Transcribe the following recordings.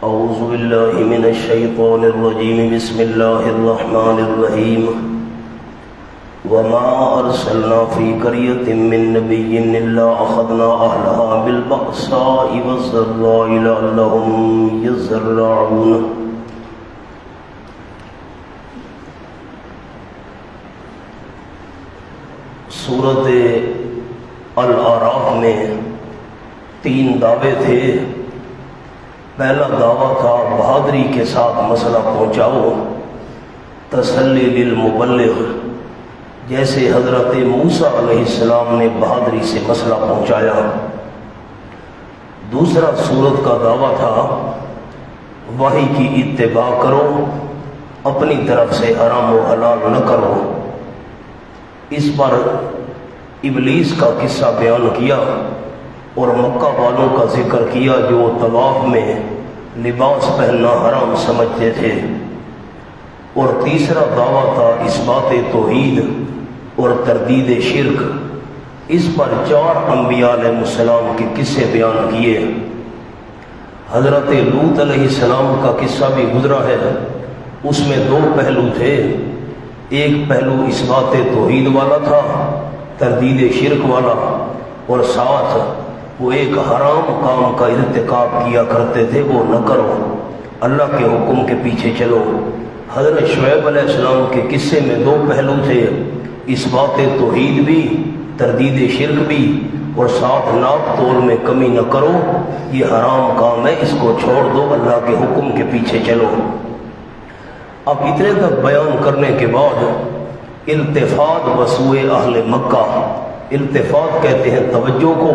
اعوذ باللہ من الشیطان الرجیم بسم اللہ الرحمن الرحیم وما ارسلنا فی قریۃ من نبی الا اخذنا اہلها بالبأساء والضراء لعلهم یضرعون۔ سورۃ الاعراف میں 3 دعوے تھے۔ پہلا دعویٰ تھا بہادری کے ساتھ مسئلہ پہنچاؤ، تسلی للمبلغ، جیسے حضرت موسیٰ علیہ السلام نے بہادری سے مسئلہ پہنچایا۔ دوسرا سورت کا دعویٰ تھا وحی کی اتباع کرو، اپنی طرف سے حرام و حلال نہ کرو۔ اس پر ابلیس کا قصہ بیان کیا اور مکہ والوں کا ذکر کیا جو طواف میں لباس پہننا حرام سمجھتے تھے۔ اور تیسرا دعویٰ تھا اثبات توحید اور تردید شرک۔ اس پر 4 انبیاء علیہ السلام کے قصے بیان کیے۔ حضرت لوط علیہ السلام کا قصہ بھی گزرا ہے۔ اس میں 2 پہلو تھے، ایک پہلو اثبات توحید والا تھا، تردید شرک والا، اور ساتھ وہ ایک حرام کام کا ارتکاب کیا کرتے تھے، وہ نہ کرو، اللہ کے حکم کے پیچھے چلو۔ حضرت شعیب علیہ السلام کے قصے میں 2 پہلو تھے، اثبات توحید بھی، تردید شرک بھی، اور ساتھ ناپ تول میں کمی نہ کرو، یہ حرام کام ہے، اس کو چھوڑ دو، اللہ کے حکم کے پیچھے چلو۔ اب اتنے تک بیان کرنے کے بعد التفات بسوئے اہل مکہ، التفات کہتے ہیں توجہ کو۔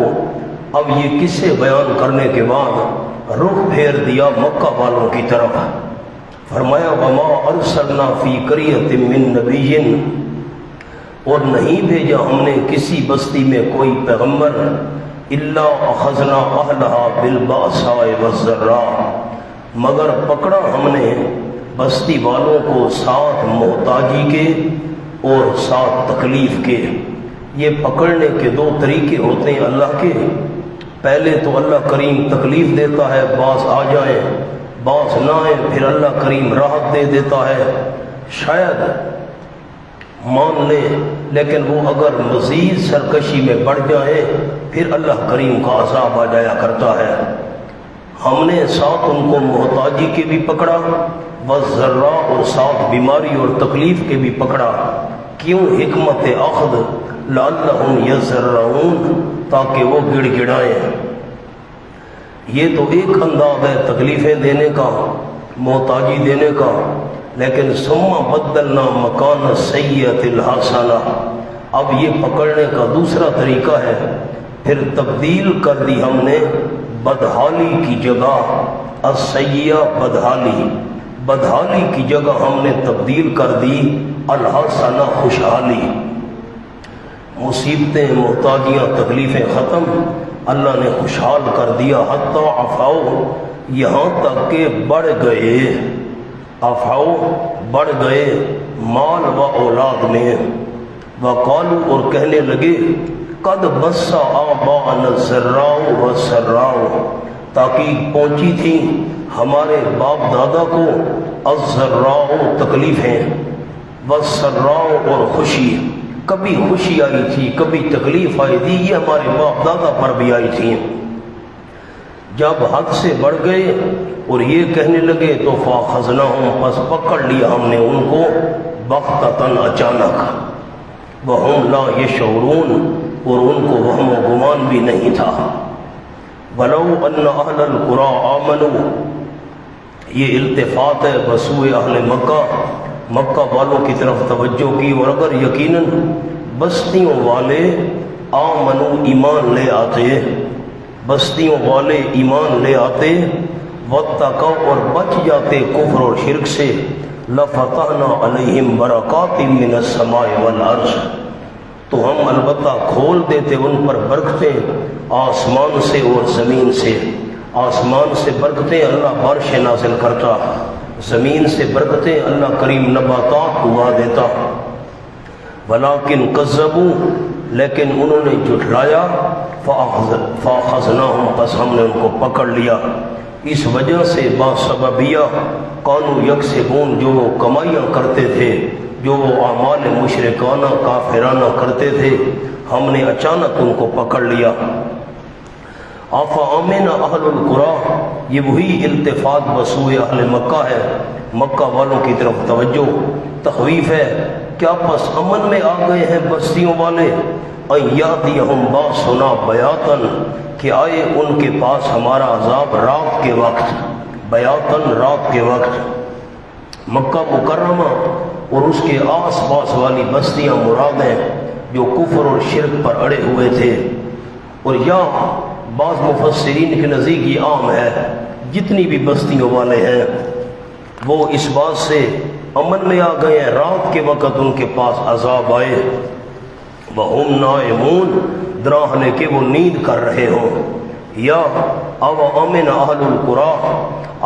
اب یہ قصے بیان کرنے کے بعد رخ پھیر دیا مکہ والوں کی طرف۔ فرمایا وما ارسلنا فی قریۃ من نبی، اور نہیں بھیجا ہم نے کسی بستی میں کوئی پیغمبر، الا اخذنا اہلها بالبأساء والضراء، مگر پکڑا ہم نے بستی والوں کو ساتھ محتاجی کے اور ساتھ تکلیف کے۔ یہ پکڑنے کے 2 طریقے ہوتے ہیں اللہ کے۔ پہلے تو اللہ کریم تکلیف دیتا ہے، بعض آ جائیں، بعض نہ آئیں، پھر اللہ کریم راحت دے دیتا ہے، شاید مان لیں، لیکن وہ اگر مزید سرکشی میں بڑھ جائیں پھر اللہ کریم کا عذاب آ جایا کرتا ہے۔ ہم نے ساتھ ان کو محتاجی کے بھی پکڑا، والضراء، اور ساتھ بیماری اور تکلیف کے بھی پکڑا۔ کیوں؟ حکمت اخذ لعلہم یضرعون، تاکہ وہ گڑ گڑائیں۔ یہ تو ایک انداز ہے تکلیفیں دینے کا، محتاجی دینے کا، لیکن ثم بدلنا مکان السیئۃ الحسنہ، اب یہ پکڑنے کا دوسرا طریقہ ہے، پھر تبدیل کر دی ہم نے بدحالی کی جگہ، السیئہ بدحالی، بدحالی کی جگہ ہم نے تبدیل کر دی الحسنہ خوشحالی۔ مصیبتیں، محتاجیاں، تکلیفیں ختم، اللہ نے خوشحال کر دیا۔ حتی عفاؤ، یہاں تک کہ بڑھ گئے، عفاؤ بڑھ گئے مال و اولاد میں، وقالو، اور کہنے لگے قد بس آباءنا الضراء والسراء، تاکہ پہنچی تھی ہمارے باپ دادا کو الضراء تکلیفیں، والسراء اور خوشی، کبھی خوشی آئی تھی، کبھی تکلیف آئی تھی، یہ ہمارے باپ دادا پر بھی آئی تھی۔ جب حد سے بڑھ گئے اور یہ کہنے لگے تو فاخذناہم، پس پکڑ لیا ہم نے ان کو، بغتۃ، اچانک، وہم لا یشعرون، اور ان کو وہم و گمان بھی نہیں تھا۔ ولو ان اہل القری آمنوا، یہ التفات ہے بسوئے اہل مکہ، مکہ والوں کی طرف توجہ کی، اور اگر یقیناً بستیوں والے آمنو، ایمان لے آتے، بستیوں والے ایمان لے آتے، واتقوا، اور بچ جاتے کفر اور شرک سے، لفتحنا علیہم برکات من السماء والارض، تو ہم البتہ کھول دیتے ان پر برکتیں آسمان سے اور زمین سے۔ آسمان سے برکتیں اللہ بارش نازل کرتا، زمین سے برکتیں اللہ کریم نباتات اگا دیتا۔ ولیکن کذبوا، لیکن انہوں نے جھٹلایا، فاخذناہم، پس ہم نے ان کو پکڑ لیا۔ اس وجہ سے باسببیہ قانو یکسبون جو وہ کمائیاں کرتے تھے، جو وہ اعمال مشرکانہ کافرانہ کرتے تھے، ہم نے اچانک ان کو پکڑ لیا۔ آفامن اہل القریٰ، یہ وہی التفات بسوئے اہل مکہ ہے، مکہ والوں کی طرف توجہ، تخویف ہے۔ کیا پس امن میں آ گئے ہیں بستیوں والے؟ ان یاتیہم باسنا بیاتن، کہ آئے ان کے پاس ہمارا عذاب رات کے وقت، بیاتن رات کے وقت۔ مکہ مکرمہ اور اس کے آس پاس والی بستیاں مراد ہیں جو کفر اور شرک پر اڑے ہوئے تھے، اور یا بعض مفسرین کے نزدیک یہ عام ہے، جتنی بھی بستیوں والے ہیں وہ اس بات سے امن میں آ گئے ہیں رات کے وقت ان کے پاس عذاب آئے، وَهُمْ نَائِمُونَ، دراحلے کہ وہ نیند کر رہے ہوں۔ یا او امن اہل القریٰ،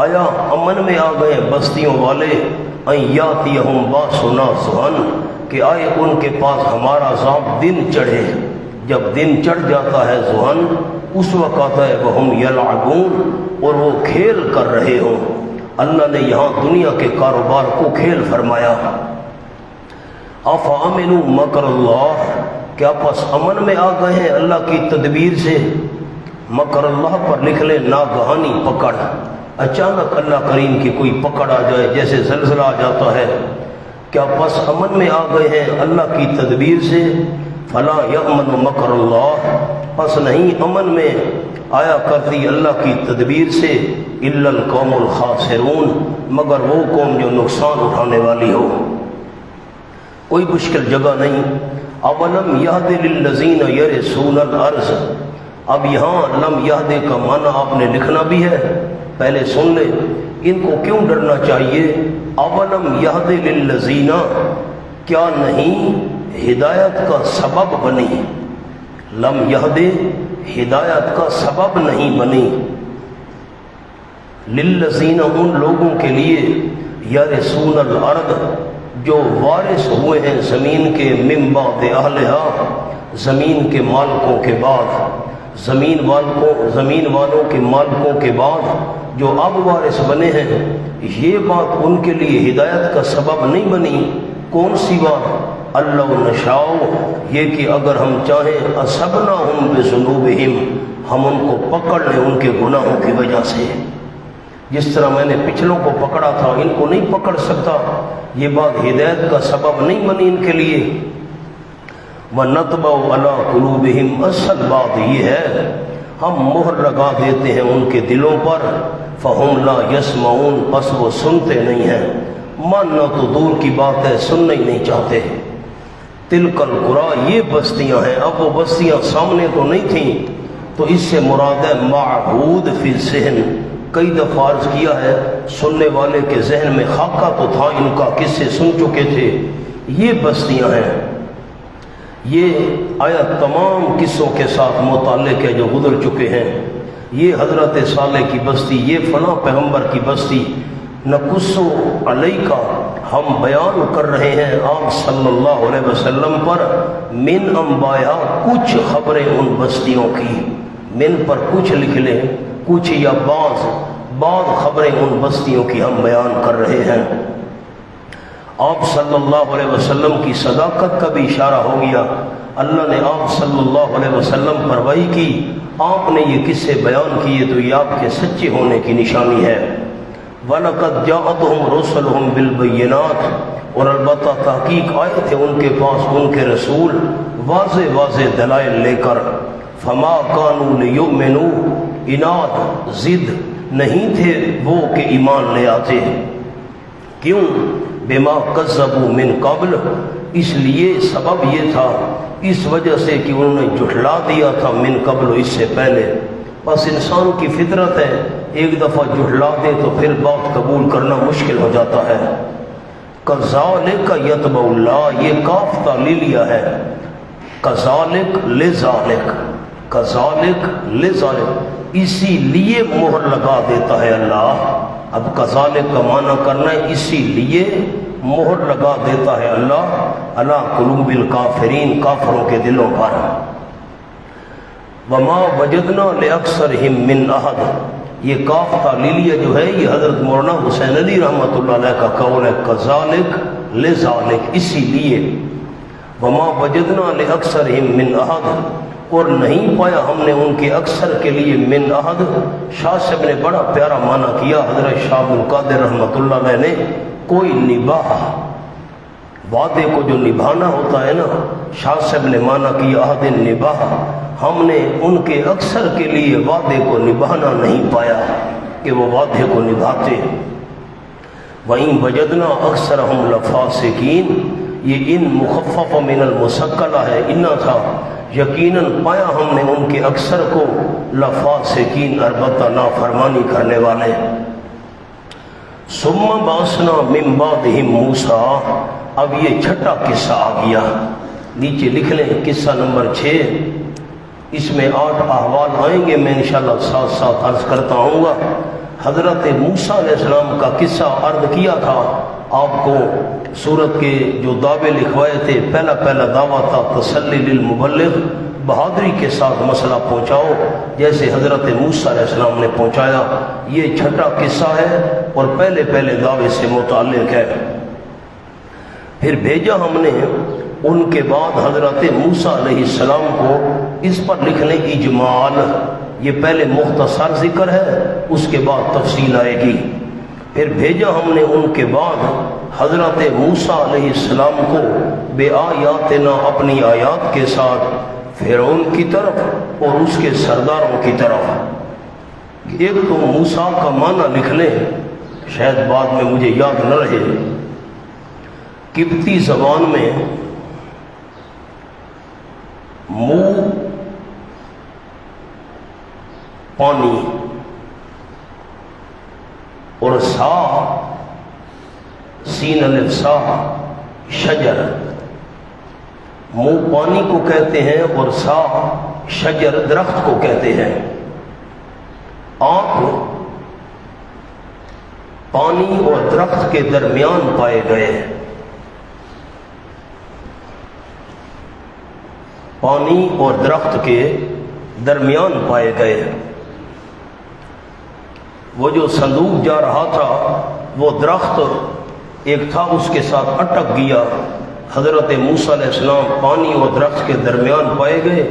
آیا امن میں آ گئے بستیوں والے، ان یاتیہم باسنا ضحی، کہ آئے ان کے پاس ہمارا عذاب دن چڑھے۔ جب دن چڑھ جاتا ہے ضحی، اس وقت آتا ہے وہم یلعبون، اور وہ کھیل کر رہے ہوں۔ اللہ نے یہاں دنیا کے کاروبار کو کھیل فرمایا۔ افامنوا مکر اللہ، کیا پس امن میں آ گئے ہیں اللہ کی تدبیر سے؟ مکر اللہ پر لکھ لیں ناگہانی پکڑ، اچانک اللہ کریم کی کوئی پکڑ آ جائے، جیسے زلزلہ آ جاتا ہے۔ کیا پس امن میں آ گئے ہیں اللہ کی تدبیر سے؟ فلا یأمن مکر اللہ، پس نہیں امن میں آیا کرتی اللہ کی تدبیر سے الا القوم الخاسرون، مگر وہ قوم جو نقصان اٹھانے والی ہو۔ کوئی مشکل جگہ نہیں۔ اولم یہد للذین یرثون الارض، اب یہاں لم یہد کا معنی آپ نے لکھنا بھی ہے، پہلے سن لے، ان کو کیوں ڈرنا چاہیے؟ اولم یہد للذین، کیا نہیں ہدایت کا سبب بنی؟ لم یہد، ہدایت کا سبب نہیں بنی، للذین، ان لوگوں کے لیے، یرثون الارض، جو وارث ہوئے ہیں زمین کے، من بعد اہلہا، زمین کے مالکوں کے بعد، زمین والوں کے مالکوں کے بعد جو اب وارث بنے ہیں، یہ بات ان کے لیے ہدایت کا سبب نہیں بنی؟ کون سی بات؟ اللہ نشاء، یہ کہ اگر ہم چاہیں اصبناہم بذنوبہم، ہم ان کو پکڑ لیں ان کے گناہوں کی وجہ سے۔ جس طرح میں نے پچھلوں کو پکڑا تھا، ان کو نہیں پکڑ سکتا، یہ بات ہدایت کا سبب نہیں بنی ان کے لیے۔ وَنَطْبَعُ عَلَىٰ قُلُوبِهِمْ، اصل بات یہ ہے ہم مہر لگا دیتے ہیں ان کے دلوں پر، فَهُمْ لَا يَسْمَعُونَ، بس وہ سنتے نہیں ہیں، ماننا تو دور کی بات ہے، سننا ہی نہیں چاہتے۔ تِلْكَ الْقُرَىٰ، یہ بستیاں ہیں، اب وہ بستیاں سامنے تو نہیں تھیں، تو اس سے مراد ہے معہود فی الذہن۔ کئی دفعہ عرض کیا ہے، سننے والے کے ذہن میں خاکہ تو تھا ان کا، کس سے سن چکے تھے، یہ بستیاں ہیں۔ یہ آیت تمام قصوں کے ساتھ متعلق ہے جو گزر چکے ہیں۔ یہ حضرت صالح کی بستی، یہ فلاں پیغمبر کی بستی، نقص علیکہ، ہم بیان کر رہے ہیں آپ صلی اللہ علیہ وسلم پر، من انبایا، کچھ خبریں ان بستیوں کی، من پر کچھ لکھ لیں، کچھ یا بعض خبریں ان بستیوں کی ہم بیان کر رہے ہیں۔ آپ صلی اللہ علیہ وسلم کی صداقت کا بھی اشارہ ہو گیا، اللہ نے آپ صلی اللہ علیہ وسلم پر وحی کی، آپ نے یہ قصے بیان کیے تو یہ آپ کے سچے ہونے کی نشانی ہے۔ وَلَقَدْ جَاءَتْهُمْ رُسُلُهُم بِالْبَيِّنَاتِ، اور البتہ تحقیق آئے تھے ان کے پاس ان کے رسول واضح دلائل لے کر، فَمَا كَانُوا لِيُؤْمِنُوا، اناد ضد نہیں تھے وہ کہ ایمان لے آتے۔ کیوں؟ بما کذبوا من قبل، اس لیے سبب یہ تھا، اس وجہ سے کہ انہوں نے جھٹلا دیا تھا من قبل، اس سے پہلے۔ بس انسان کی فطرت ہے، ایک دفعہ جھٹلا دے تو پھر بات قبول کرنا مشکل ہو جاتا ہے۔ کذالک یتبع اللہ، یہ کاف تعلیلیہ ہے، کذالک لذالک، کذالک لذالک، اسی لیے مہر لگا دیتا ہے اللہ۔ اب کذالک کا معنی کرنا ہے اسی لیے مہر لگا دیتا ہے اللہ، علی قلوب الکافرین، کافروں کے دلوں پر۔ وما وجدنا لاکثرہم من احد، یہ کاف تعلیلیہ جو ہے یہ حضرت مولانا حسین علی رحمۃ اللہ علیہ کا قول ہے، کذالک لذالک، اسی لیے وما وجدنا لاکثرہم من احد، اور نہیں پایا ہم نے ان کے اکثر کے لیے من احد۔ شاہ صاحب نے بڑا پیارا معنی کیا، حضرت شاہ عبد القادر رحمۃ اللہ علیہ نے، کوئی نباہ، وعدے کو جو نبھانا ہوتا ہے نا، شاہ صاحب نے معنی کیا عہد نباہ، ہم نے ان کے اکثر کے لیے وعدے کو نبھانا نہیں پایا کہ وہ وعدے کو نبھاتے۔ وَإِن وَجَدْنَا أَكْثَرَهُمْ لَفَاسِقِينَ، یہ ان مخفف من المسکلہ ہے، انا تھا، یقیناً پایا ہم نے ان کے اکثر کو لفاسقین، البتہ نافرمانی کرنے والے۔ ثم بعثنا من بعدهم موسیٰ، اب یہ چھٹا قصہ آ گیا، نیچے لکھ لیں قصہ نمبر 6، اس میں 8 احوال آئیں گے، میں انشاءاللہ ساتھ ساتھ عرض کرتا ہوں گا۔ حضرت موسیٰ علیہ السلام کا قصہ عرض کیا تھا آپ کو، سورت کے جو دعوے لکھوائے تھے، پہلا دعویٰ تھا تسلی للمبلغ، بہادری کے ساتھ مسئلہ پہنچاؤ، جیسے حضرت موسیٰ علیہ السلام نے پہنچایا۔ یہ چھٹا قصہ ہے اور پہلے دعوے سے متعلق ہے۔ پھر بھیجا ہم نے ان کے بعد حضرت موسیٰ علیہ السلام کو، اس پر لکھ لیں اجمال، یہ پہلے مختصر ذکر ہے، اس کے بعد تفصیل آئے گی۔ پھر بھیجا ہم نے ان کے بعد حضرت موسیٰ علیہ السلام کو بے آیاتنا، اپنی آیات کے ساتھ، فرعون کی طرف اور اس کے سرداروں کی طرف۔ ایک تو موسیٰ کا معنی لکھ لیں، شاید بعد میں مجھے یاد نہ رہے، قبطی زبان میں منہ پانی اور سا، سین الف سا، شجر، منہ پانی کو کہتے ہیں اور سا شجر درخت کو کہتے ہیں۔ آنکھ پانی اور درخت کے درمیان پائے گئے، پانی اور درخت کے درمیان پائے گئے۔ وہ جو صندوق جا رہا تھا وہ درخت ایک تھا، اس کے ساتھ اٹک گیا، حضرت موسیٰ علیہ السلام پانی اور درخت کے درمیان پائے گئے،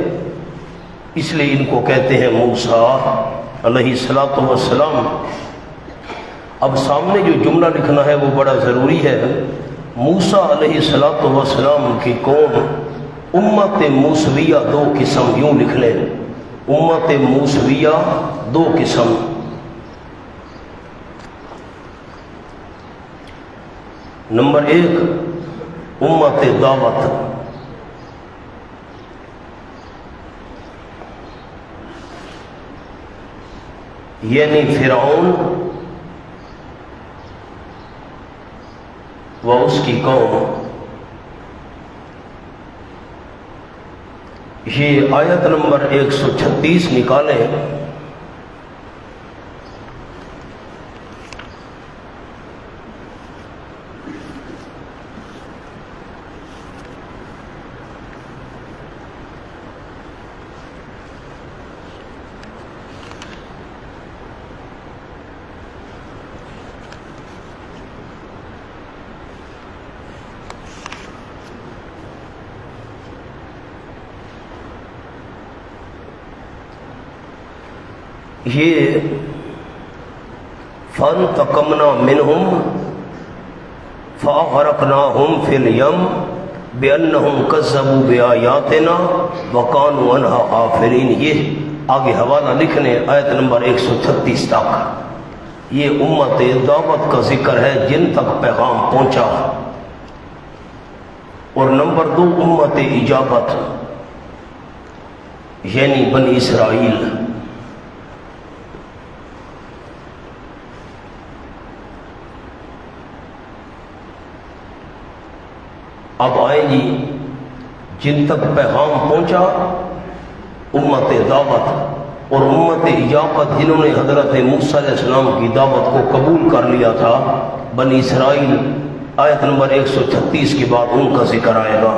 اس لیے ان کو کہتے ہیں موسیٰ علیہ السلام۔ اب سامنے جو جملہ لکھنا ہے وہ بڑا ضروری ہے۔ موسیٰ علیہ السلام کی قوم، امت موسویہ 2 قسم، یوں لکھ لیں، امت موسویہ 2 قسم۔ نمبر 1 امت دعوت، یعنی فرعون و اس کی قوم۔ یہ آیت نمبر 136 نکالیں۔ یہ فانتقمنا منہم فاغرقناہم فی الیم بانہم کذبوا بآیاتنا وکانوا عنہا غافلین۔ یہ آگے حوالہ لکھنے آیت نمبر 136 تک، یہ امت دعوت کا ذکر ہے جن تک پیغام پہنچا، اور نمبر 2 امت اجابت یعنی بنی اسرائیل۔ اب آئیں جی جن تک پیغام پہنچا، امت دعوت اور امت اجابت، جنہوں نے حضرت موسیٰ علیہ السلام کی دعوت کو قبول کر لیا تھا، بنی اسرائیل۔ آیت نمبر 136 کے بعد ان کا ذکر آئے گا۔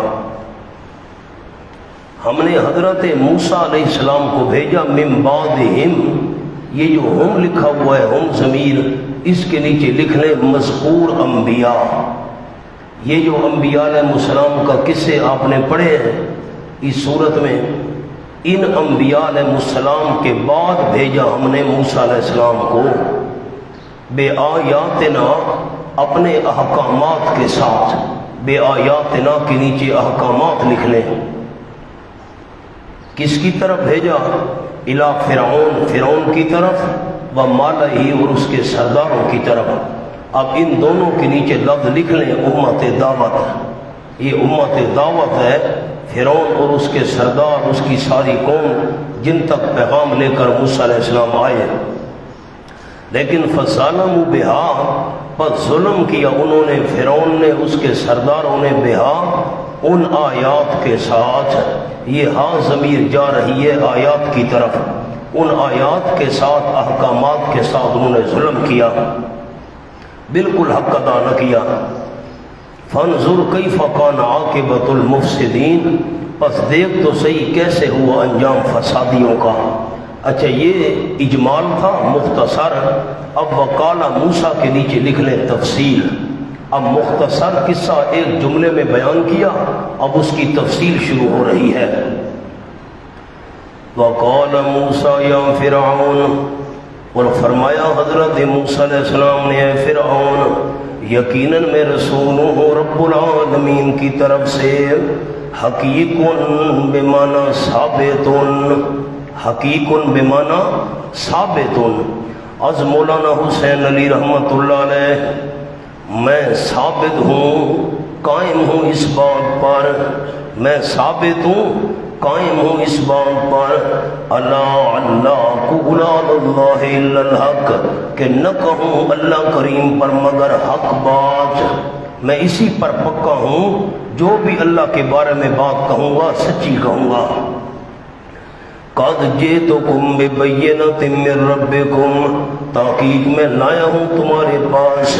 ہم نے حضرت موسیٰ علیہ السلام کو بھیجا من بعدہم، یہ جو ہم لکھا ہوا ہے ہم ضمیر، اس کے نیچے لکھ لیں مذکور انبیاء۔ یہ جو انبیاء علیہ السلام کا قصے آپ نے پڑھے ہیں اس صورت میں، ان انبیاء علیہ السلام کے بعد بھیجا ہم نے موسیٰ علیہ السلام کو بے آیاتنا، اپنے احکامات کے ساتھ۔ بے آیاتنا کے نیچے احکامات لکھ لیں۔ کس کی طرف بھیجا؟ الی فرعون، فرعون کی طرف، و مالہ اور اس کے سرداروں کی طرف۔ اب ان دونوں کے نیچے لفظ لکھ لیں امت دعوت۔ یہ امت دعوت ہے، فرعون اور اس کے سردار، اس کی ساری قوم جن تک پیغام لے کر موسیٰ علیہ السلام آئے۔ لیکن فظلموا بہا، پس ظلم کیا انہوں نے، فرعون نے، اس کے سرداروں نے، بہا ان آیات کے ساتھ۔ یہ ہاں ضمیر جا رہی ہے آیات کی طرف، ان آیات کے ساتھ، احکامات کے ساتھ انہوں نے ظلم کیا، بالکل حق ادا نہ کیا۔ فانظر کیف کان عاقبۃ المفسدین، پس دیکھ تو صحیح کیسے ہوا انجام فسادیوں کا۔ اچھا یہ اجمال تھا مختصر، اب وقال موسیٰ کے نیچے لکھ لیں تفصیل۔ اب مختصر قصہ ایک جملے میں بیان کیا، اب اس کی تفصیل شروع ہو رہی ہے۔ وقال موسیٰ یا فرعون، اور فرمایا حضرت موسیٰ علیہ السلام نے، اے فرعون یقیناً میں رسول ہوں رب العالمین کی طرف سے، حقیقن بمعنی ثابتن، حقیقن بمعنی ثابتن، از مولانا حسین علی رحمۃ اللہ علیہ میں ثابت ہوں، قائم ہوں اس بات پر، میں ثابت ہوں، قائم ہوں اس بات پر، اللہ قل اللہ الا الحق، کہ نہ کہوں اللہ کریم پر مگر حق بات، میں اسی پر پکا ہوں، جو بھی اللہ کے بارے میں بات کہوں گا سچی کہوں گا۔ قد جئتکم ببینۃ من ربکم، تحقیق میں لایا ہوں تمہارے پاس،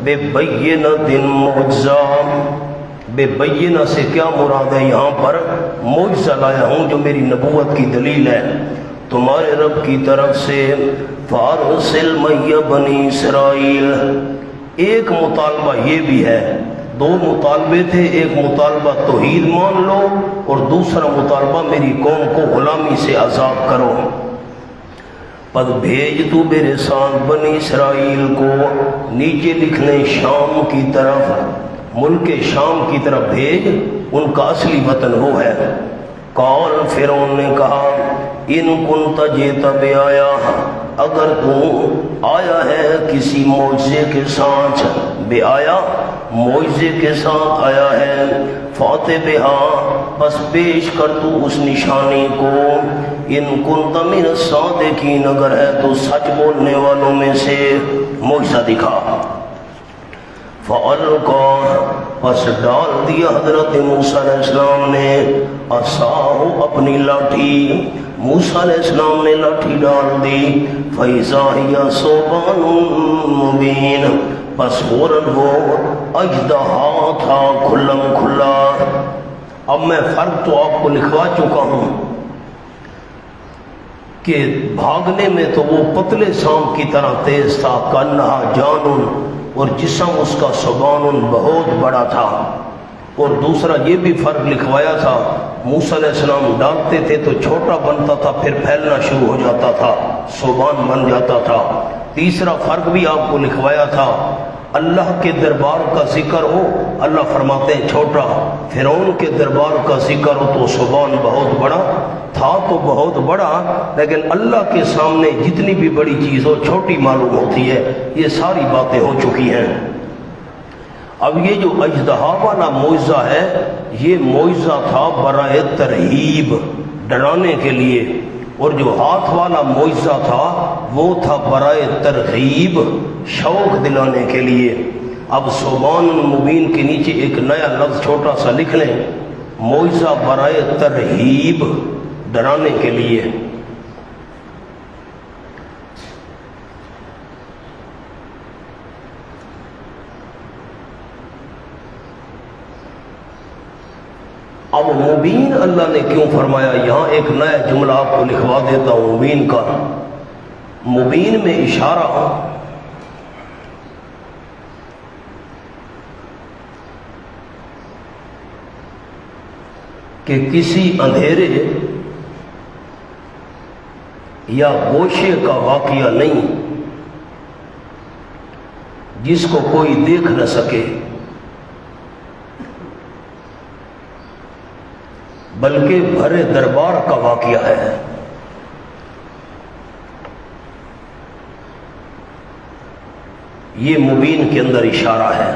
ببینۃ معجزہ، بے بینہ سے کیا مراد ہے یہاں پر؟ معجزہ لایا ہوں جو میری نبوت کی دلیل ہے تمہارے رب کی طرف سے۔ فارسل معی بنی اسرائیل، ایک مطالبہ یہ بھی ہے، دو مطالبے تھے، ایک مطالبہ توحید مان لو اور دوسرا مطالبہ میری قوم کو غلامی سے آزاد کرو۔ پس بھیج تو میرے ساتھ بنی اسرائیل کو، نیچے لکھنے شام کی طرف، ملک شام کی طرف بھیج، ان کا اصلی وطن وہ ہے۔ قال فرعون نے کہا، ان کنت جئت بآیا، اگر تو آیا ہے کسی معجزے کے ساتھ، بے آیا معجزے کے ساتھ آیا ہے، فاتح بہا پس پیش کر تو اس نشانی کو، ان کنت من الصادقین اگر ہے تو سچ بولنے والوں میں سے، معجزہ دکھا۔ فَأَلْقَى پس ڈال دیا حضرت موسیٰ علیہ السلام نے، عصاہ اپنی لاٹھی، موسیٰ علیہ السلام نے لاٹھی ڈال دی، فَإِذَا هِيَ ثُعْبَانٌ مُبِينٌ پس فوراً وہ اژدہا تھا کھلم کھلا۔ اب میں فرق تو آپ کو لکھوا چکا ہوں کہ بھاگنے میں تو وہ پتلے سانپ کی طرح تیز تھا، کَأَنَّهَا جَانٌ، اور جسم اس کا سبان بہت بڑا تھا، اور دوسرا یہ بھی فرق لکھوایا تھا، موسیٰ علیہ السلام ڈالتے تھے تو چھوٹا بنتا تھا، پھر پھیلنا شروع ہو جاتا تھا، سبان بن جاتا تھا۔ تیسرا فرق بھی آپ کو لکھوایا تھا، اللہ کے دربار کا ذکر ہو اللہ فرماتے ہیں چھوٹا، فرعون کے دربار کا ذکر ہو تو سبحان بہت بڑا تھا، تو بہت بڑا، لیکن اللہ کے سامنے جتنی بھی بڑی چیز ہو چھوٹی معلوم ہوتی ہے۔ یہ ساری باتیں ہو چکی ہیں۔ اب یہ جو اژدہا والا معجزہ ہے، یہ معجزہ تھا برائے ترہیب، ڈرانے کے لیے، اور جو ہاتھ والا معجزہ تھا وہ تھا برائے ترغیب، شوق دلانے کے لیے۔ اب سبحان مبین کے نیچے ایک نیا لفظ چھوٹا سا لکھ لیں، معجزہ برائے ترہیب، ڈرانے کے لیے۔ اب مبین اللہ نے کیوں فرمایا؟ یہاں ایک نیا جملہ آپ کو لکھوا دیتا ہوں مبین کا۔ مبین میں اشارہ کہ کسی اندھیرے یا گوشے کا واقعہ نہیں جس کو کوئی دیکھ نہ سکے، بلکہ بھرے دربار کا واقعہ ہے۔ یہ مبین کے اندر اشارہ ہے۔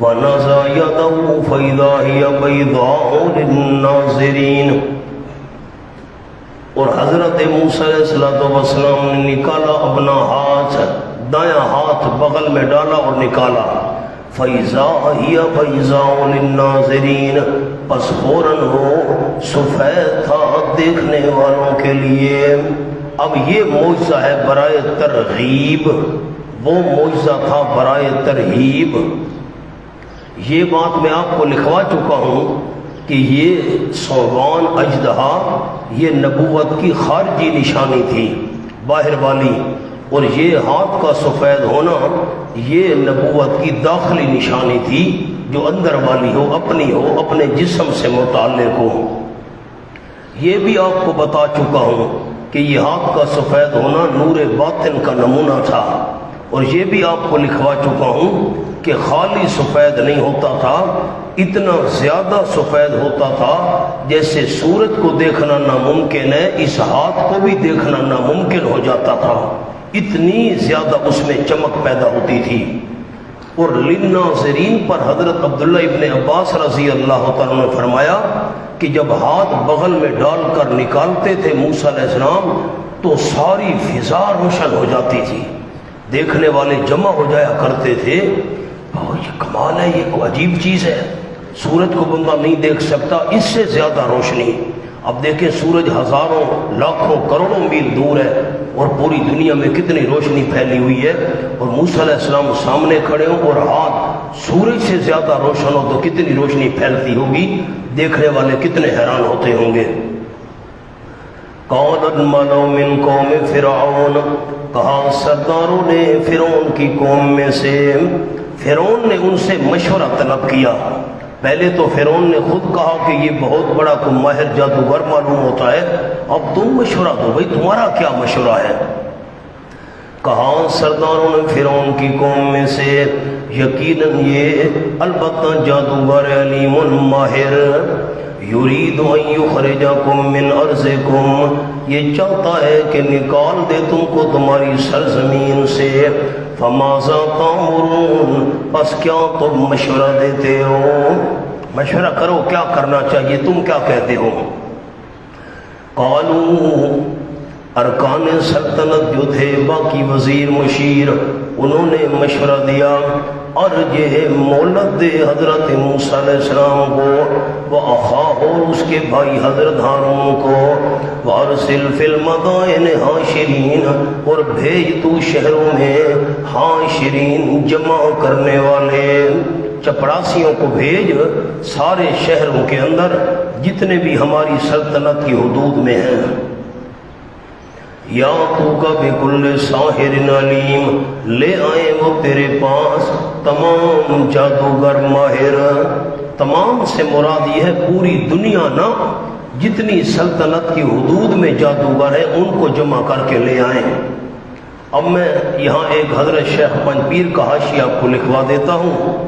وَنَزَعَ يَدَهُ فَإِذَا هِيَ بَيْضَاءُ لِلنَّاظِرِينَ، اور حضرت موسیٰ علیہ السلام نے نکالا اپنا ہاتھ، دایاں ہاتھ بغل میں ڈالا اور نکالا، فَإِذَا هِيَ بَيْضَاءُ لِلنَّاظِرِينَ، پس فوراً وہ سفید تھا دیکھنے والوں کے لیے۔ اب یہ معجزہ ہے برائے ترغیب، وہ معجزہ تھا برائے ترہیب۔ یہ بات میں آپ کو لکھوا چکا ہوں کہ یہ صوبان اژدہا یہ نبوت کی خارجی نشانی تھی، باہر والی، اور یہ ہاتھ کا سفید ہونا یہ نبوت کی داخلی نشانی تھی، جو اندر والی ہو، اپنی ہو، اپنے جسم سے متعلق ہو۔ یہ بھی آپ کو بتا چکا ہوں کہ یہ ہاتھ کا سفید ہونا نور باطن کا نمونہ تھا، اور یہ بھی آپ کو لکھوا چکا ہوں کہ خالی سفید نہیں ہوتا تھا، اتنا زیادہ سفید ہوتا تھا جیسے سورج کو دیکھنا ناممکن ہے، اس ہاتھ کو بھی دیکھنا ناممکن ہو جاتا تھا، اتنی زیادہ اس میں چمک پیدا ہوتی تھی۔ اور للناظرین پر حضرت عبداللہ ابن عباس رضی اللہ تعالیٰ نے فرمایا کہ جب ہاتھ بغل میں ڈال کر نکالتے تھے موسیٰ علیہ السلام تو ساری فضا روشن ہو جاتی تھی، دیکھنے والے جمع ہو جایا کرتے تھے۔ یہ کمال ہے، یہ کوئی عجیب چیز ہے، سورج کو بندہ نہیں دیکھ سکتا، اس سے زیادہ روشنی۔ اب دیکھیں سورج ہزاروں لاکھوں کروڑوں میل دور ہے اور پوری دنیا میں کتنی روشنی پھیلی ہوئی ہے، اور موسیٰ علیہ السلام سامنے کھڑے ہوں اور ہاتھ سورج سے زیادہ روشن ہو تو کتنی روشنی پھیلتی ہوگی، دیکھنے والے کتنے حیران ہوتے ہوں گے۔ قَالَ الْمَلَأُ مِنْ قَوْمِ فِرْعَوْنَ، کہا سرداروں نے فرعون کی قوم میں سے، فرعون نے ان سے مشورہ طلب کیا۔ پہلے تو فرعون نے خود کہا کہ یہ بہت بڑا کوئی ماہر جادوگر معلوم ہوتا ہے، اب تم مشورہ دو بھائی، تمہارا کیا مشورہ ہے؟ کہا سرداروں نے فرعون کی قوم میں سے، یقیناً یہ البتہ جادوگر علیم ماہر، یرید ان یخرجکم من ارضکم، یہ چاہتا ہے کہ نکال دے تم کو تمہاری سرزمین سے، فماذا تامرون، پس کیا تم مشورہ دیتے ہو؟ مشورہ کرو کیا کرنا چاہیے، تم کیا کہتے ہو؟ قالوا، ارکان سلطنت جو تھے، باقی وزیر مشیر، انہوں نے مشورہ دیا، اور یہ مولت دے حضرت موسیٰ علیہ السلام کو، وَأَخَاهُ، اور اس کے بھائی حضرت ہارون کو، وَأَرْسِلْ فِي الْمَدَائِنِ حَاشِرِينَ، اور بھیج تو شہروں میں حاشرین، جمع کرنے والے، چپڑاسیوں کو بھیج سارے شہروں کے اندر جتنے بھی ہماری سلطنت کی حدود میں ہیں۔ یا تو کا بکل ساحر علیم، لے آئے وہ تیرے پاس تمام جادوگر ماہر، تمام سے مراد یہ ہے پوری دنیا نہ، جتنی سلطنت کی حدود میں جادوگر ہیں ان کو جمع کر کے لے آئیں۔ اب میں یہاں ایک حضرت شیخ پنج پیر کا حاشیہ آپ کو لکھوا دیتا ہوں۔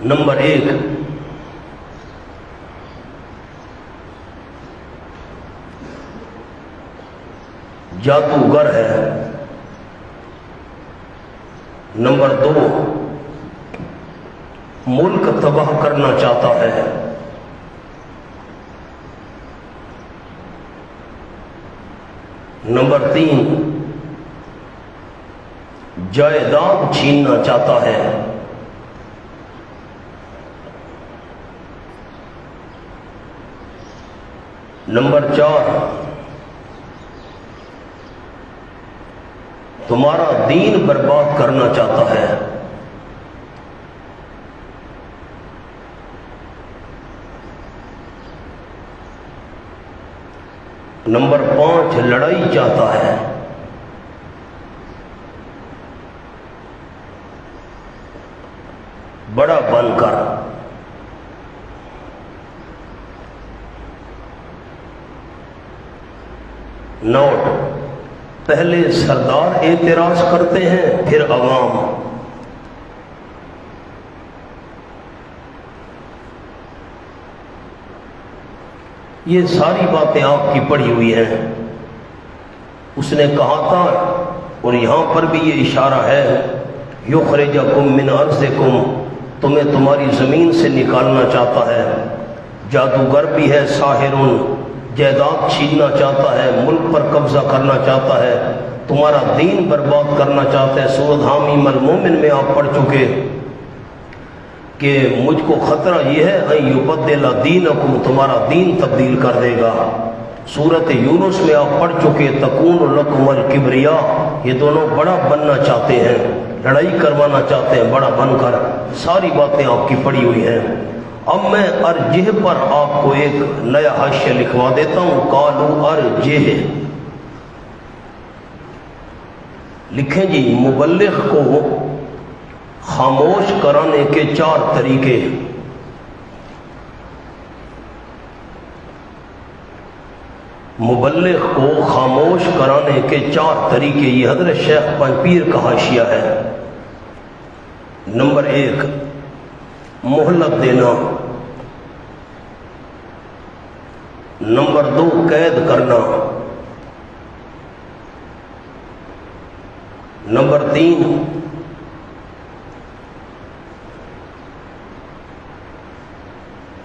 نمبر 1، جادوگر ہے۔ نمبر 2، ملک تباہ کرنا چاہتا ہے۔ نمبر 3، جائیداد چھیننا چاہتا ہے۔ نمبر 4، تمہارا دین برباد کرنا چاہتا ہے۔ نمبر 5 لڑائی چاہتا ہے، بڑا بن کر۔ نوٹ: پہلے سردار اعتراض کرتے ہیں، پھر عوام۔ یہ ساری باتیں آپ کی پڑھی ہوئی ہیں۔ اس نے کہا تھا، اور یہاں پر بھی یہ اشارہ ہے، یخرجکم من ارضکم، تمہیں تمہاری زمین سے نکالنا چاہتا ہے۔ جادوگر بھی ہے، ساحر، جائیداد چھیننا چاہتا ہے، ملک پر قبضہ کرنا چاہتا ہے، تمہارا دین برباد کرنا چاہتا ہے۔ سورۃ حامیم المومن میں آپ پڑھ چکے کہ مجھ کو خطرہ یہ ہے ان یبدل دینکم، تمہارا دین تبدیل کر دے گا۔ سورۃ یونس میں آپ پڑھ چکے تکون لکم الکبریاء، یہ دونوں بڑا بننا چاہتے ہیں، لڑائی کروانا چاہتے ہیں بڑا بن کر۔ ساری باتیں آپ کی پڑھی ہوئی ہیں۔ اب میں ارجہ پر آپ کو ایک نیا حاشیہ لکھوا دیتا ہوں۔ قالوا ارجہ، لکھیں جی، مبلغ کو خاموش کرانے کے 4 طریقے۔ مبلغ کو خاموش کرانے کے 4 طریقے، یہ حضرت شیخ پنج پیر کا حاشیہ ہے۔ نمبر 1، مہلت دینا۔ نمبر 2، قید کرنا۔ نمبر 3،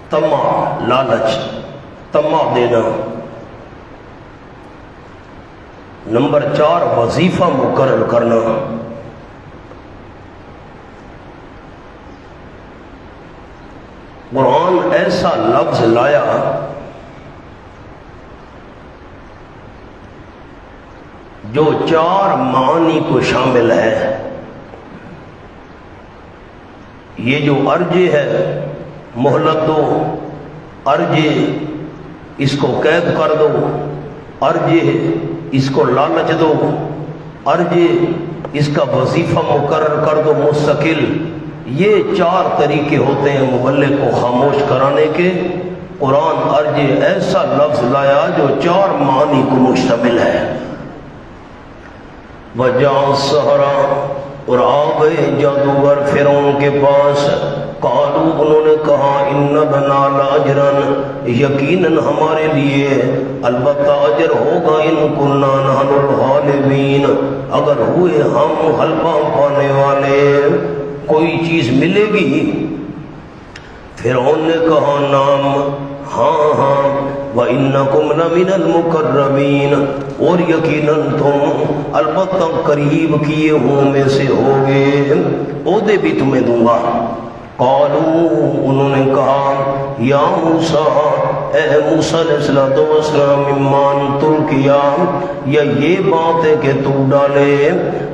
طمع، لالچ، طمع دینا۔ نمبر 4، وظیفہ مقرر کرنا۔ قرآن ایسا لفظ لایا جو 4 معانی کو شامل ہے۔ یہ جو ارجے ہے، مہلت دو، ارجے اس کو قید کر دو، ارجے اس کو لالچ دو، ارجے اس کا وظیفہ مقرر کر دو مستقل۔ یہ 4 طریقے ہوتے ہیں مبلغ کو خاموش کرانے کے۔ قرآن ارجے ایسا لفظ لایا جو 4 معانی کو مشتمل ہے۔ وجاء السحرہ، اور آ گئے جادوگر فرعون کے پاس۔ قالوا، انہوں نے کہا، ان لنا لاجرا، یقیناً ہمارے لیے البتہ اجر ہوگا، ان كنا نحن الغالبین، اگر ہوئے ہم غلبہ پانے والے، کوئی چیز ملے گی؟ فرعون نے کہا، نام، ہاں ہاں، وَإِنَّكُمْ لَمِنَ الْمُقَرَّبِينَ، اور یقیناً تم البتہ قریب کیے ہوں میں سے ہوگے، عہدے بھی تمہیں دوں گا۔ قالوا، انہوں نے کہا، یا موسیٰ، اے موسیٰ علیہ السلام، امان تلقیا، یا یہ بات ہے کہ تو ڈالے،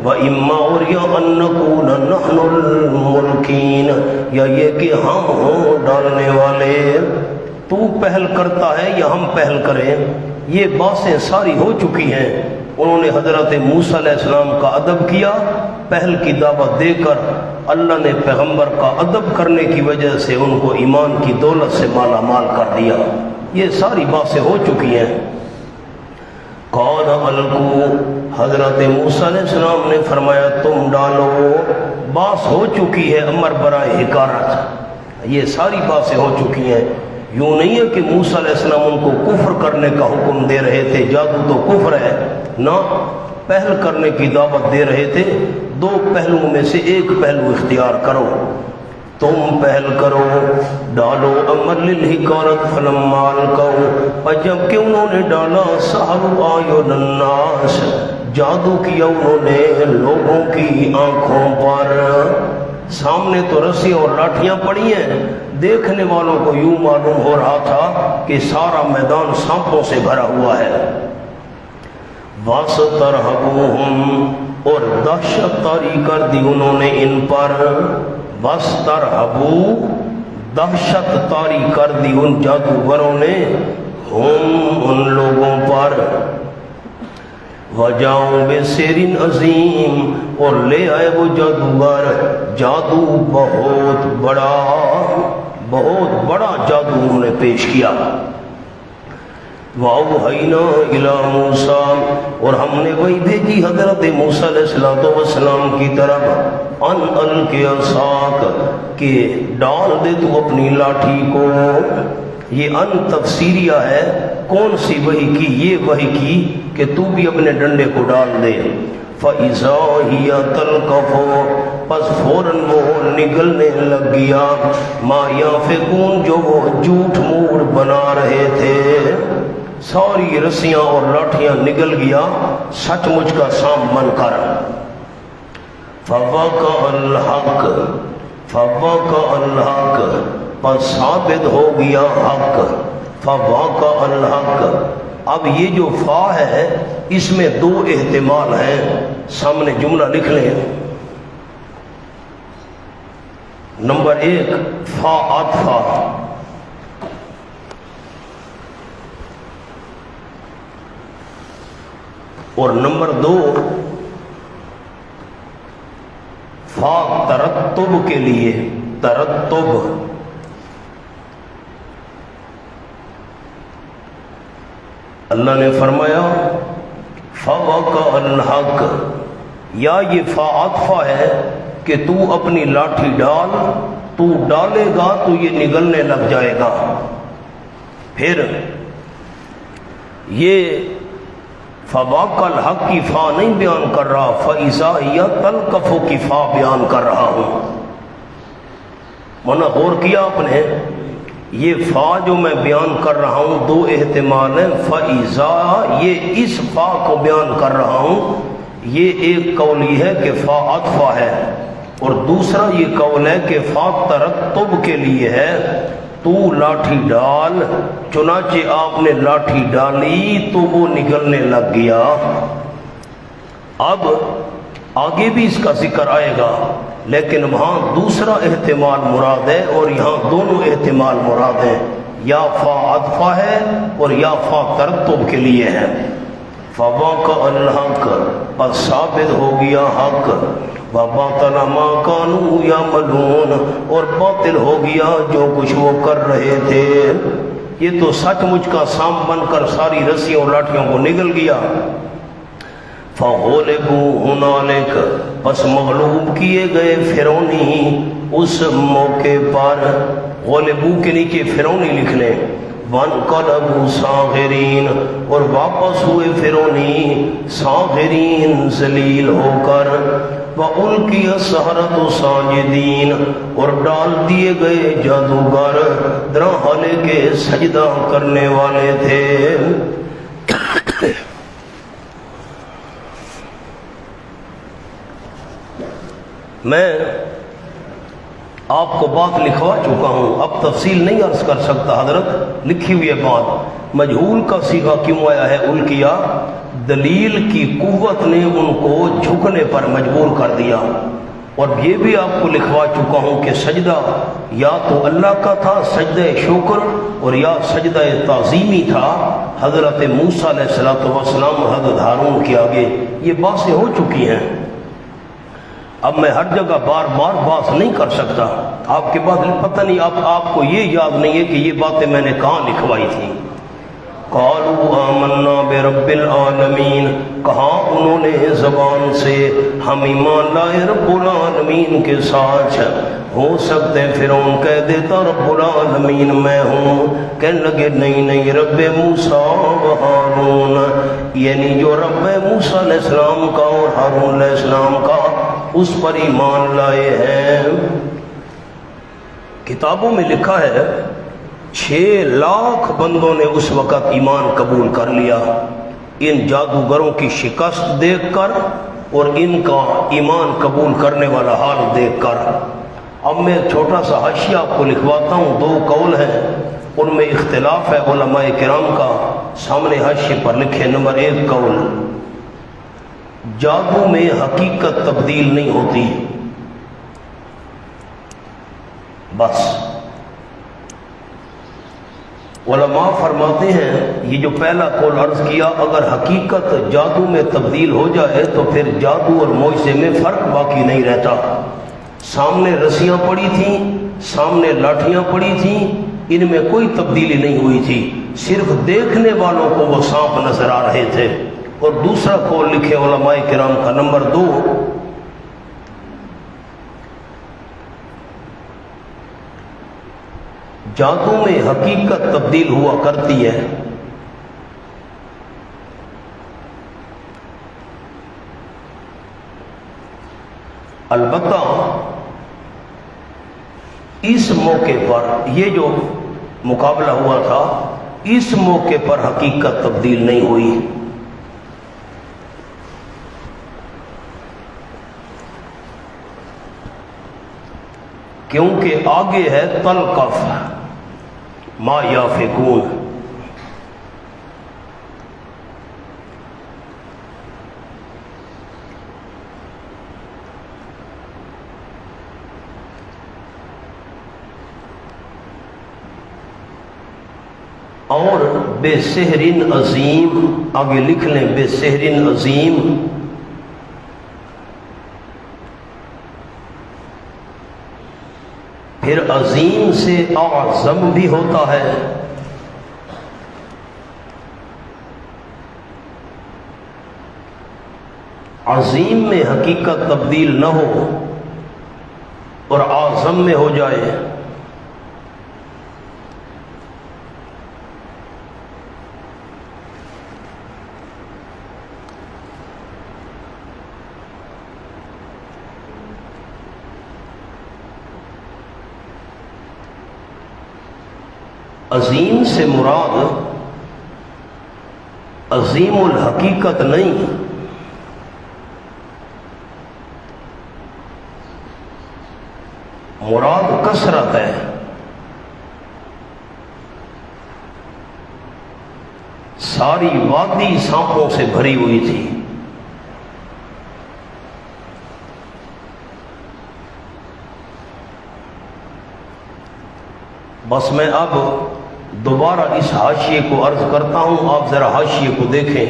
وَإِمَّا، اور یا أَن نَّكُونَ نَحْنُ الْمُلْقِينَ، یا یہ کہ ہم ہوں ڈالنے والے۔ تو پہل کرتا ہے یا ہم پہل کریں؟ یہ باتیں ساری ہو چکی ہیں۔ انہوں نے حضرت موسیٰ علیہ السلام کا ادب کیا، پہل کی دعوت دے کر اللہ نے پیغمبر کا ادب کرنے کی وجہ سے ان کو ایمان کی دولت سے مالا مال کر دیا۔ یہ ساری باتیں ہو چکی ہیں۔ قال القوا، حضرت موسیٰ علیہ السلام نے فرمایا تم ڈالو۔ بات ہو چکی ہے امر برائے حکارت، یہ ساری باتیں ہو چکی ہیں۔ یوں نہیں ہے کہ موسیٰ علیہ السلام ان کو کفر کرنے کا حکم دے رہے تھے، جادو تو کفر ہے، نہ، پہل کرنے کی دعوت دے رہے تھے۔ 2 پہلوؤں میں سے ایک پہلو اختیار کرو، تم پہل کرو، ڈالو۔ امر للحکارت فلما القوا، اور جب کہ انہوں نے ڈالا، سحروا اعین الناس، جادو کیا انہوں نے لوگوں کی آنکھوں پر۔ سامنے تو رسی اور لاٹھیاں پڑی ہیں، دیکھنے والوں کو یوں معلوم ہو رہا تھا کہ سارا میدان سانپوں سے بھرا ہوا ہے۔ وَاسْتَرْهَبُوهُمْ، اور دہشت طاری کر دی انہوں نے ان پر۔ وَاسْتَرْهَبُوا، دہشت طاری کر دی ان جادوگروں نے، ہم ان لوگوں پر وجاؤں بے سیرن عظیم اور لے آئے وہ جادوگر جادو بہت بڑا جادو انہوں نے پیش کیا. وَأَوْحَيْنَا إِلَىٰ مُوسَىٰ اور ہم نے وہی بھیجی حضرت موسیٰ علیہ السلام کی طرف ان القِ عصاک کہ ڈال دے تو اپنی لاٹھی کو. یہ ان تفسیریہ ہے. کون سی وحی کی؟ یہ وحی کی کہ تو بھی اپنے ڈنڈے کو ڈال دے. فَإِذَا هِيَ تَلْقَفُ پس فوراً وہ نگلنے لگ گیا مَا يَأْفِكُونَ جو وہ جھوٹ موڑ بنا رہے تھے. ساری رسیاں اور لاٹھیاں نگل گیا سچ مچ کا سام بن کر. فَوَقَعَ الْحَقُّ پس ثابت ہو گیا حق. فَوَقَعَ الْحَقُّ اب یہ جو فا ہے اس میں دو احتمال ہیں. سامنے جملہ لکھ لیں. نمبر 1 فا عطفہ اور نمبر 2 فا ترتب کے لیے. ترتب اللہ نے فرمایا فَوَقَعَ الْحَقُّ یا یہ فا عطفہ ہے کہ تو اپنی لاٹھی ڈال. تو ڈالے گا تو یہ نگلنے لگ جائے گا. پھر یہ فَوَقَعَ الْحَقُّ کی فا نہیں بیان کر رہا, فَإِذَا هِيَ تَلْقَفُ کی فا بیان کر رہا ہوں. منع غور کیا آپ نے؟ یہ فا جو میں بیان کر رہا ہوں دو احتمال ہیں. فَإِذَا یہ اس فا کو بیان کر رہا ہوں. یہ ایک قول یہ ہے کہ فا عطفہ ہے اور دوسرا یہ قول ہے کہ فا ترتب کے لیے ہے. تو لاٹھی ڈال. چنانچہ آپ نے لاٹھی ڈالی تو وہ نگلنے لگ گیا. اب آگے بھی اس کا ذکر آئے گا لیکن وہاں دوسرا احتمال مراد ہے اور یہاں دونوں احتمال مراد ہیں. یا فا عطفہ ہے اور یا فا ترتب کے لیے ہے. فَوَقَعَ الْحَقُّ پس ثابت ہو گیا حق. وَبَطَلَ مَا كَانُوا يَعْمَلُونَ اور باطل ہو گیا جو کچھ وہ کر رہے تھے. یہ تو سچ مچ کا سام بن کر ساری رسیوں اور لاٹھیوں کو نگل گیا. فَغُلِبُوا هُنَالِكَ پس مغلوب کیے گئے فرعونی اس موقع پر. غلبو کے نیچے فرعونی لکھ لیں. وَانْقَلَبُوا صَاغِرِينَ اور واپس ہوئے فرعونی صاغرین ذلیل ہو کر. وَأُلْقِيَ السَّحَرَةُ سَاجِدِينَ اور ڈال دیے گئے جادوگر در حالے کے سجدہ کرنے والے تھے. میں آپ کو بات لکھوا چکا ہوں, اب تفصیل نہیں عرض کر سکتا. حضرت لکھی ہوئی ہے بات. مجہول کا صیغہ کیوں آیا ہے القیا؟ دلیل کی قوت نے ان کو جھکنے پر مجبور کر دیا. اور یہ بھی آپ کو لکھوا چکا ہوں کہ سجدہ یا تو اللہ کا تھا سجدہ شکر اور یا سجدہ تعظیمی تھا حضرت موسیٰ علیہ السلام حضرت ہارون کے آگے. یہ باتیں ہو چکی ہیں. اب میں ہر جگہ بار بار بات نہیں کر سکتا. آپ کے پاس پتہ نہیں, آپ کو یہ یاد نہیں ہے کہ یہ باتیں میں نے کہاں لکھوائی تھیں. قالوا آمنا برب العالمین کہا انہوں نے زبان سے ہم ایمان لائے رب العالمین کے ساتھ. ہو سکتے فرعون کہہ دیتا رب العالمین میں ہوں. کہنے لگے نہیں رب موسیٰ و ہارون, یعنی جو رب موسیٰ علیہ السلام کا اور ہارون علیہ السلام کا اس پر ایمان لائے ہیں. کتابوں میں لکھا ہے 6 لاکھ بندوں نے اس وقت ایمان قبول کر لیا ان جادوگروں کی شکست دیکھ کر اور ان کا ایمان قبول کرنے والا حال دیکھ کر. اب میں چھوٹا سا حاشیہ آپ کو لکھواتا ہوں. 2 قول ہیں, ان میں اختلاف ہے علماء کرام کا. سامنے حاشیے پر لکھے. نمبر 1 قول, جادو میں حقیقت تبدیل نہیں ہوتی. بس علماء فرماتے ہیں یہ جو پہلا قول عرض کیا، اگر حقیقت جادو میں تبدیل ہو جائے تو پھر جادو اور معجزے میں فرق باقی نہیں رہتا۔ سامنے رسیاں پڑی تھیں، سامنے لاٹھیاں پڑی تھیں، ان میں کوئی تبدیلی نہیں ہوئی تھی، صرف دیکھنے والوں کو وہ سانپ نظر آ رہے تھے۔ اور دوسرا قول لکھے علماء کرام کا، نمبر 2، جادو میں حقیقت تبدیل ہوا کرتی ہے، البتہ اس موقع پر یہ جو مقابلہ ہوا تھا، اس موقع پر حقیقت تبدیل نہیں ہوئی۔ کیونکہ آگے ہے تلقف ما یافکون، اور بے سحر عظیم، آگے لکھ لیں بے سحر عظیم، پھر عظیم سے اعظم بھی ہوتا ہے۔ عظیم میں حقیقت تبدیل نہ ہو اور اعظم میں ہو جائے، عظیم سے مراد عظیم الحقیقت نہیں، مراد کثرت ہے۔ ساری وادی سانپوں سے بھری ہوئی تھی، بس میں اب دوبارہ اس حاشیے کو عرض کرتا ہوں، آپ ذرا حاشیے کو دیکھیں۔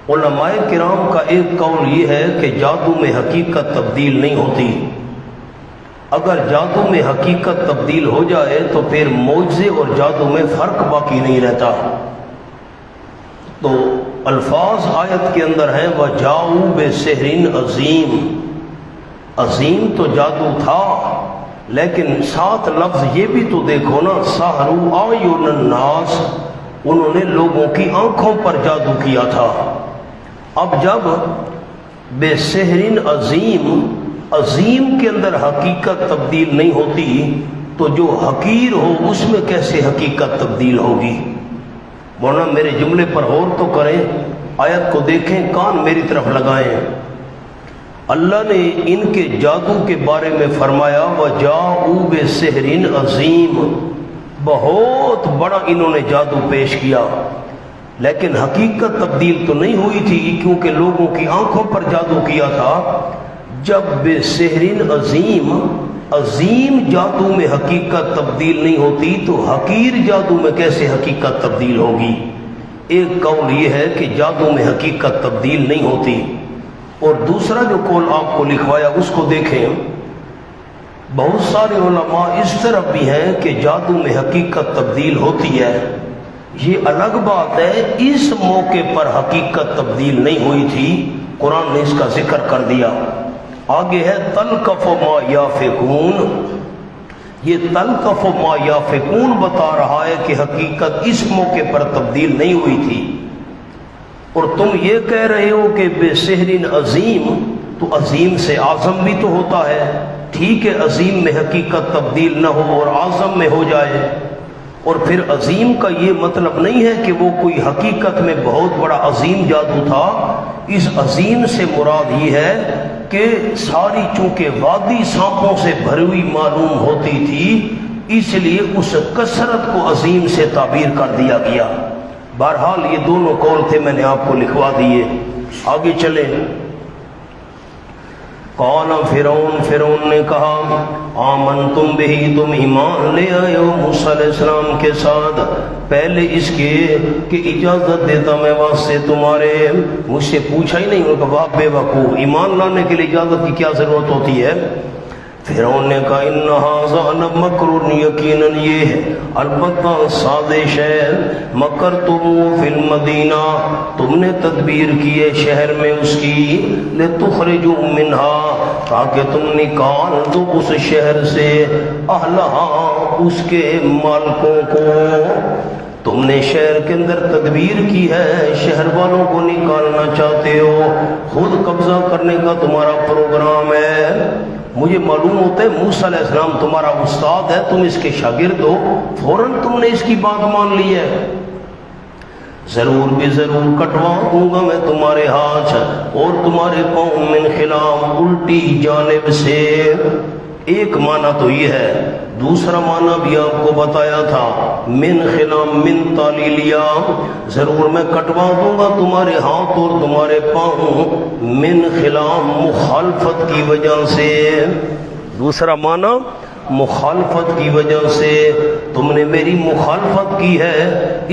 علماء کرام کا ایک قول یہ ہے کہ جادو میں حقیقت تبدیل نہیں ہوتی، اگر جادو میں حقیقت تبدیل ہو جائے تو پھر معجزے اور جادو میں فرق باقی نہیں رہتا۔ تو الفاظ آیت کے اندر ہیں وَجَاءُوا بِسِحْرٍ عَظِيمٍ، عظیم تو جادو تھا، لیکن ساتھ لفظ یہ بھی تو دیکھو نا، سَحَرُوا أَعْيُنَ النَّاسِ، انہوں نے لوگوں کی آنکھوں پر جادو کیا تھا۔ اب جب بے سحر عظیم، عظیم کے اندر حقیقت تبدیل نہیں ہوتی تو جو حقیر ہو اس میں کیسے حقیقت تبدیل ہوگی؟ مولانا میرے جملے پر غور تو کریں، آیت کو دیکھیں، کان میری طرف لگائیں۔ اللہ نے ان کے جادو کے بارے میں فرمایا وَجَاءُوا بِسِحْرٍ عَظِيمٍ، بہت بڑا انہوں نے جادو پیش کیا، لیکن حقیقت تبدیل تو نہیں ہوئی تھی کیونکہ لوگوں کی آنکھوں پر جادو کیا تھا۔ جب بے سحر عظیم، عظیم جادو میں حقیقت تبدیل نہیں ہوتی تو حقیر جادو میں کیسے حقیقت تبدیل ہوگی؟ ایک قول یہ ہے کہ جادو میں حقیقت تبدیل نہیں ہوتی، اور دوسرا جو قول آپ کو لکھوایا اس کو دیکھیں، بہت سارے علماء اس طرف بھی ہیں کہ جادو میں حقیقت تبدیل ہوتی ہے، یہ الگ بات ہے، اس موقع پر حقیقت تبدیل نہیں ہوئی تھی، قرآن نے اس کا ذکر کر دیا۔ آگے ہے تلقف ما یافکون، یہ تلقف ما یافکون بتا رہا ہے کہ حقیقت اس موقع پر تبدیل نہیں ہوئی تھی، اور تم یہ کہہ رہے ہو کہ بے سحر عظیم، تو عظیم سے اعظم بھی تو ہوتا ہے، ٹھیک ہے عظیم میں حقیقت تبدیل نہ ہو اور اعظم میں ہو جائے، اور پھر عظیم کا یہ مطلب نہیں ہے کہ وہ کوئی حقیقت میں بہت بڑا عظیم جادو تھا، اس عظیم سے مراد یہ ہے کہ ساری چونکہ وادی سانپوں سے بھری ہوئی معلوم ہوتی تھی، اس لیے اس کثرت کو عظیم سے تعبیر کر دیا گیا۔ بہرحال یہ دونوں قول تھے، میں نے آپ کو لکھوا دیے۔ آگے چلیں، قال فرعون نے کہا آمنتم بہی، تم ایمان لے آئے ہو موسیٰ علیہ السلام کے ساتھ پہلے اس کے کہ اجازت دیتا میں واسطے تمہارے، مجھ سے پوچھا ہی نہیں، ان کا باپ بے وقوف، ایمان لانے کے لیے اجازت کی کیا ضرورت ہوتی ہے؟ فرعون نے کہا ان ھذا لمکر، یقیناً یہ ہے البتہ سازش ہے، مکرتم فی المدینہ، تم نے تدبیر کی ہے شہر میں اس کی، لتخرجوا منہا، تاکہ تم نکال دو اس شہر سے، اہلہا، اس کے مالکوں کو، تم نے شہر کے اندر تدبیر کی ہے، شہر والوں کو نکالنا چاہتے ہو، خود قبضہ کرنے کا تمہارا پروگرام ہے۔ مجھے معلوم ہوتا ہے موسیٰ علیہ السلام تمہارا استاد ہے، تم اس کے شاگرد ہو، فوراً تم نے اس کی بات مان لی ہے۔ ضرور بھی ضرور کٹوا دوں گا میں تمہارے ہاتھ اور تمہارے پاؤں من خلاف، الٹی جانب سے۔ ایک معنی تو یہ ہے، دوسرا معنی بھی آپ کو بتایا تھا، من خلاف، من تعلیلیہ، ضرور میں کٹوا دوں گا تمہارے ہاتھ اور تمہارے پاؤں، من خلاف، مخالفت کی وجہ سے۔ دوسرا معنی مخالفت کی وجہ سے، تم نے میری مخالفت کی ہے،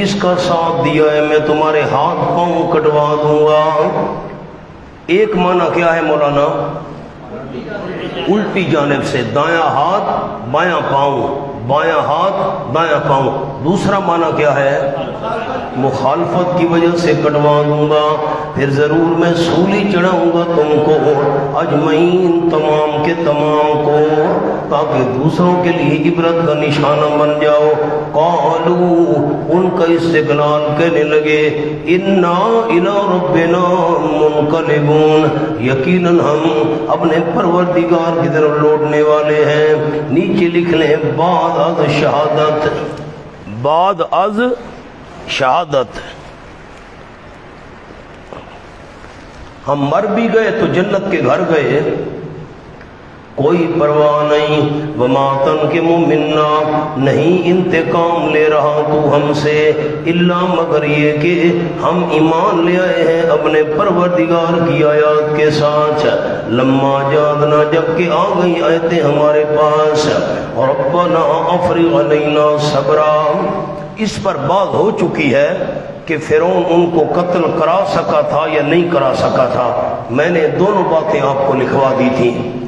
اس کا ساتھ دیا ہے، میں تمہارے ہاتھ پاؤں کٹوا دوں گا۔ ایک معنی کیا ہے مولانا؟ الٹی جانب سے، دایاں ہاتھ بایاں پاؤں، بایاں ہاتھ دایاں پاؤں۔ دوسرا معنی کیا ہے؟ مخالفت کی وجہ سے کٹوا دوں گا، پھر ضرور میں سولی چڑھاؤں گا تم کو، اجمعین، تمام کے تمام کو، تاکہ دوسروں کے لیے عبرت کا نشانہ بن جاؤ۔ قالوا، ان کا استقلال کہنے لگے، انا الی ربنا منقلبون، یقیناً ہم اپنے پروردگار کی طرف لوٹنے والے ہیں۔ نیچے لکھ لیں بعد از شہادت، بعد از شہادت، ہم مر بھی گئے تو جنت کے گھر گئے، کوئی پرواہ نہیں، وما تنقم منا، نہیں انتقام لے رہا تو ہم سے، الا مگر یہ کہ ہم ایمان لے آئے ہیں اپنے پروردگار کی آیات کے ساتھ، لما جادنا، جب کہ آ گئی آیتیں ہمارے پاس، ربنا افرغ علینا صبرا، اس پر بات ہو چکی ہے کہ فرعون ان کو قتل کرا سکا تھا یا نہیں کرا سکا تھا۔ میں نے دونوں باتیں آپ کو لکھوا دی تھیں،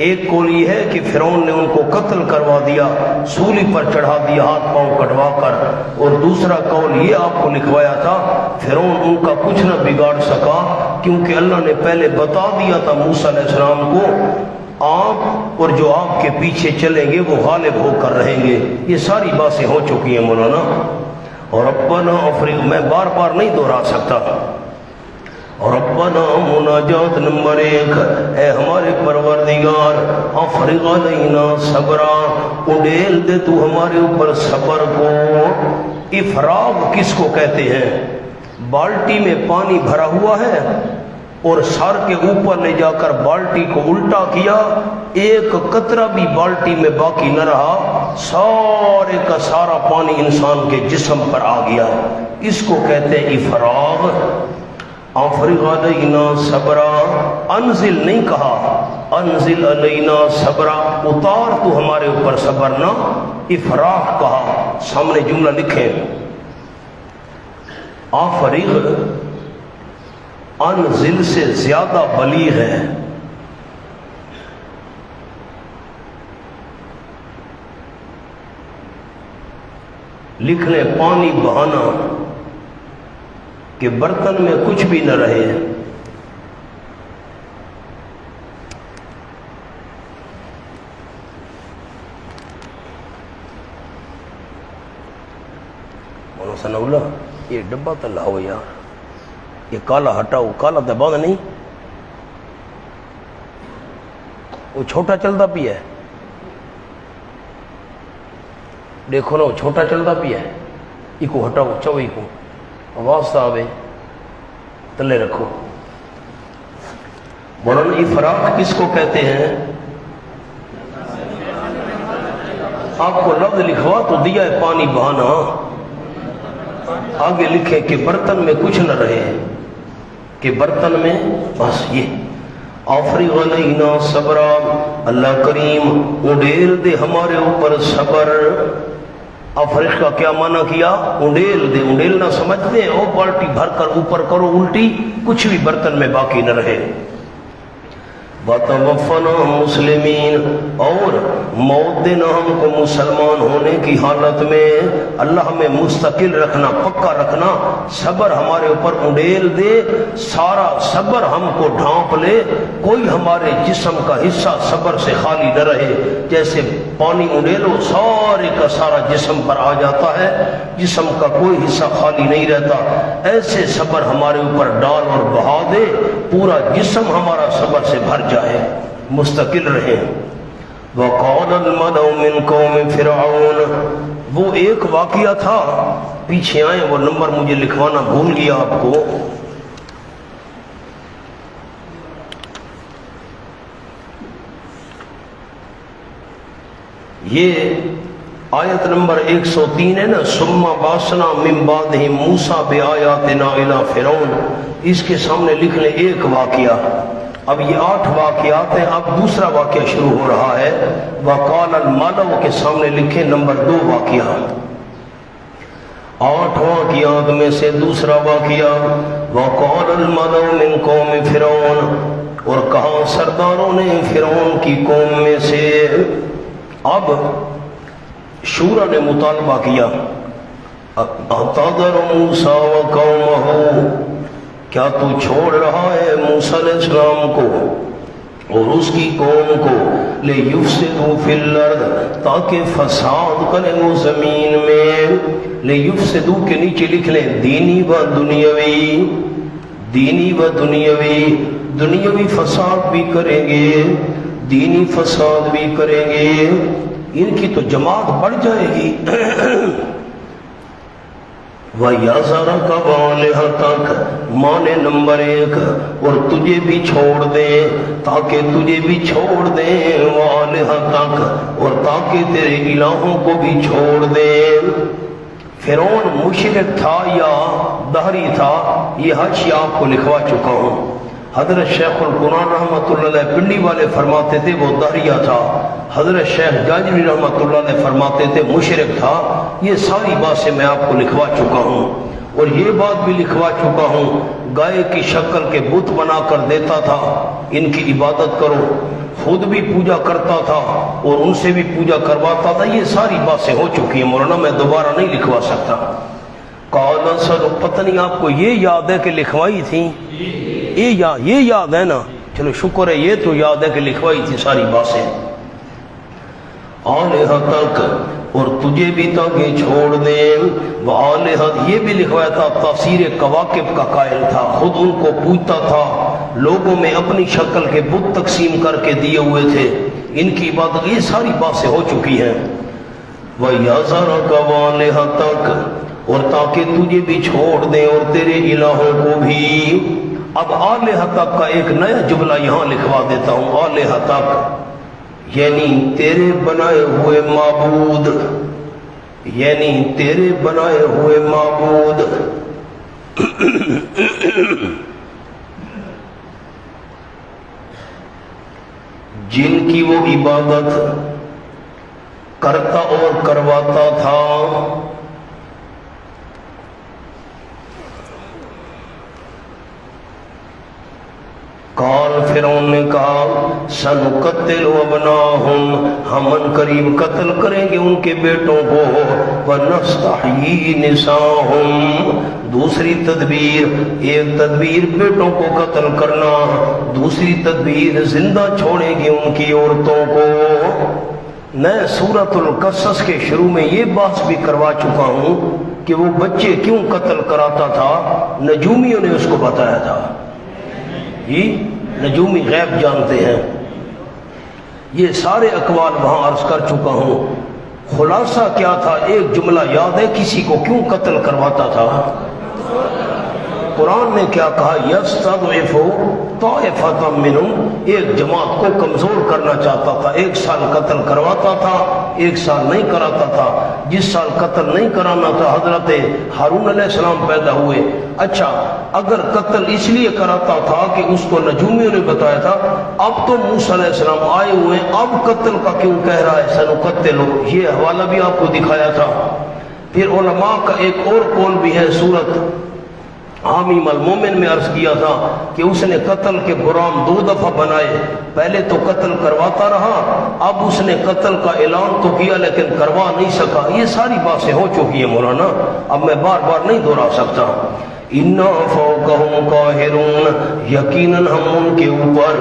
ایک قول یہ ہے کہ فرعون نے ان کو قتل کروا دیا، سولی پر چڑھا دیا ہاتھ پاؤں کٹوا کر، اور دوسرا قول یہ آپ کو لکھوایا تھا فرعون ان کا کچھ نہ بگاڑ سکا، کیونکہ اللہ نے پہلے بتا دیا تھا موسیٰ علیہ السلام کو آپ اور جو آپ کے پیچھے چلیں گے وہ غالب ہو کر رہیں گے۔ یہ ساری باتیں ہو چکی ہیں مولانا، اور ربنا افرغ، میں بار بار نہیں دہرا سکتا، ربنا مناجات نمبر 1، اے ہمارے پروردگار، افرغ علینا صبرا، اڈیل دے تو ہمارے اوپر صبر کو۔ افراغ کس کو کہتے ہیں؟ بالٹی میں پانی بھرا ہوا ہے اور سر کے اوپر لے جا کر بالٹی کو الٹا کیا، ایک قطرہ بھی بالٹی میں باقی نہ رہا، سارے کا سارا پانی انسان کے جسم پر آ گیا، اس کو کہتے ہیں افراغ۔ افرغ علینا صبرا، انزل نہیں کہا، انزل علینا صبرا، اتار تو ہمارے اوپر صبر نہ، افراغ کہا۔ سامنے جملہ لکھیں، افرغ انزل سے زیادہ بلیغ ہے، لکھ لیں پانی بہانا کہ برتن میں کچھ بھی نہ رہے۔ مولانا ثناء اللہ، یہ ڈبہ تو لاؤ یار، یہ کالا ہٹاؤ، کالا تو بند نہیں، وہ چھوٹا چلتا پیا ہے، دیکھو نا وہ چھوٹا چلتا پیا ہے، یہ کو ہٹاؤ، چوئی کو آواز صاحب ہے تلے رکھو۔ مولانا افراط کس کو کہتے ہیں؟ آپ کو لفظ لکھوا تو دیا ہے پانی بہانا، آگے لکھے کہ برتن میں کچھ نہ رہے، کہ برتن میں بس یہ افرغ علینا صبرا، اللہ کریم اڈیل دے ہمارے اوپر صبر۔ افرغ کا کیا معنی کیا؟ اڈیل دے۔ اڈیلنا سمجھتے ہیں؟ او بالٹی بھر کر اوپر کرو الٹی، کچھ بھی برتن میں باقی نہ رہے۔ وَتَوَفَّنَا مُسْلِمِينَ، اور موت دینا ہم کو مسلمان ہونے کی حالت میں۔ اللہ ہمیں مستقل رکھنا، پکا رکھنا، صبر ہمارے اوپر اڈیل دے، سارا صبر ہم کو ڈھانپ لے، کوئی ہمارے جسم کا حصہ صبر سے خالی نہ رہے۔ جیسے پانی اڈیلو سارے کا سارا جسم پر آ جاتا ہے، جسم کا کوئی حصہ خالی نہیں رہتا، ایسے صبر ہمارے اوپر ڈال اور بہا دے، پورا جسم ہمارا صبر سے بھر جائے، مستقل رہے۔ وَقَالَ الْمَلَأُ مِنْ قَوْمِ فِرْعَوْنَ، وہ ایک واقعہ تھا، پیچھے آئیں، وہ نمبر مجھے لکھوانا بھول گیا آپ کو۔ یہ آیت نمبر 103 ہے نا، ثم بعثنا من بعدہم موسیٰ بآیاتنا الی فرعون، اس کے سامنے لکھ لیں ایک واقعہ۔ اب یہ 8 واقعات ہیں، اب دوسرا واقعہ شروع ہو رہا ہے۔ وقال الملأ کے سامنے لکھیں نمبر 2 واقعہ۔ 8 واقعات میں سے دوسرا واقعہ، وقال الملأ من قوم فرعون، اور کہا سرداروں نے فرعون کی قوم میں سے۔ اب شورا نے مطالبہ کیا، اتذر موسیٰ وقومہ، کیا تو چھوڑ رہا ہے موسیٰ علیہ السلام کو اور اس کی قوم کو، لیفسدوا فی الارض، تاکہ فساد کریں وہ زمین میں۔ لیفسدوا کے نیچے لکھ لیں دینی و دنیاوی، دینی و دنیاوی، دنیاوی فساد بھی کریں گے، دینی فساد بھی کریں گے، ان کی تو جماعت بڑھ جائے گی۔ وَيَذَرَكَ وَآلِهَتَكَ، مانے نمبر 1، اور تجھے بھی چھوڑ دیں، تاکہ تجھے بھی چھوڑ دیں، وَآلِهَتَكَ، اور تاکہ تیرے الہوں کو بھی چھوڑ دیں۔ فرعون مشرک تھا یا دہری تھا، یہ حاشیہ آپ کو لکھوا چکا ہوں۔ حضرت شیخ القرآن رحمۃ اللہ علیہ پنڈی والے فرماتے تھے وہ دہریہ تھا، حضرت شیخ جاجری رحمۃ اللہ علیہ فرماتے تھے مشرک تھا۔ یہ ساری باتیں میں آپ کو لکھوا چکا ہوں، اور یہ بات بھی لکھوا چکا ہوں، گائے کی شکل کے بت بنا کر دیتا تھا، ان کی عبادت کرو، خود بھی پوجا کرتا تھا اور ان سے بھی پوجا کرواتا تھا۔ یہ ساری باتیں ہو چکی ہیں مولانا، میں دوبارہ نہیں لکھوا سکتا۔ قال سر، پتہ نہیں آپ کو یہ یاد ہے کہ لکھوائی تھی؟ یہ یاد ہے نا، چلو شکر ہے، یہ تو یاد ہے کہ لکھوائی تھی ساری باتیں۔ آلہتک، اور تجھے بھی تاکہ چھوڑ دیں، وآلہت، یہ بھی لکھوایا تھا، تفسیر کواکب کا قائل تھا، خود ان کو پوجتا تھا، لوگوں میں اپنی شکل کے بت تقسیم کر کے دیے ہوئے تھے، ان کی عبادت، یہ ساری باتیں ہو چکی ہیں۔ وَيَذَرَكَ وَآلِهَتَكَ، اور تاکہ تجھے بھی چھوڑ دیں اور تیرے الہوں کو بھی۔ اب آلہتک کا ایک نیا جملہ یہاں لکھوا دیتا ہوں، آلہتک یعنی تیرے بنائے ہوئے معبود، یعنی تیرے بنائے ہوئے معبود۔ جن کی وہ عبادت کرتا اور کرواتا تھا۔ قال فرعون نے کہا سنقتل ابناہم، ہم ان قریب قتل کریں گے ان کے بیٹوں کو، ونستحیی نساہم، دوسری تدبیر، ایک تدبیر بیٹوں کو قتل کرنا، دوسری تدبیر زندہ چھوڑیں گے ان کی عورتوں کو۔ میں سورۃ القصص کے شروع میں یہ بحث بھی کروا چکا ہوں کہ وہ بچے کیوں قتل کراتا تھا، نجومیوں نے اس کو بتایا تھا۔ نجومی غیب جانتے ہیں، یہ سارے اقوال وہاں عرض کر چکا ہوں۔ خلاصہ کیا تھا؟ ایک جملہ یاد ہے کسی کو کیوں قتل کرواتا تھا؟ قرآن نے کیا کہا؟ یستضعف طائفۃ منہم، ایک جماعت کو کمزور کرنا چاہتا تھا. ایک سال قتل کرواتا تھا، ایک سال نہیں کراتا تھا. جس سال قتل نہیں کرانا تھا حضرت ہارون علیہ السلام پیدا ہوئے. اچھا اگر قتل اس لیے کراتا تھا کہ اس کو نجومیوں نے بتایا تھا، اب تو موسیٰ علیہ السلام آئے ہوئے، اب قتل کا کیوں کہہ رہا ہے سنقتلو؟ یہ حوالہ بھی آپ کو دکھایا تھا. پھر علماء کا ایک اور قول بھی ہے، سورت حامیم المومن میں عرض کیا تھا کہ اس نے قتل کے پروگرام 2 دفعہ بنائے. پہلے تو قتل کرواتا رہا، اب اس نے قتل کا اعلان تو کیا لیکن کروا نہیں سکا. یہ ساری باتیں ہو چکی ہیں مولانا، اب میں بار بار نہیں دہرا سکتا. اِنَّا فَوْقَهُمْ قَاهِرُونَ، یقیناً ہم ان کے اوپر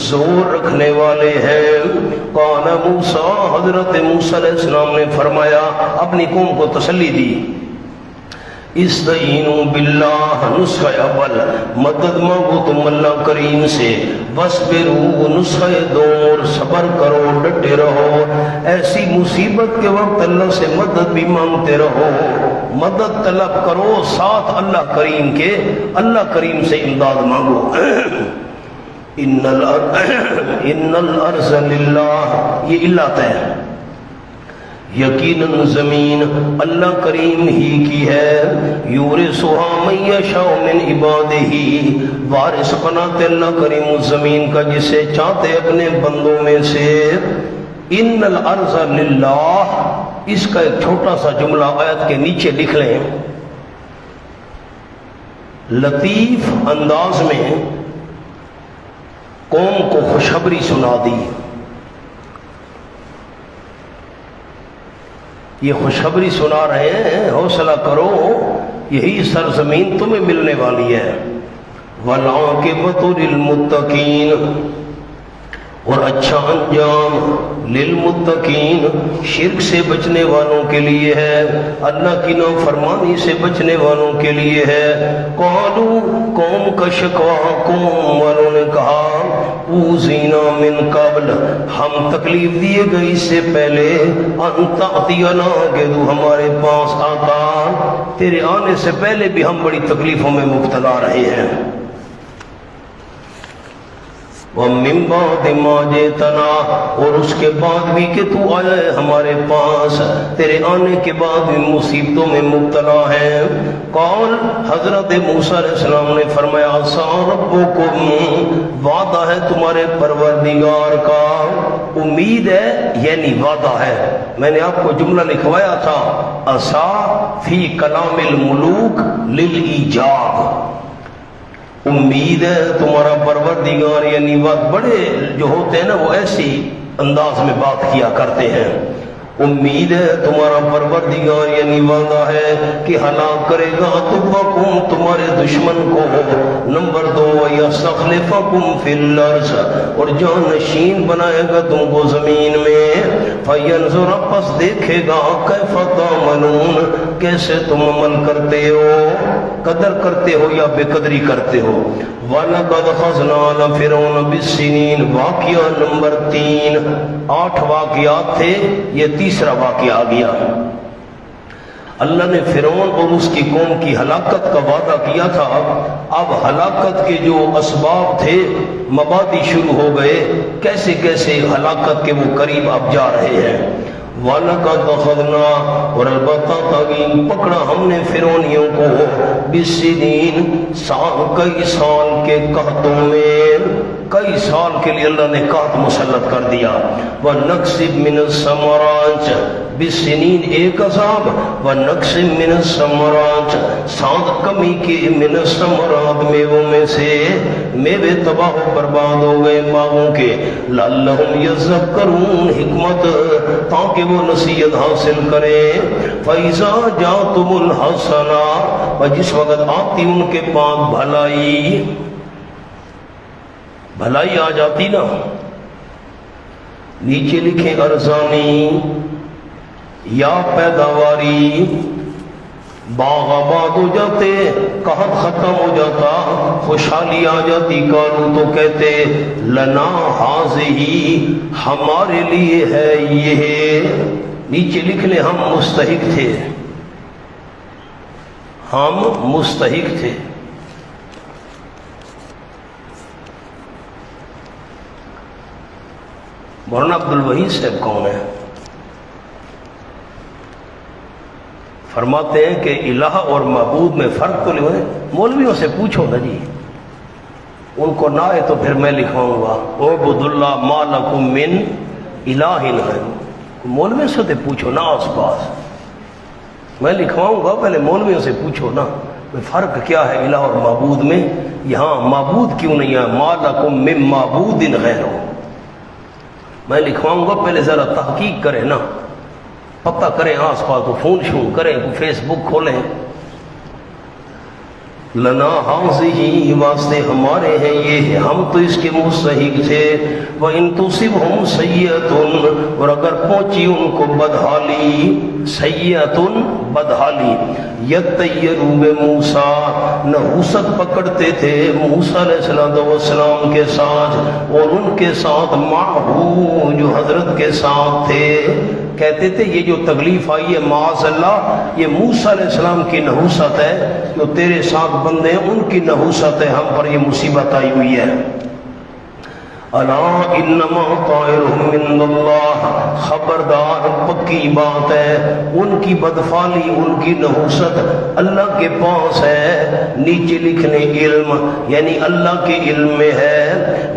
زور رکھنے والے ہیں. قَالَ مُوسَىٰ، حضرت موسیٰ علیہ السلام نے فرمایا، اپنی قوم کو تسلی دی، استعینوا باللہ، نسخہ اول مدد مانگو تم اللہ کریم سے. وَاصْبِرُوا، نسخہ دور صبر کرو، ڈٹے رہو. ایسی مصیبت کے وقت اللہ سے مدد بھی مانگتے رہو، مدد طلب کرو ساتھ اللہ کریم کے، اللہ کریم سے امداد مانگو. ان الارض للہ، یہ علت ہے. یقیناً زمین اللہ کریم ہی کی ہے. یورثها من یشاء من عبادہ، وارث بناتے اللہ کریم اس زمین کا جسے چاہتے اپنے بندوں میں سے. ان الارض للہ، اس کا ایک چھوٹا سا جملہ آیت کے نیچے لکھ لیں. لطیف انداز میں قوم کو خوشخبری سنا دی. یہ خوشخبری سنا رہے ہیں، حوصلہ کرو، یہی سرزمین تمہیں ملنے والی ہے. وَالْعَاقِبَةُ لِلْمُتَّقِينَ، اور اچھا انجام للمتقین، شرک سے بچنے والوں کے لیے ہے، اللہ کی نافرمانی سے بچنے والوں کے لیے ہے. قالوا، قوم کا شکوا، قوم والوں نے کہا، اوذینا من قبل، ہم تکلیف دیے گئے اس سے پہلے، ان تأتینا، کہ تو ہمارے پاس آتا، تیرے آنے سے پہلے بھی ہم بڑی تکلیفوں میں مبتلا رہے ہیں. وَمِن بَعْدِ مَا جِئْتَنَا، اور اس کے بعد بھی کہ تو آیا ہے ہمارے پاس، تیرے آنے کے بعد بھی مصیبتوں میں مبتلا ہے. قال، حضرت موسیٰ علیہ السلام نے فرمایا، عَسَىٰ رَبُّكُمْ، وعدہ ہے تمہارے پروردگار کا. امید ہے یعنی وعدہ ہے. میں نے آپ کو جملہ لکھوایا تھا، عَسَىٰ فی کلام الملوک للایجاب، امید ہے تمہارا پروردگار، یعنی وقت بڑے جو ہوتے ہیں نا وہ ایسی انداز میں بات کیا کرتے ہیں. امید ہے تمہارا پروردگار، یعنی وعدہ ہے کہ ہلاک کرے گا تمکم، تمہارے دشمن کو. نمبر 2، وَيَسْتَخْلِفَكُمْ فِي الْأَرْضِ، اور جانشین بنائے گا تم کو زمین میں. فَيَنْظُرَ، پس دیکھے گا، كَيْفَ تَعْمَلُونَ، کیسے تم عمل کرتے ہو، قدر کرتے ہو یا بے قدری کرتے ہو. وَلَقَدْ أَخَذْنَا آلَ فِرْعَوْنَ بِالسِّنِينَ، واقعہ نمبر 3. 8 واقعات تھے، یہ تیسرا واقعہ آ گیا. اللہ نے فرعون اور اس کی قوم کی ہلاکت کا وعدہ کیا تھا. اب ہلاکت کے جو اسباب تھے، مبادی شروع ہو گئے، کیسے کیسے ہلاکت کے وہ قریب اب جا رہے ہیں. وَلَقَدْ أَخَذْنَا، اور البتہ تاکہ پکڑا ہم نے فرعونیوں کو، بِالسِّنِينَ، کئی سال کے قحطوں میں، کئی سال کے لیے اللہ نے قحط مسلط کر دیا. وَنَقْصٍ مِّنَ الثَّمَرَاتِ، بِالسِّنِينَ ایک عذاب، وَنَقْصٍ مِّنَ الثَّمَرَاتِ، ساتھ کمی کے، مِّنَ الثَّمَرَاتِ میووں میں سے، میوے تباہ و برباد ہو گئے باغوں کے. لَعَلَّهُمْ يَذَّكَّرُونَ، حکمت تاکہ وہ نصیحت حاصل کریں. فَإِذَا جَاءَتْهُمُ الْحَسَنَةُ، اور جس وقت آتی ان کے پاس بھلائی، بھلائی آ جاتی نا، نیچے لکھیں ارزانی یا پیداواری، باغ آباد ہو جاتے، قحط ختم ہو جاتا، خوشحالی آ جاتی، قالو تو کہتے، لنا ہذہ، ہمارے لیے ہے یہ. نیچے لکھ لیں ہم مستحق تھے، ہم مستحق تھے. مولانا عبد الوحید صاحب کون ہے؟ فرماتے ہیں کہ الہ اور معبود میں فرق تو نہیں ہے، مولویوں سے پوچھو نا جی، ان کو نہ آئے تو پھر میں لکھواؤں گا اعبدوا اللہ ما لکم من الہ غیرہ، مولویوں سے تو پوچھو نا آس پاس، میں لکھواؤں گا، پہلے مولویوں سے پوچھو نا فرق کیا ہے الہ اور معبود میں، یہاں معبود کیوں نہیں ہے، ما لکم من معبود غیرہ، میں لکھواؤں گا، پہلے ذرا تحقیق کریں نا، پتہ کریں آس پاس کو، فون شون کریں، فیس بک کھولیں، لنا حاضی واسطے ہمارے ہیں یہ، ہم تو اس کے مستحق تھے، وَإِن تُصِبْهُمْ سَيِّئَةٌ، اور اگر پہنچی ان کو بدحالی، سیئۃ بدحالی، یطیروا بموسیٰ، نحوست پکڑتے تھے موسیٰ علیہ السلام کے ساتھ، اور ان کے ساتھ معہو، جو حضرت کے ساتھ تھے، کہتے تھے یہ جو تکلیف آئی ہے معاذ اللہ یہ موسیٰ علیہ السلام کی نحوست ہے، جو تیرے ساتھ بندے ہیں ان کی نحوست ہے، ہم پر یہ مصیبت آئی ہوئی ہے۔ الا انما طائرهم عند اللہ، خبردار پکی بات ہے، ان کی بدفالی، ان کی نحوست اللہ کے پاس ہے، نیچے لکھنے علم یعنی اللہ کے علم میں ہے،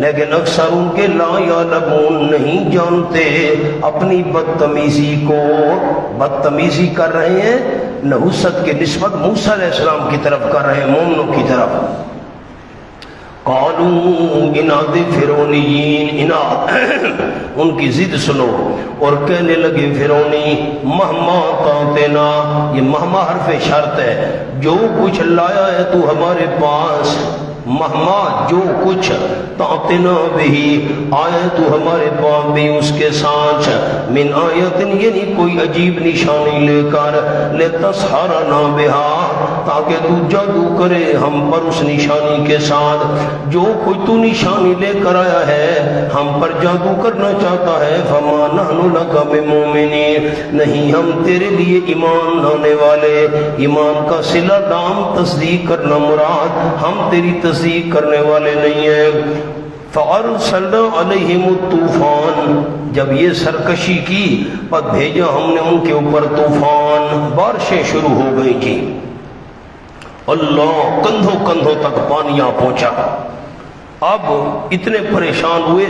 لیکن اکثر ان کے لا یعلمون نہیں جانتے، اپنی بدتمیزی کو بدتمیزی کر رہے ہیں، نحوست کے نسبت موسیٰ علیہ السلام کی طرف کر رہے ہیں، مومنوں کی طرف۔ قالوا اناد فرعونیین، اناد ان کی ضد سنو، اور کہنے لگے فرعونی مہما تاتنا، یہ مہما حرف شرط ہے، جو کچھ لایا ہے تو ہمارے پاس، مہما جو کچھ، تاتنا بھی آئے تو ہمارے پاس بھی اس کے ساتھ، من آیت یعنی کوئی عجیب نشانی لے کر، لتسحرنا بہا، تاکہ تو جادو کرے ہم پر اس نشانی کے ساتھ، جو کوئی تو نشانی لے کر آیا ہے ہم پر جادو کرنا چاہتا ہے، فما نحن لک بمؤمنین، نہیں ہم تیرے لیے ایمان لانے والے، ایمان کا صلہ دام تصدیق کرنا مراد، ہم تیری تصدیق کرنے والے نہیں ہیں۔ فارسلنا علیہم الطوفان، جب یہ سرکشی کی پس بھیجا ہم نے ان کے اوپر طوفان، بارشیں شروع ہو گئی تھی، اللہ کندھوں کندھوں تک پانیاں پہنچا، اب اتنے پریشان ہوئے،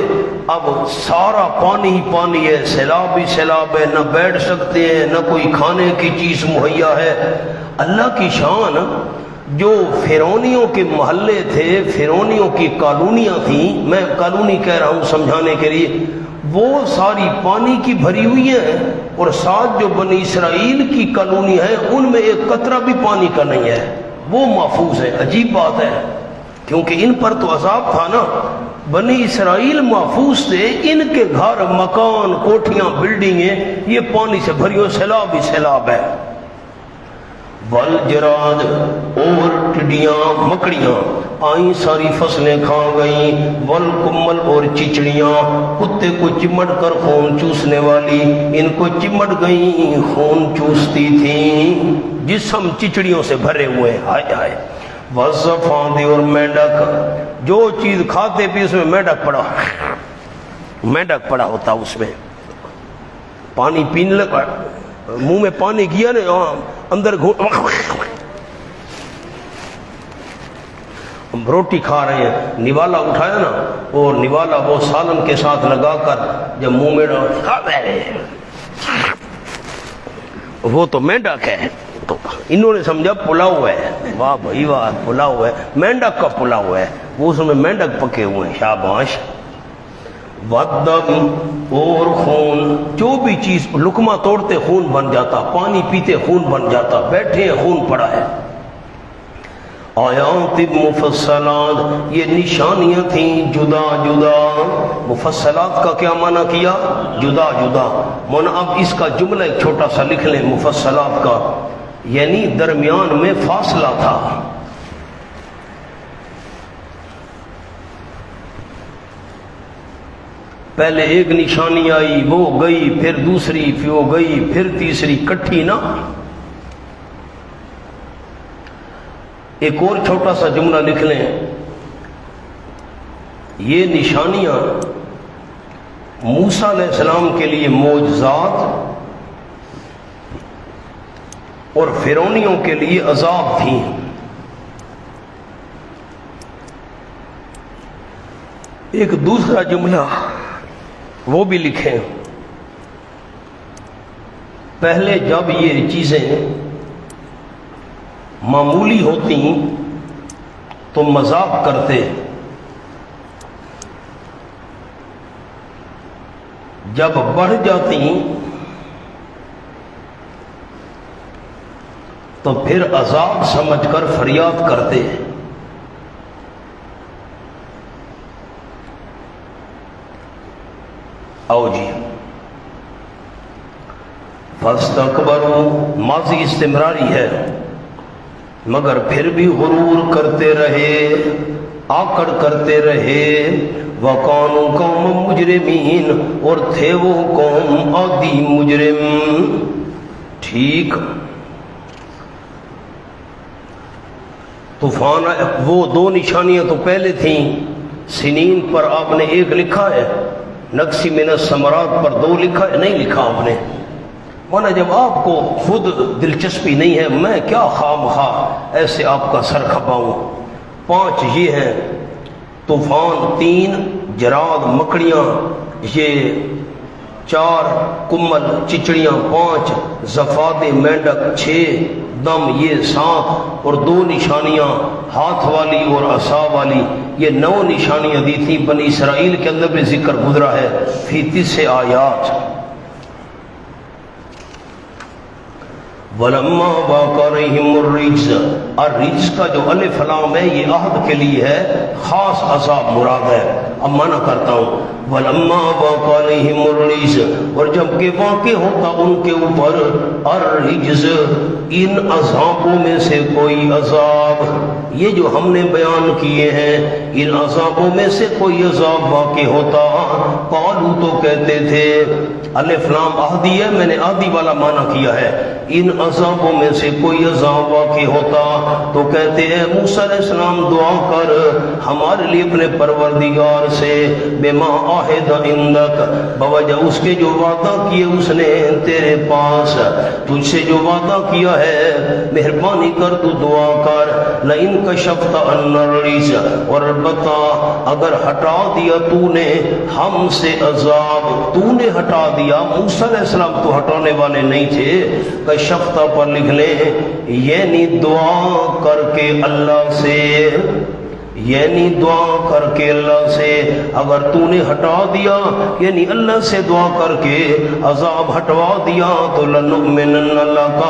اب سارا پانی ہی پانی ہے، سیلاب ہی سیلاب ہے، نہ بیٹھ سکتے ہیں، نہ کوئی کھانے کی چیز مہیا ہے۔ اللہ کی شان، جو فرعونیوں کے محلے تھے، فرعونیوں کی کالونیاں تھیں، میں کالونی کہہ رہا ہوں سمجھانے کے لیے، وہ ساری پانی کی بھری ہوئی ہیں، اور ساتھ جو بنی اسرائیل کی کالونی ہے ان میں ایک قطرہ بھی پانی کا نہیں ہے، وہ محفوظ ہے۔ عجیب بات ہے، کیونکہ ان پر تو عذاب تھا نا، بنی اسرائیل محفوظ تھے، ان کے گھر، مکان، کوٹھیاں، بلڈنگیں یہ پانی سے بھری ہوئی، سیلاب ہی سیلاب ہے۔ والجراد، اور ٹڈیاں، مکڑیاں آئیں ساری فصلیں کھا گئیں، والکمل، اور چچڑیاں، کتے کو چمٹ کر خون چوسنے والی، ان کو چمٹ گئیں، خون چوستی تھیں، جسم چچڑیوں سے بھرے ہوئے، ہائے ہائے۔ والزفادع، اور مینڈک، جو چیز کھاتے بھی اس میں مینڈک پڑا ہوتا، اس میں پانی پینے لگا، منہ میں پانی کیا نا، اندر روٹی کھا رہے ہیں، نوالا اٹھایا نا، اور نوالا وہ سالن کے ساتھ لگا کر جب منہ میں وہ تو مینڈک ہے، انہوں نے سمجھا پلاؤ ہے، واہ بھائی واہ، پلاؤ ہے، مینڈک کا پلاؤ ہے، وہ اس میں مینڈک پکے ہوئے ہیں، شاباش۔ والدم، اور خون، جو بھی چیز لقمہ توڑتے خون بن جاتا، پانی پیتے خون بن جاتا، بیٹھے ہیں خون پڑا ہے۔ آیات مفصلات، یہ نشانیاں تھیں جدا جدا، مفصلات کا کیا معنی کیا؟ جدا جدا۔ مولانا اب اس کا جملہ ایک چھوٹا سا لکھ لیں مفصلات کا، یعنی درمیان میں فاصلہ تھا، پہلے ایک نشانی آئی، وہ گئی، پھر دوسری، پھر وہ گئی، پھر تیسری، کٹھی نا۔ ایک اور چھوٹا سا جملہ لکھ لیں، یہ نشانیاں موسیٰ علیہ السلام کے لیے معجزات اور فرعونیوں کے لیے عذاب تھیں۔ ایک دوسرا جملہ وہ بھی لکھیں، پہلے جب یہ چیزیں معمولی ہوتی تو مذاق کرتے، جب بڑھ جاتی تو پھر عذاب سمجھ کر فریاد کرتے۔ آؤ جی، فاستکبروا ماضی استمراری ہے، مگر پھر بھی غرور کرتے رہے، آکڑ کرتے رہے، وَقَانُوا قَوْمًا مُجْرِمِينَ اور تھے وہ قوم عادی مجرم۔ ٹھیک، طوفان وہ دو نشانیاں تو پہلے تھیں، سنین پر آپ نے ایک لکھا ہے، نقصی من الثمرات پر دو لکھا ہے، نہیں لکھا آپ نے، مانا جب آپ کو خود دلچسپی نہیں ہے میں کیا خواہ مخواہ ایسے آپ کا سر کھپاؤں۔ 5 یہ ہیں، طوفان 3، جراد مکڑیاں یہ 4، کمل چچڑیاں 5، زفاد مینڈک 6، دم یہ 7، اور 2 نشانیاں ہاتھ والی اور عصا والی، یہ 9 نشانیاں دی تھیں بنی اسرائیل کے اندر بھی ذکر گزرا ہے فی 30 آیات۔ وَلَمَّا وَاقَعَ عَلَيْهِمُ الرِّجْزُ، الرجز کا جو الف لام ہے یہ عہد کے لیے ہے، خاص عذاب مراد ہے۔ اب معنی کرتا ہوں، وَلَمَّا وَاقَعَ عَلَيْهِمُ الرِّجْزُ، اور جب کہ واقع ہوتا ان کے اوپر الرجز، ان عذابوں میں سے کوئی عذاب، یہ جو ہم نے بیان کیے ہیں ان عذابوں میں سے کوئی عذاب واقع ہوتا، قالوا تو کہتے تھے، الف لام عہدی ہے، میں نے عہدی والا معنی کیا ہے، ان عذابوں میں سے کوئی عذاب واقع ہوتا تو کہتے ہیں موسیٰ علیہ السلام دعا کر ہمارے لیے اپنے پروردگار سے، بما عہد عندک، بوجہ اس کے جو وعدہ کیے اس نے تیرے پاس، تجھ سے جو وعدہ کیا ہے مہربانی کر تو دعا کر، لئن کشفت عنا الرجز، اور البتہ اگر ہٹا دیا تو نے ہم سے عذاب، تو نے ہٹا دیا، موسیٰ علیہ السلام تو ہٹانے والے نہیں تھے، کشفتہ پر لکھ لیں، یعنی دعا کر کے اللہ سے، یعنی دعا کر کے اللہ سے، اگر تو نے ہٹا دیا یعنی اللہ سے دعا کر کے عذاب ہٹوا دیا تو لنؤمنن لک،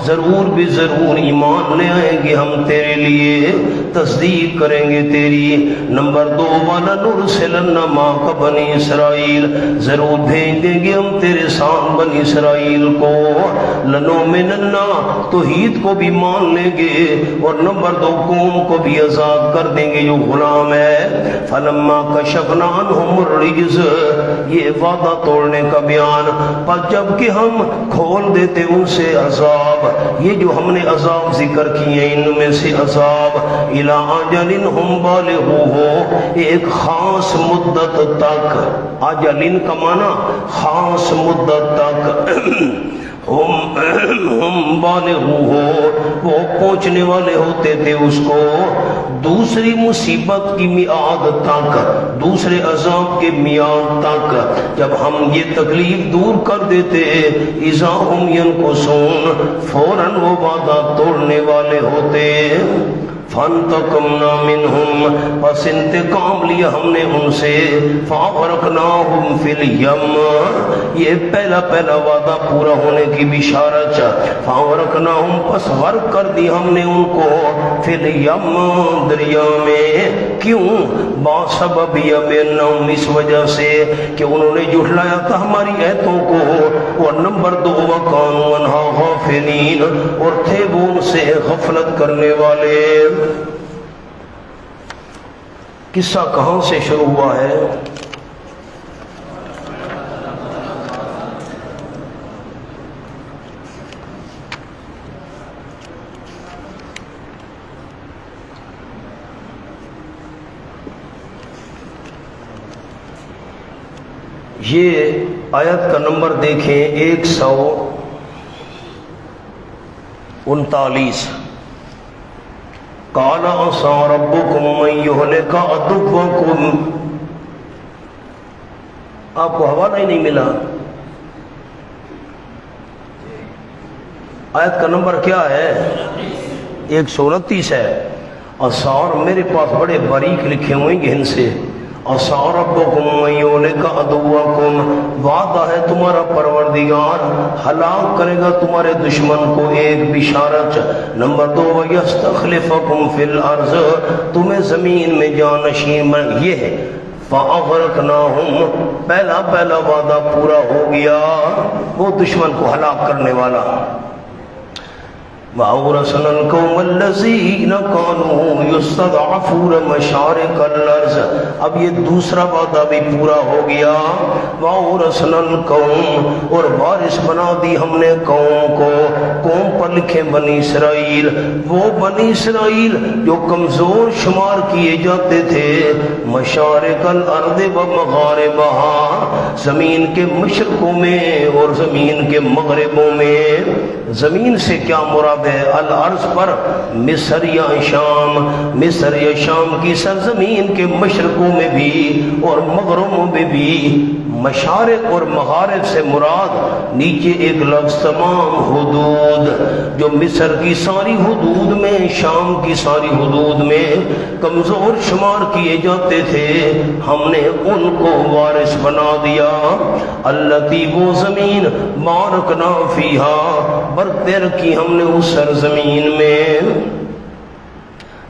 ضرور بھی ضرور ایمان لے آئیں گے ہم تیرے لیے، تصدیق کریں گے تیری۔ نمبر 2، وَلَنُرْسِلَنَّ مَعَكَ بَنِي اسرائیل، ضرور بھیج دیں گے ہم تیرے ساتھ بنی اسرائیل کو، لنؤمنن توحید کو بھی مان لیں گے، اور نمبر 2 قوم کو بھی آزاد کر دیں گے جو غلام ہے۔ فَلَمَّا كَشَفْنَا عَنْهُمُ الرِّجْزَ، یہ وعدہ توڑنے کا بیان، پر جب کہ ہم کھول دیتے ان سے عذاب، یہ جو ہم نے عذاب ذکر کیے ان میں سے عذاب، إِلَىٰ أَجَلٍ هُمْ بَالِغُوهُ، ایک خاص مدت تک، اجلن کا معنی خاص مدت تک، ہم بالغو ہو، وہ پہنچنے والے ہوتے تھے اس کو، دوسری مصیبت کی میعاد تک، دوسرے عذاب کے میعاد تک، جب ہم یہ تکلیف دور کر دیتے، اذا ہم ینکثون، فوراً وہ وعدہ توڑنے والے ہوتے۔ فانتقمنا منہم، پس انتقام لیا ہم نے ان سے، فاغرقناہم فی الیم، یہ پہلا وعدہ پورا ہونے کی بشارت، فاغرقناہم پس غرق کر دی ہم نے ان کو، فی الیم دریا میں، کیوں؟ بسبب یمنہم، اس وجہ سے کہ انہوں نے جھٹلایا تھا ہماری آیتوں کو، اور نمبر 2 وکانوا عنہا غافلین، اور تھے وہ ان سے غفلت کرنے والے۔ قصہ کہاں سے شروع ہوا ہے؟ یہ آیت کا نمبر دیکھیں 139. قال عسى ربكم ان يهلك عدوكم. آپ کو حوالہ ہی نہیں ملا. آیت کا نمبر کیا ہے؟ 129 ہے. آثار میرے پاس بڑے باریک لکھے ہوئے ہیں ان سے. آثار ربکم ان یہلک عدوکم، وعدہ ہے تمہارا پروردگار ہلاک کرے گا تمہارے دشمن کو. ایک بشارت. نمبر 2 وَيَسْتَخْلِفَكُمْ فِي الْأَرْضِ، تمہیں زمین میں جانشین. یہ ہے فَأَغْرَقْنَاهُمْ، پہلا وعدہ پورا ہو گیا، وہ دشمن کو ہلاک کرنے والا. وَأَوْرَثْنَا الْقَوْمَ الَّذِينَ كَانُوا يُسْتَضْعَفُونَ مَشَارِقَ الْأَرْضِ، اب یہ دوسرا وعدہ بھی پورا ہو گیا. وَأَوْرَثْنَا الْقَوْمَ، اور وارث بنا دی ہم نے قوم کو. قوم پر لکھے بنی اسرائیل، وہ بنی اسرائیل جو کمزور شمار کیے جاتے تھے. مشارق الارض و مغاربہا، زمین کے مشرقوں میں اور زمین کے مغربوں میں. زمین سے کیا مراد ہے؟ الارض پر مصر یا شام، مصر یا شام کی سرزمین کے مشرقوں میں بھی اور مغربوں میں بھی. مشارق اور مغارب سے مراد نیچے ایک لفظ تمام حدود، جو مصر کی ساری حدود میں، شام کی ساری حدود میں کمزور شمار کیے جاتے تھے، ہم نے ان کو وارث بنا دیا. التی، وہ زمین، بارکنا فیہا، برکتیں رکھی ہم نے اس سرزمین میں.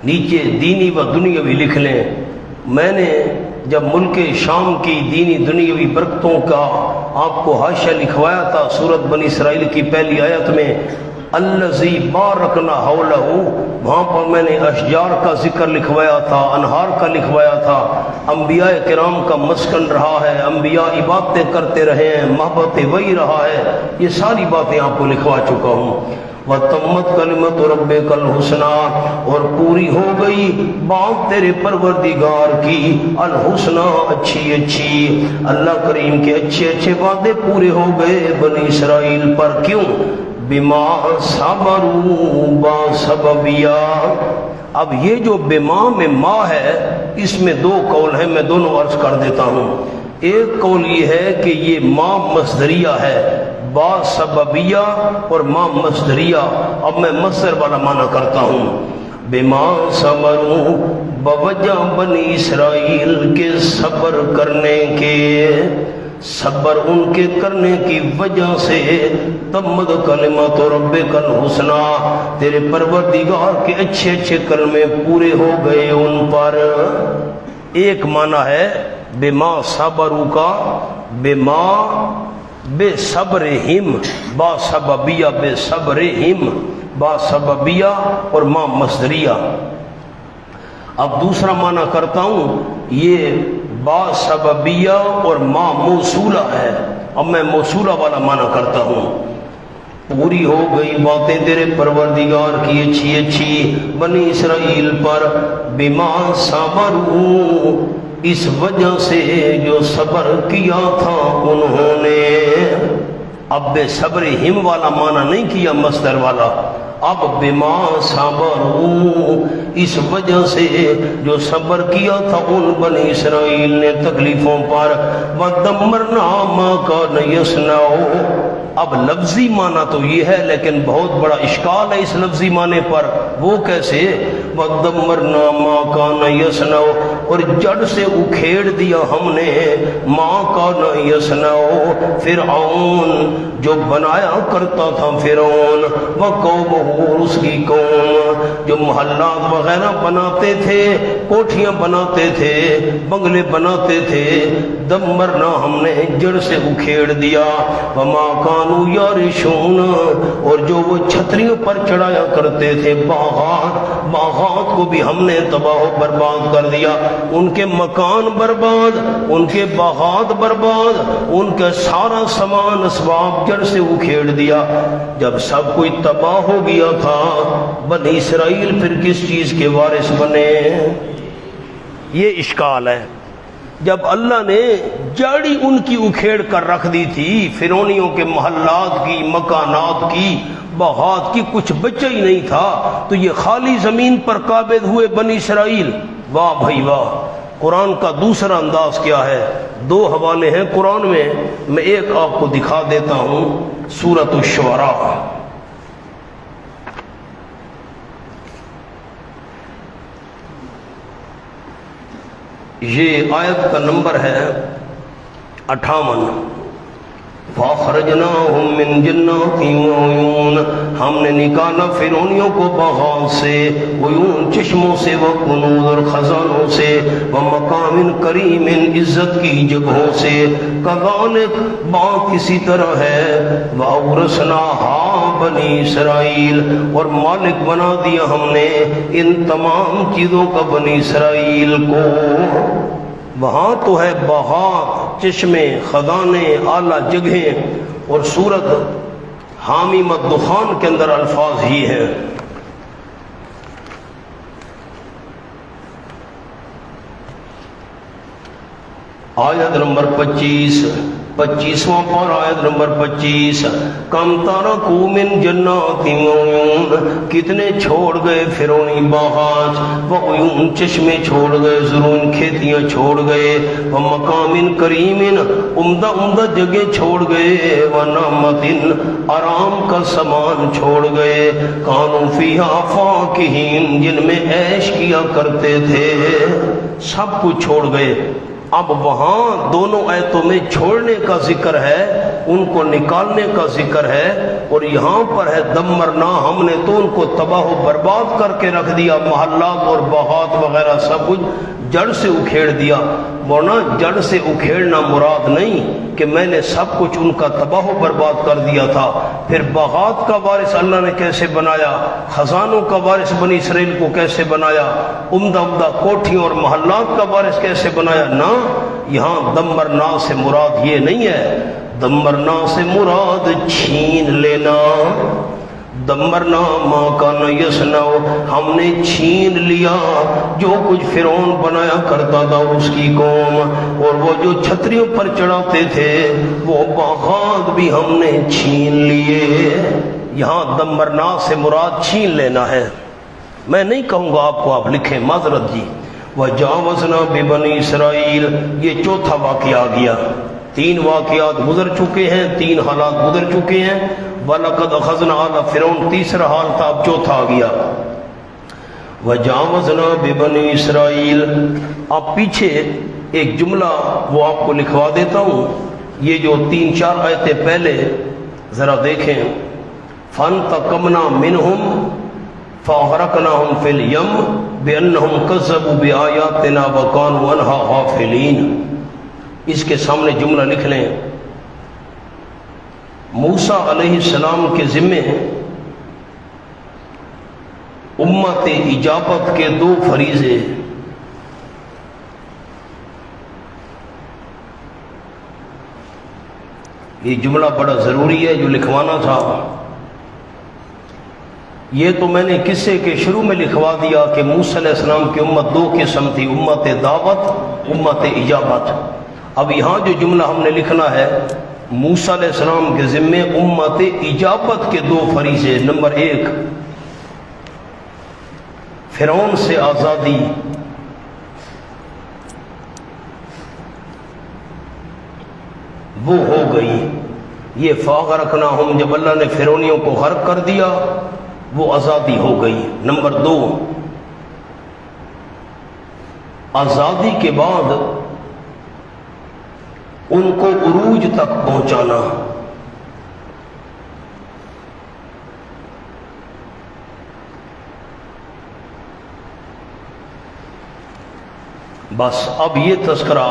نیچے دینی و دنیاوی لکھ لیں. میں نے جب ملک شام کی دینی دنیاوی برکتوں کا آپ کو حاشیہ لکھوایا تھا سورۃ بنی اسرائیل کی پہلی آیت میں، الذی بارکنا حولہ، وہاں پر میں نے اشجار کا ذکر لکھوایا تھا، انہار کا لکھوایا تھا. انبیاء کرام کا مسکن رہا ہے، انبیاء عبادتیں کرتے رہے ہیں، محبت وہی رہا ہے. یہ ساری باتیں آپ کو لکھوا چکا ہوں. وَتَمَّتْ کَلِمَتُ رَبِّکَ الْحُسْنَىٰ، اور پوری ہو گئی بات تیرے پروردگار کی، الحسنیٰ، اچھی. اللہ کریم کے اچھے وعدے پورے ہو گئے بنی اسرائیل پر. کیوں؟ بما صبروا، با سببیہ. اب یہ جو بما میں ما ہے، اس میں دو قول ہیں، میں دونوں عرض کر دیتا ہوں. ایک قول یہ ہے کہ یہ ما مصدریہ ہے، با سببیہ اور ما مصدریہ. اب میں مصدر والا معنی کرتا ہوں. بما صبروا، بوجہ بنی اسرائیل کے صبر کرنے کے، صبر ان کے کرنے کی وجہ سے، تمت کلمۃ ربک الحسنیٰ، تیرے پروردگار کے اچھے کلمے پورے ہو گئے ان پر. ایک معنی ہے بما صبروا کا، بما بے صبرہم، با سببیہ، بے صبرہم، با سببیہ اور ما مصدریہ. اب دوسرا معنی کرتا ہوں، یہ با سببیہ اور ما موصولہ ہے. اب میں موصولہ والا معنی کرتا ہوں. پوری ہو گئی باتیں تیرے پروردگار کی اچھی بنی اسرائیل پر، بما صبروا، اس وجہ سے جو صبر کیا تھا انہوں نے. اب بے صبر ہم والا معنی نہیں کیا مصدر والا، اب بما صبروا، اس وجہ سے جو صبر کیا تھا ان بنی اسرائیل نے تکلیفوں پر. وَدَمَّرْنَا مَا كَانَ يَصْنَعُ. اب لفظی معنی تو یہ ہے، لیکن بہت بڑا اشکال ہے اس لفظی معنی پر. وہ کیسے؟ وَدَمَّرْنَا مَا كَانَ يَصْنَعُ، اور جڑ سے اکھیڑ دیا ہم نے، مَا كَانَ يَصْنَعُ، فرعون جو بنایا کرتا تھا فرعون، وَقَوْمُهُ، اس کی قوم جو محلات وغیرہ بناتے تھے، کوٹھیاں بناتے تھے، بنگلے بناتے تھے. دمرنا، ہم نے جڑ سے اکھیڑ دیا. وما کانوا یارشون، اور جو وہ چھتریوں پر چڑھایا کرتے تھے، باغات کو بھی ہم نے تباہ و برباد کر دیا. ان کے مکان برباد، ان کے باغات برباد، ان کا سارا سامان اسباب جڑ سے اکھیڑ دیا. جب سب کوئی تباہ ہو گیا تھا، بنی اسرائیل پھر کس چیز کے وارث بنے؟ یہ اشکال ہے. جب اللہ نے جاڑی ان کی اکھیڑ کر رکھ دی تھی، فرعونیوں کے محلات کی، مکانات کی، باغات کی، کچھ بچا ہی نہیں تھا، تو یہ خالی زمین پر قابض ہوئے بنی اسرائیل۔ واہ بھائی واہ! قرآن کا دوسرا انداز کیا ہے؟ دو حوالے ہیں قرآن میں ایک آپ کو دکھا دیتا ہوں، سورۃ الشعراء۔ یہ آیت کا نمبر ہے 58۔ فَأَخْرَجْنَاهُمْ مِنْ جَنَّاتٍ وَعُيُونٍ، ہم نے نکالا فرعونیوں کو باغات سے، عیون چشموں سے، وَقُنُوزٍ اور خزانوں سے، وَمَقَامٍ کَرِیمٍ عزت کی جگہوں سے، کذالک بات کسی طرح ہے، وَأَوْرَثْنَاهَا بنی اسرائیل، اور مالک بنا دیا ہم نے ان تمام چیزوں کا بنی اسرائیل کو۔ وہاں تو ہے باغات، چشمے، خزانے، اعلیٰ جگہیں، اور سورت حامیم الدخان کے اندر الفاظ ہی ہیں۔ آیت نمبر 25واں پر آیت نمبر 25، کم ترکوا من جنات وعیون، کتنے چھوڑ گئے فرعونی باغات، وعیون چشمے چھوڑ گئے، زرعون کھیتیاں چھوڑ گئے، ومقام کریم عمدہ عمدہ جگہ چھوڑ گئے، ونعمت آرام کا سامان چھوڑ گئے، کانوا فیہا فاکہین، جن میں عیش کیا کرتے تھے، سب کچھ چھوڑ گئے۔ اب وہاں دونوں آیتوں میں چھوڑنے کا ذکر ہے، ان کو نکالنے کا ذکر ہے، اور یہاں پر ہے دمرنا، ہم نے تو ان کو تباہ و برباد کر کے رکھ دیا، محلات اور باغات وغیرہ سب کچھ جڑ سے اکھیڑ دیا۔ ورنہ جڑ سے اکھیڑنا مراد نہیں کہ میں نے سب کچھ ان کا تباہ و برباد کر دیا تھا۔ پھر باغات کا وارث اللہ نے کیسے بنایا، خزانوں کا وارث بنی اسرائیل کو کیسے بنایا، عمدہ عمدہ کوٹھیوں اور محلات کا وارث کیسے بنایا؟ نہ، یہاں دمرنا سے مراد یہ نہیں ہے، دمرنا سے مراد چھین لینا، دمرنا ما کان یصنع، ہم نے چھین لیا جو کچھ فرعون بنایا کرتا تھا اس کی قوم، اور وہ جو چھتریوں پر چڑھاتے تھے وہ باغات بھی ہم نے چھین لیے۔ یہاں دمرنا سے مراد چھین لینا ہے، میں نہیں کہوں گا آپ کو، آپ لکھیں معذرت جی۔ وَجَاوَزْنَا بِبَنِي اسرائیل، یہ چوتھا واقعہ آ گیا، 3 واقعات گزر چکے ہیں، 3 حالات گزر چکے ہیں۔ وَلَقَدْ أَخَذْنَا آلَ فِرْعَوْنَ تیسرا حال تھا، اب چوتھا آ گیا۔ وَجَاوَزْنَا بِبَنِي اسرائیل، اب پیچھے ایک جملہ وہ آپ کو لکھوا دیتا ہوں، یہ جو 3-4 آیتیں پہلے ذرا دیکھیں۔ فَانْتَقَمْنَا مِنْهُمْ فَأَغْرَقْنَاهُمْ فِي الْيَمِّ بِأَنَّهُمْ كَذَّبُوا بِآيَاتِنَا وَكَانُوا عَنْهَا غَافِلِينَ۔ اس کے سامنے جملہ لکھ لیں، موسیٰ علیہ السلام کے ذمے امت اجابت کے 2 فریضے، یہ جملہ بڑا ضروری ہے جو لکھوانا تھا۔ یہ تو میں نے قصے کے شروع میں لکھوا دیا کہ موسیٰ علیہ السلام کی امت 2 قسم تھی، امت دعوت، امت اجابت۔ اب یہاں جو جملہ ہم نے لکھنا ہے، موسیٰ علیہ السلام کے ذمے امت اجابت کے 2 فریضے۔ نمبر 1، فرعون سے آزادی، وہ ہو گئی، یہ فَأَغْرَقْنَاهُمْ، جب اللہ نے فرعونیوں کو غرق کر دیا وہ آزادی ہو گئی۔ نمبر 2، آزادی کے بعد ان کو عروج تک پہنچانا۔ بس اب یہ تذکرہ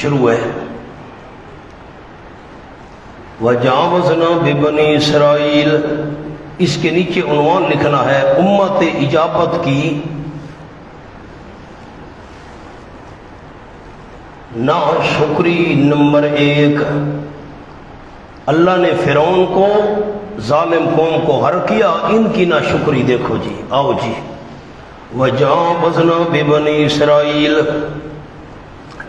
شروع ہے۔ وَجَاوَزْنَا بِبَنِي اسرائیل، اس کے نیچے عنوان لکھنا ہے امت اجابت کی ناشکری نمبر 1۔ اللہ نے فرعون کو، ظالم قوم کو غرق کیا، ان کی ناشکری دیکھو جی، آؤ جی۔ وَجَاوَزْنَا بِبَنِي اسرائیل،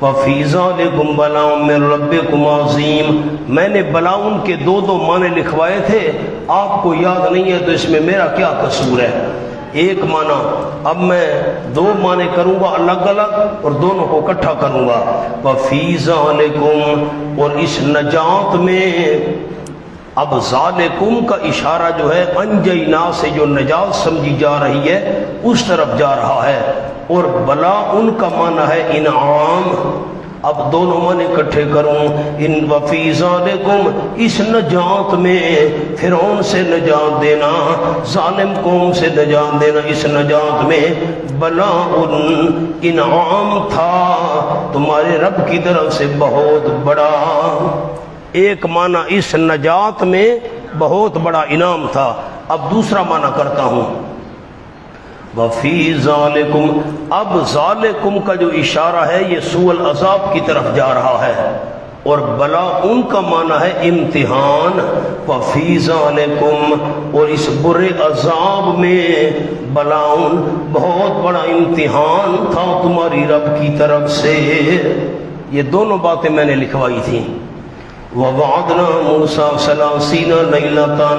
وَفِي ذَلِكُمْ بَلَاءٌ مِّن رَّبِّكُمْ عَظِيمٌ، میں نے بلاؤن کے دو معنی لکھوائے تھے، آپ کو یاد نہیں ہے تو اس میں میرا کیا قصور ہے؟ ایک معنی، اب میں دو معنی کروں گا الگ الگ اور دونوں کو اکٹھا کروں گا۔ وَفِي ذَلِكُمْ، اور اس نجات میں، اب ذالکم کا اشارہ جو ہے انجینا سے جو نجات سمجھی جا رہی ہے اس طرف جا رہا ہے، اور بلا ان کا معنی ہے انعام۔ اب دونوں معنی اکٹھے کروں، ان وفی ذالکم، اس نجات میں فرعون سے نجات دینا، ظالم قوم سے نجات دینا، اس نجات میں بلا انعام تھا تمہارے رب کی طرف سے بہت بڑا۔ ایک معنی اس نجات میں بہت بڑا انعام تھا۔ اب دوسرا معنی کرتا ہوں، وفی ذالکم، اب ذالکم کا جو اشارہ ہے یہ سوء العذاب کی طرف جا رہا ہے، اور بلا ان کا معنی ہے امتحان۔ وفی ذالکم، اور اس برے عذاب میں بلاؤن بہت بڑا امتحان تھا تمہاری رب کی طرف سے۔ یہ دونوں باتیں میں نے لکھوائی تھیں۔ وَوَعَدْنَا مُوسَىٰ 30 لَيْلَةً،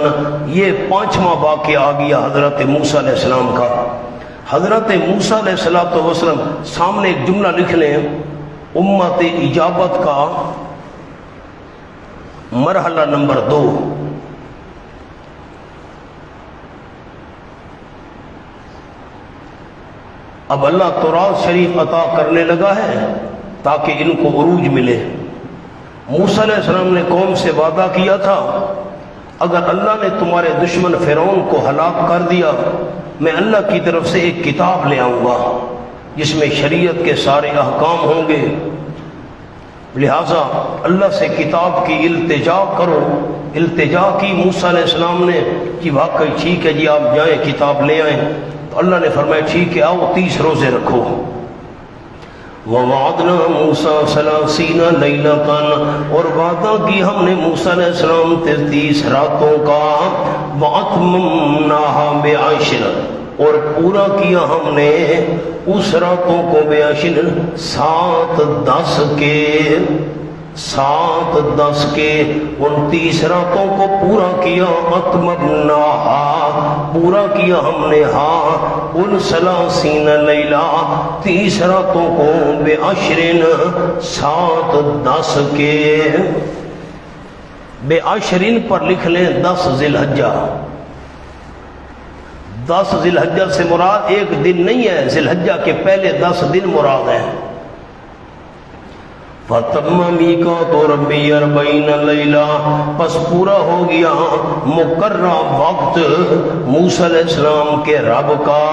یہ پانچواں واقعہ آ گیا حضرت موسیٰ علیہ السلام کا۔ حضرت موسیٰ علیہ السلام سامنے ایک جملہ لکھ لیں، امت اجابت کا مرحلہ نمبر 2۔ اب اللہ تورات شریف عطا کرنے لگا ہے تاکہ ان کو عروج ملے۔ موسیٰ علیہ السلام نے قوم سے وعدہ کیا تھا، اگر اللہ نے تمہارے دشمن فرعون کو ہلاک کر دیا، میں اللہ کی طرف سے ایک کتاب لے آؤں گا جس میں شریعت کے سارے احکام ہوں گے، لہٰذا اللہ سے کتاب کی التجا کرو۔ التجا کی موسیٰ علیہ السلام نے کہ واقعی ٹھیک ہے جی آپ جائیں کتاب لے آئیں، تو اللہ نے فرمایا ٹھیک ہے آؤ 30 روزے رکھو۔ وَوَعَدْنَا مُوسَىٰ 30 لَيْلَةً، اور وعدہ کی ہم نے موسیٰ علیہ السلام 30 راتوں کا، وَأَتْمَمْنَاهَا بِعَشْرٍ، اور پورا کیا ہم نے اس راتوں کو بعشر، 7 کے 29 راتوں کو پورا کیا۔ اتممناہا، پورا کیا ہم نے ہاں ان 30 لیلہ، 30 راتوں کو بعشرٍ، 7 کے، بعشرٍ پر لکھ لیں 10 ذی الحجہ۔ 10 ذی الحجہ سے مراد ایک دن نہیں ہے، ذی الحجہ کے پہلے 10 دن مراد ہیں۔ فَتَمَّ مِیقَاتُ رَبِّی 40 لیلہ، پس پورا ہو گیا مقررہ وقت موسیٰ علیہ السلام کے رب کا۔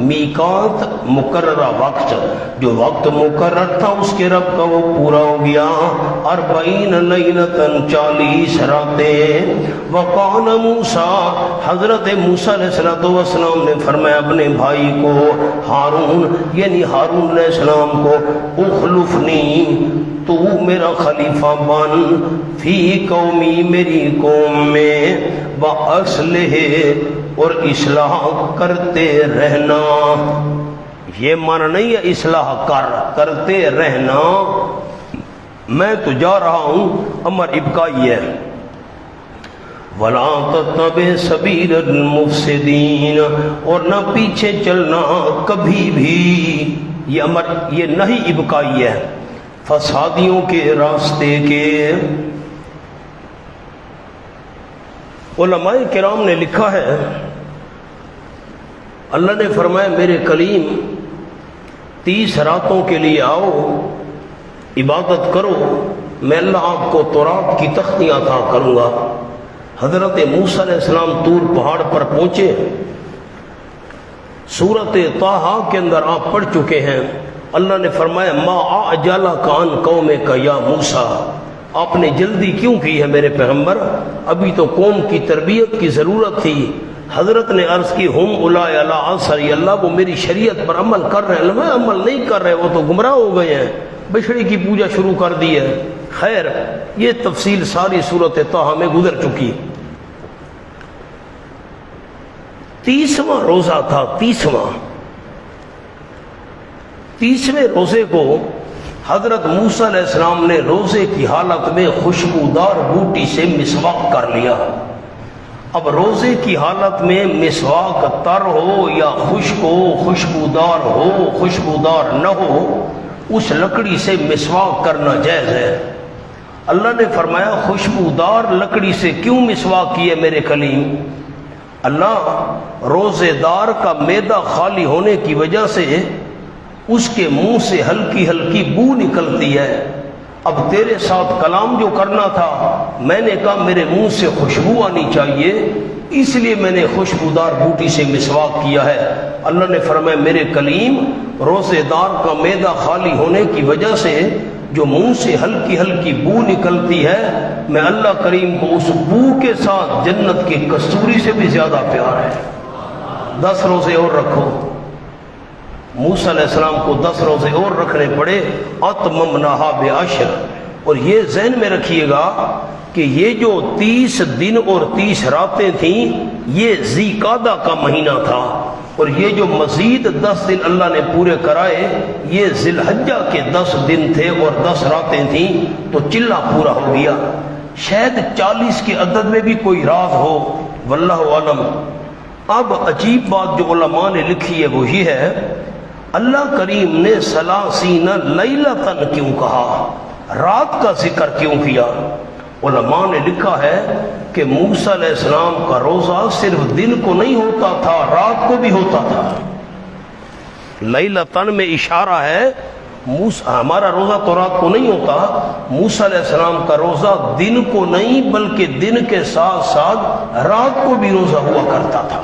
میقات مقررہ وقت، جو وقت مقرر تھا اس کے رب کا وہ پورا ہو گیا۔ 40 لیلۃ، 40 راتیں۔ وقال موسیٰ، حضرت موسیٰ علیہ السلام نے فرمایا اپنے بھائی کو ہارون، یعنی ہارون علیہ السلام کو، اخلفنی، تو میرا خلیفہ بن، فی قومی، میری قوم میں، وَأَصْلِحْ، اور اصلاح کرتے رہنا۔ یہ معنی نہیں ہے اصلاح کرتے رہنا، میں تو جا رہا ہوں، امر ابقائی ہے۔ وَلَا تَتَّبِعْ سَبِيلَ الْمُفْسِدِينَ، اور نہ پیچھے چلنا کبھی بھی، یہ امر، یہ نہیں ابقائی ہے، فسادیوں کے راستے کے۔ علماء کرام نے لکھا ہے، اللہ نے فرمایا میرے کلیم 30 راتوں کے لیے آؤ، عبادت کرو، میں اللہ آپ کو تورات کی تختیاں عطا کروں گا۔ حضرت موسیٰ علیہ السلام طور پہاڑ پر پہنچے، سورۃ طٰہٰ کے اندر آپ پڑھ چکے ہیں، اللہ نے فرمایا ما اعجلک عن قومک یا موسیٰ، آپ نے جلدی کیوں کی ہے میرے پیغمبر، ابھی تو قوم کی تربیت کی ضرورت تھی۔ حضرت نے عرض کی ہم اولئک علی اثری، اللہ وہ میری شریعت پر عمل کر رہے ہیں، میں عمل نہیں کر رہے، وہ تو گمراہ ہو گئے ہیں، بچڑی کی پوجا شروع کر دی ہے۔ خیر یہ تفصیل ساری سورۃ طٰہٰ میں گزر چکی۔ 30واں روزہ تھا، 30ویں روزے کو حضرت موسیٰ علیہ السلام نے روزے کی حالت میں خوشبودار بوٹی سے مسواک کر لیا۔ اب روزے کی حالت میں مسواک تر ہو یا خشک ہو، خوشبودار ہو، خوشبودار نہ ہو، اس لکڑی سے مسواک کرنا جائز ہے۔ اللہ نے فرمایا خوشبودار لکڑی سے کیوں مسواک کیے میرے کلیم؟ اللہ روزے دار کا معدہ خالی ہونے کی وجہ سے اس کے منہ سے ہلکی ہلکی بو نکلتی ہے۔ اب تیرے ساتھ کلام جو کرنا تھا، میں نے کہا میرے منہ سے خوشبو آنی چاہیے، اس لیے میں نے خوشبودار بوٹی سے مسواک کیا ہے۔ اللہ نے فرمایا میرے کلیم، روزے دار کا معدہ خالی ہونے کی وجہ سے جو منہ سے ہلکی ہلکی بو نکلتی ہے، میں اللہ کریم کو اس بو کے ساتھ جنت کی کستوری سے بھی زیادہ پیار ہے۔ 10 روزے اور رکھو۔ موسیٰ علیہ السلام کو 10 روزے اور رکھنے پڑے، اتممناہا بعشر۔ اور یہ ذہن میں رکھیے گا کہ یہ جو 30 دن اور 30 راتیں تھیں، یہ ذی قعدہ کا مہینہ تھا، اور یہ جو مزید 10 دن اللہ نے پورے کرائے، یہ ذی الحجہ کے 10 دن تھے اور 10 راتیں تھیں، تو چلہ پورا ہو گیا۔ شاید 40 کے عدد میں بھی کوئی راز ہو، واللہ عالم۔ اب عجیب بات جو علماء نے لکھی ہے وہ یہ ہے، اللہ کریم نے ثلاثین لیلۃ کیوں کہا، رات کا ذکر کیوں کیا؟ علماء نے لکھا ہے کہ موسیٰ علیہ السلام کا روزہ صرف دن کو نہیں ہوتا تھا، رات کو بھی ہوتا تھا۔ لیلۃ میں اشارہ ہے، ہمارا روزہ تو رات کو نہیں ہوتا، موسیٰ علیہ السلام کا روزہ دن کو نہیں بلکہ دن کے ساتھ ساتھ رات کو بھی روزہ ہوا کرتا تھا۔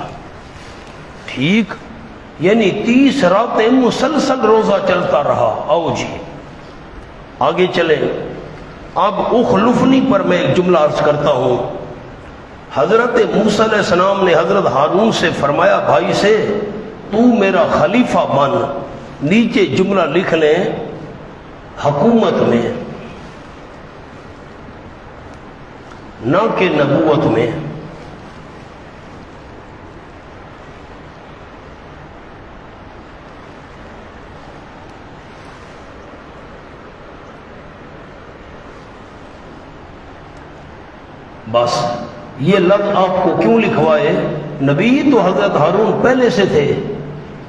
ٹھیک، یعنی 30 راتیں مسلسل روزہ چلتا رہا۔ آؤ جی آگے چلیں۔ اب اخلفنی پر میں ایک جملہ عرض کرتا ہوں۔ حضرت موسیٰ علیہ السلام نے حضرت ہارون سے فرمایا بھائی سے، تو میرا خلیفہ بن۔ نیچے جملہ لکھ لیں، حکومت میں نہ کہ نبوت میں۔ بس یہ لفظ آپ کو کیوں لکھوائے؟ نبی تو حضرت ہارون پہلے سے تھے،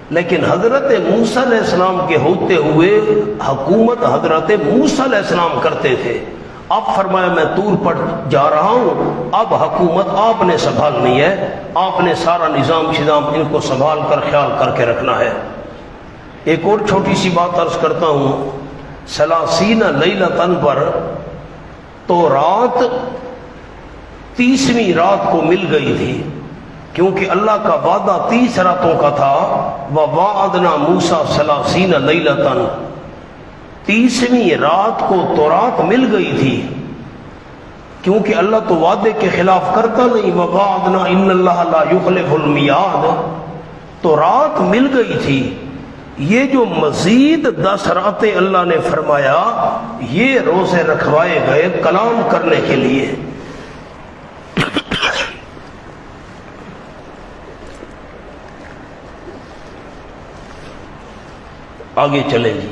لیکن حضرت موسیٰ علیہ السلام کے ہوتے ہوئے حکومت حضرت موسیٰ علیہ السلام کرتے تھے۔ اب فرمایا میں طور پر جا رہا ہوں، اب حکومت آپ نے سنبھالنی ہے، آپ نے سارا نظام شظام ان کو سنبھال کر خیال کر کے رکھنا ہے۔ ایک اور چھوٹی سی بات عرض کرتا ہوں، 30 لیلۃ پر تو رات 30ویں رات کو مل گئی تھی، کیونکہ اللہ کا وعدہ 30 راتوں کا تھا۔ وَوَعَدْنَا مُوسَىٰ 30 لیلۃ، 30ویں رات کو تو رات مل گئی تھی، کیونکہ اللہ تو وعدے کے خلاف کرتا نہیں۔ وَوَعَدْنَا إِنَّ اللَّهَ لَا يُخْلِفُ الْمِيعَادَ، تو رات مل گئی تھی۔ یہ جو مزید 10 راتیں اللہ نے فرمایا، یہ روزے رکھوائے گئے کلام کرنے کے لیے۔ آگے چلیں جی۔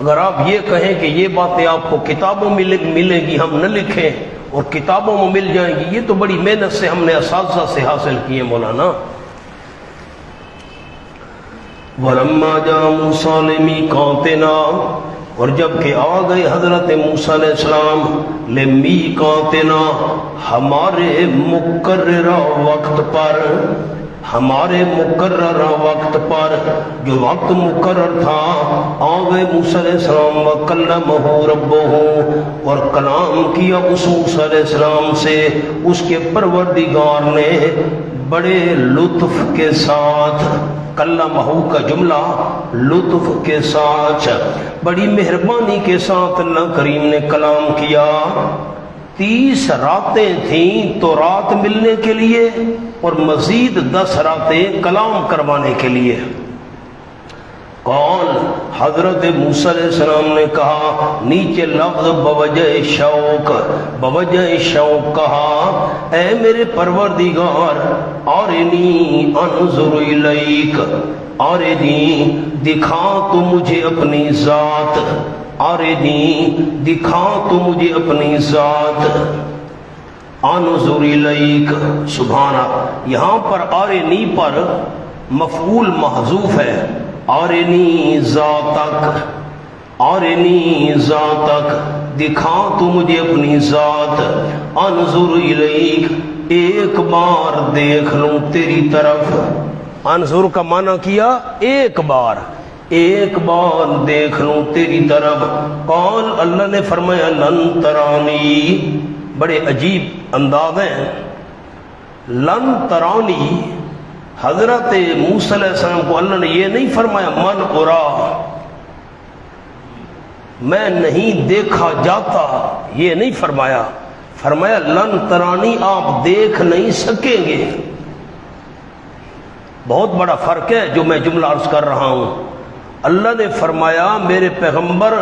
اگر آپ یہ کہیں کہ یہ باتیں آپ کو کتابوں میں ملیں گی، ہم نہ لکھیں اور کتابوں میں مل جائیں گی، یہ تو بڑی محنت سے ہم نے اساتذہ سے حاصل کیے مولانا۔ وَلَمَّا جَاءَ مُوسَىٰ لِمِيقَاتِنَا، اور جب کہ آ گئے حضرت موسیٰ علیہ السلام لِمِيقَاتِنَا، ہمارے مقررہ وقت پر، ہمارے مقررہ وقت پر، جو وقت مقرر تھا، آ گئے موسیٰ علیہ السلام وَكَلَّمَهُ رَبُّهُ، اور کلام کیا اس موسیٰ علیہ السلام سے اس کے پروردگار نے بڑے لطف کے ساتھ۔ کلمہ کا جملہ لطف کے ساتھ، بڑی مہربانی کے ساتھ اللہ کریم نے کلام کیا۔ 30 راتیں تھیں تو رات ملنے کے لیے، اور مزید 10 راتیں کلام کروانے کے لیے۔ کون؟ حضرت موسیٰ علیہ السلام نے کہا، نیچے لفظ بوجہ شوق کہا، اے میرے پروردگار ارنی انظر الیک، ارنی دکھا تو مجھے اپنی ذات، ارنی دکھا تو مجھے اپنی ذات، انظر الیک۔ سبحانہ، یہاں پر ارنی پر مفعول محذوف ہے، ارنی ذاتک، ارنی ذاتک، دکھا تو مجھے اپنی ذات، انظر الیک، ایک بار دیکھ لوں تیری طرف۔ انظر کا معنی کیا ایک بار، ایک بار دیکھ لوں تیری طرف۔ قال، اللہ نے فرمایا، لن ترانی، بڑے عجیب انداز ہیں، لن ترانی۔ حضرت موسیٰ علیہ السلام کو اللہ نے یہ نہیں فرمایا من ارا، میں نہیں دیکھا جاتا، یہ نہیں فرمایا، فرمایا لن ترانی، آپ دیکھ نہیں سکیں گے۔ بہت بڑا فرق ہے جو میں جملہ عرض کر رہا ہوں۔ اللہ نے فرمایا میرے پیغمبر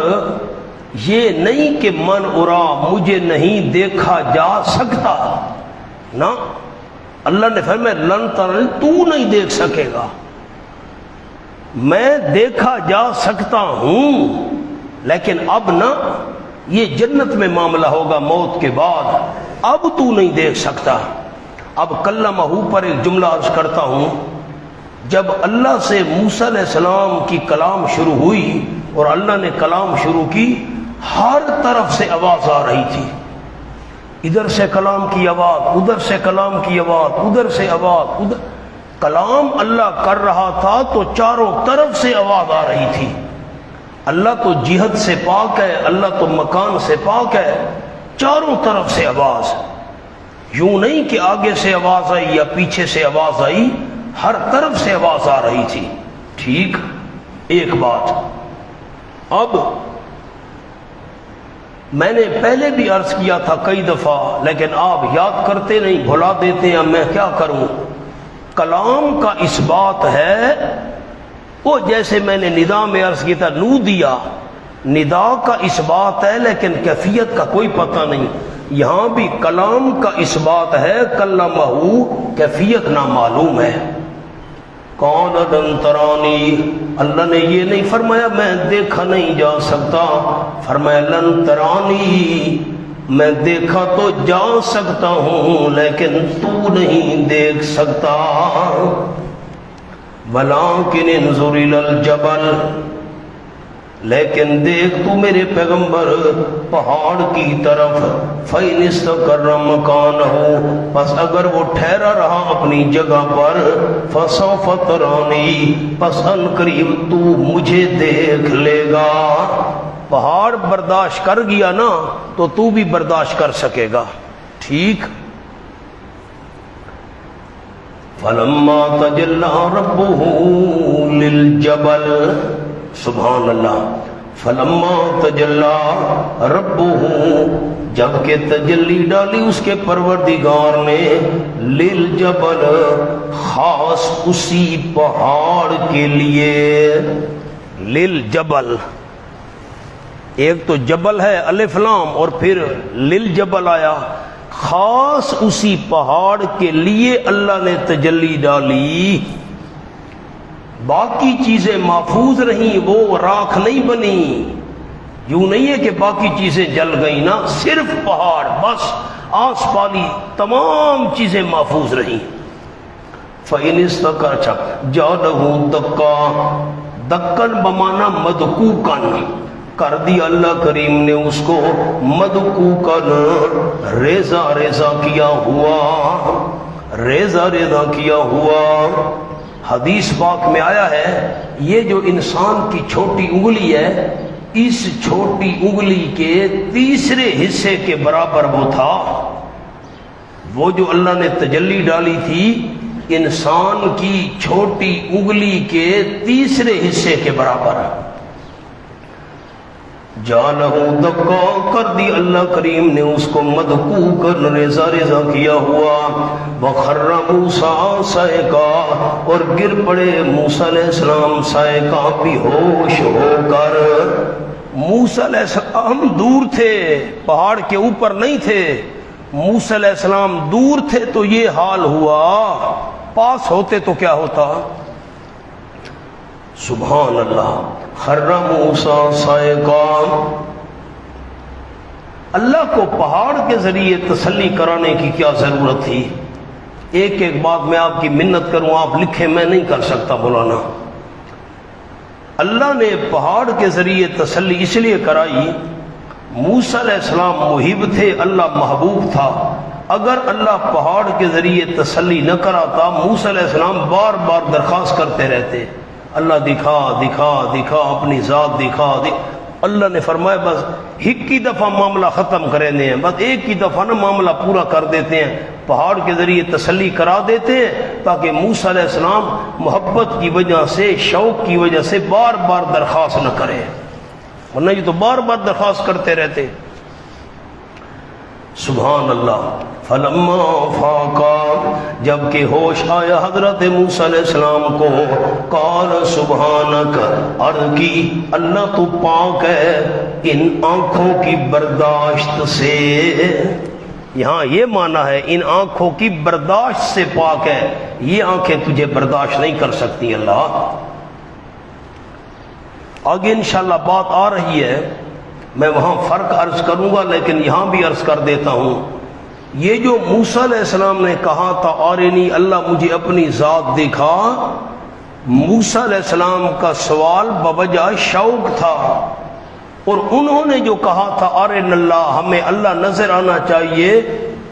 یہ نہیں کہ من ارا، مجھے نہیں دیکھا جا سکتا، نا، اللہ نے فرمایا لن ترانی، تو نہیں دیکھ سکے گا، میں دیکھا جا سکتا ہوں، لیکن اب نہ، یہ جنت میں معاملہ ہوگا موت کے بعد، اب تو نہیں دیکھ سکتا۔ اب کلمہ پر ایک جملہ عرض کرتا ہوں، جب اللہ سے موسیٰ علیہ السلام کی کلام شروع ہوئی اور اللہ نے کلام شروع کی، ہر طرف سے آواز آ رہی تھی، ادھر سے کلام کی آواز، ادھر سے کلام کی آواز، ادھر سے آواز، ادھر کلام اللہ کر رہا تھا تو چاروں طرف سے آواز آ رہی تھی۔ اللہ تو جہت سے پاک ہے، اللہ تو مکان سے پاک ہے، چاروں طرف سے آواز، یوں نہیں کہ آگے سے آواز آئی یا پیچھے سے آواز آئی، ہر طرف سے آواز آ رہی تھی۔ ٹھیک، ایک بات اب میں نے پہلے بھی عرض کیا تھا کئی دفعہ، لیکن آپ یاد کرتے نہیں، بھلا دیتے ہیں، میں کیا کروں۔ کلام کا اس بات ہے، وہ جیسے میں نے ندا میں عرض کیا تھا، نو دیا، ندا کا اس بات ہے لیکن کیفیت کا کوئی پتہ نہیں۔ یہاں بھی کلام کا اس بات ہے، کلمہ، کیفیت نامعلوم ہے۔ کون لن ترانی، اللہ نے یہ نہیں فرمایا میں دیکھا نہیں جا سکتا، فرمایا لن ترانی، میں دیکھا تو جا سکتا ہوں لیکن تو نہیں دیکھ سکتا۔ وَلَٰكِنِ انظُرْ إِلَى الْجَبَلِ، لیکن دیکھ تو میرے پیغمبر پہاڑ کی طرف، فَإِنِ اسْتَقَرَّ مَكَانَهُ، پس اگر وہ ٹھہرا رہا اپنی جگہ پر، فَسَوْفَ تَرَانِي، پس ان قریب تو مجھے دیکھ لے گا۔ پہاڑ برداشت کر گیا نا تو تو بھی برداشت کر سکے گا۔ ٹھیک، فَلَمَّا تَجَلَّىٰ رَبُّهُ لِلْجَبَلِ، سبحان اللہ، فَلَمَّا تَجَلَّىٰ رَبُّهُ، جب کہ تجلی ڈالی اس کے پروردگار نے، لِلْجَبَلِ، خاص اسی پہاڑ کے لیے، لِلْجَبَلِ، ایک تو جبل ہے الف لام اور پھر لِلْجَبَلِ آیا، خاص اسی پہاڑ کے لیے اللہ نے تجلی ڈالی۔ باقی چیزیں محفوظ رہیں، وہ راکھ نہیں بنی، یوں نہیں ہے کہ باقی چیزیں جل گئیں نا، صرف پہاڑ بس، آس پالی تمام چیزیں محفوظ رہیں۔ فَإِنِ اسْتَقَرَّ جَعَلَهُ دَكًّا، دکن بمانا مدکوکن، کر دیا اللہ کریم نے اس کو مدکوکن، ریزہ ریزہ کیا ہوا، ریزہ ریزہ کیا ہوا۔ حدیث پاک میں آیا ہے، یہ جو انسان کی چھوٹی انگلی ہے، اس چھوٹی انگلی کے تیسرے حصے کے برابر وہ تھا، وہ جو اللہ نے تجلی ڈالی تھی انسان کی چھوٹی انگلی کے تیسرے حصے کے برابر۔ جالہ دکا کر دی اللہ کریم نے اس کو مدکو کر ریزہ ریزہ کیا ہوا. وخر موسیٰ صعقا اور گر پڑے موسیٰ علیہ السلام صعقا بے ہوش ہو کر. موسیٰ علیہ السلام دور تھے، پہاڑ کے اوپر نہیں تھے. موسیٰ علیہ السلام دور تھے تو یہ حال ہوا، پاس ہوتے تو کیا ہوتا؟ سبحان اللہ. خر موسیٰ صعقا، اللہ کو پہاڑ کے ذریعے تسلی کرانے کی کیا ضرورت تھی؟ ایک ایک بات میں آپ کی منت کروں، آپ لکھیں، میں نہیں کر سکتا مولانا. اللہ نے پہاڑ کے ذریعے تسلی اس لیے کرائی، موسیٰ علیہ السلام محب تھے، اللہ محبوب تھا. اگر اللہ پہاڑ کے ذریعے تسلی نہ کراتا، موسیٰ علیہ السلام بار بار درخواست کرتے رہتے، اللہ دکھا دکھا دکھا، اپنی ذات دکھا. اللہ نے فرمایا بس ایک ہی دفعہ معاملہ ختم کریں ہیں، بس ایک ہی دفعہ نا معاملہ پورا کر دیتے ہیں، پہاڑ کے ذریعے تسلی کرا دیتے ہیں تاکہ موسیٰ علیہ السلام محبت کی وجہ سے، شوق کی وجہ سے بار بار درخواست نہ کریں، ورنہ یہ تو بار بار درخواست کرتے رہتے. سبحان اللہ. فلما فاقا، جب کہ ہوش آیا حضرت موسیٰ علیہ السلام کو، قال سبحانک، عرض کی اللہ تو پاک ہے ان آنکھوں کی برداشت سے. یہاں یہ معنی ہے ان آنکھوں کی برداشت سے پاک ہے، یہ آنکھیں تجھے برداشت نہیں کر سکتی. اللہ آگے انشاءاللہ بات آ رہی ہے، میں وہاں فرق عرض کروں گا، لیکن یہاں بھی عرض کر دیتا ہوں. یہ جو موسیٰ علیہ السلام نے کہا تھا آرینی، اللہ مجھے اپنی ذات دکھا، موسیٰ علیہ السلام کا سوال بوجہ شوق تھا، اور انہوں نے جو کہا تھا آرین اللہ، ہمیں اللہ نظر آنا چاہیے،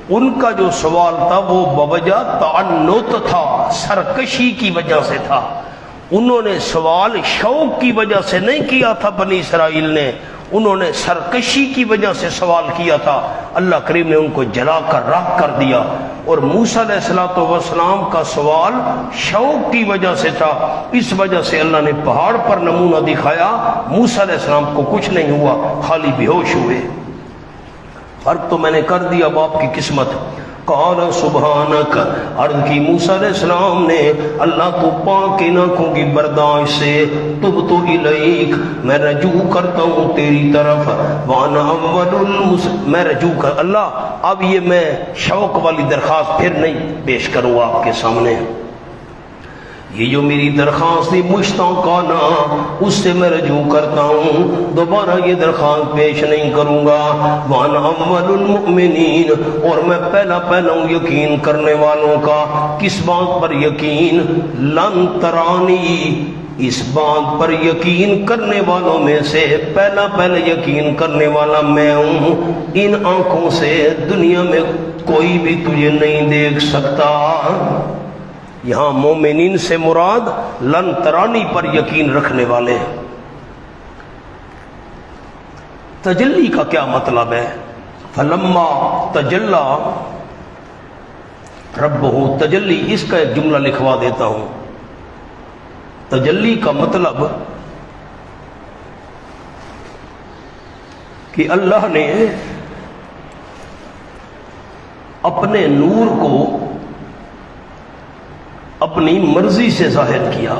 ان کا جو سوال تھا وہ بوجہ تعنت تھا، سرکشی کی وجہ سے تھا. انہوں نے سوال شوق کی وجہ سے نہیں کیا تھا، بنی اسرائیل نے، انہوں نے سرکشی کی وجہ سے سوال کیا تھا. اللہ کریم نے ان کو جلا کر راکھ کر دیا، اور موسیٰ علیہ السلام کا سوال شوق کی وجہ سے تھا. اس وجہ سے اللہ نے پہاڑ پر نمونہ دکھایا، موسیٰ علیہ السلام کو کچھ نہیں ہوا، خالی بے ہوش ہوئے. فرق تو میں نے کر دیا، اب آپ کی قسمت. قال سبحانک، عرض کی موسیٰ علیہ السلام نے اللہ تو پاک ان آنکھوں کی برداشت سے، تبت الیک، میں رجوع کرتا ہوں تیری طرف، وانا اول میں رجوع کر اللہ. اب یہ میں شوق والی درخواست پھر نہیں پیش کروں آپ کے سامنے، یہ جو میری درخواست تھی مشتاقانہ، اس سے میں رجوع کرتا ہوں، دوبارہ یہ درخواست پیش نہیں کروں گا. وانا اول المؤمنین، اور میں پہلا ہوں یقین کرنے والوں کا. کس بات پر یقین؟ لن ترانی، اس بات پر یقین کرنے والوں میں سے پہلے یقین کرنے والا میں ہوں، ان آنکھوں سے دنیا میں کوئی بھی تجھے نہیں دیکھ سکتا. یہاں مومنین سے مراد لن ترانی پر یقین رکھنے والے. تجلی کا کیا مطلب ہے؟ فلما تجلی ربہ، تجلی اس کا ایک جملہ لکھوا دیتا ہوں. تجلی کا مطلب کہ اللہ نے اپنے نور کو اپنی مرضی سے ظاہر کیا.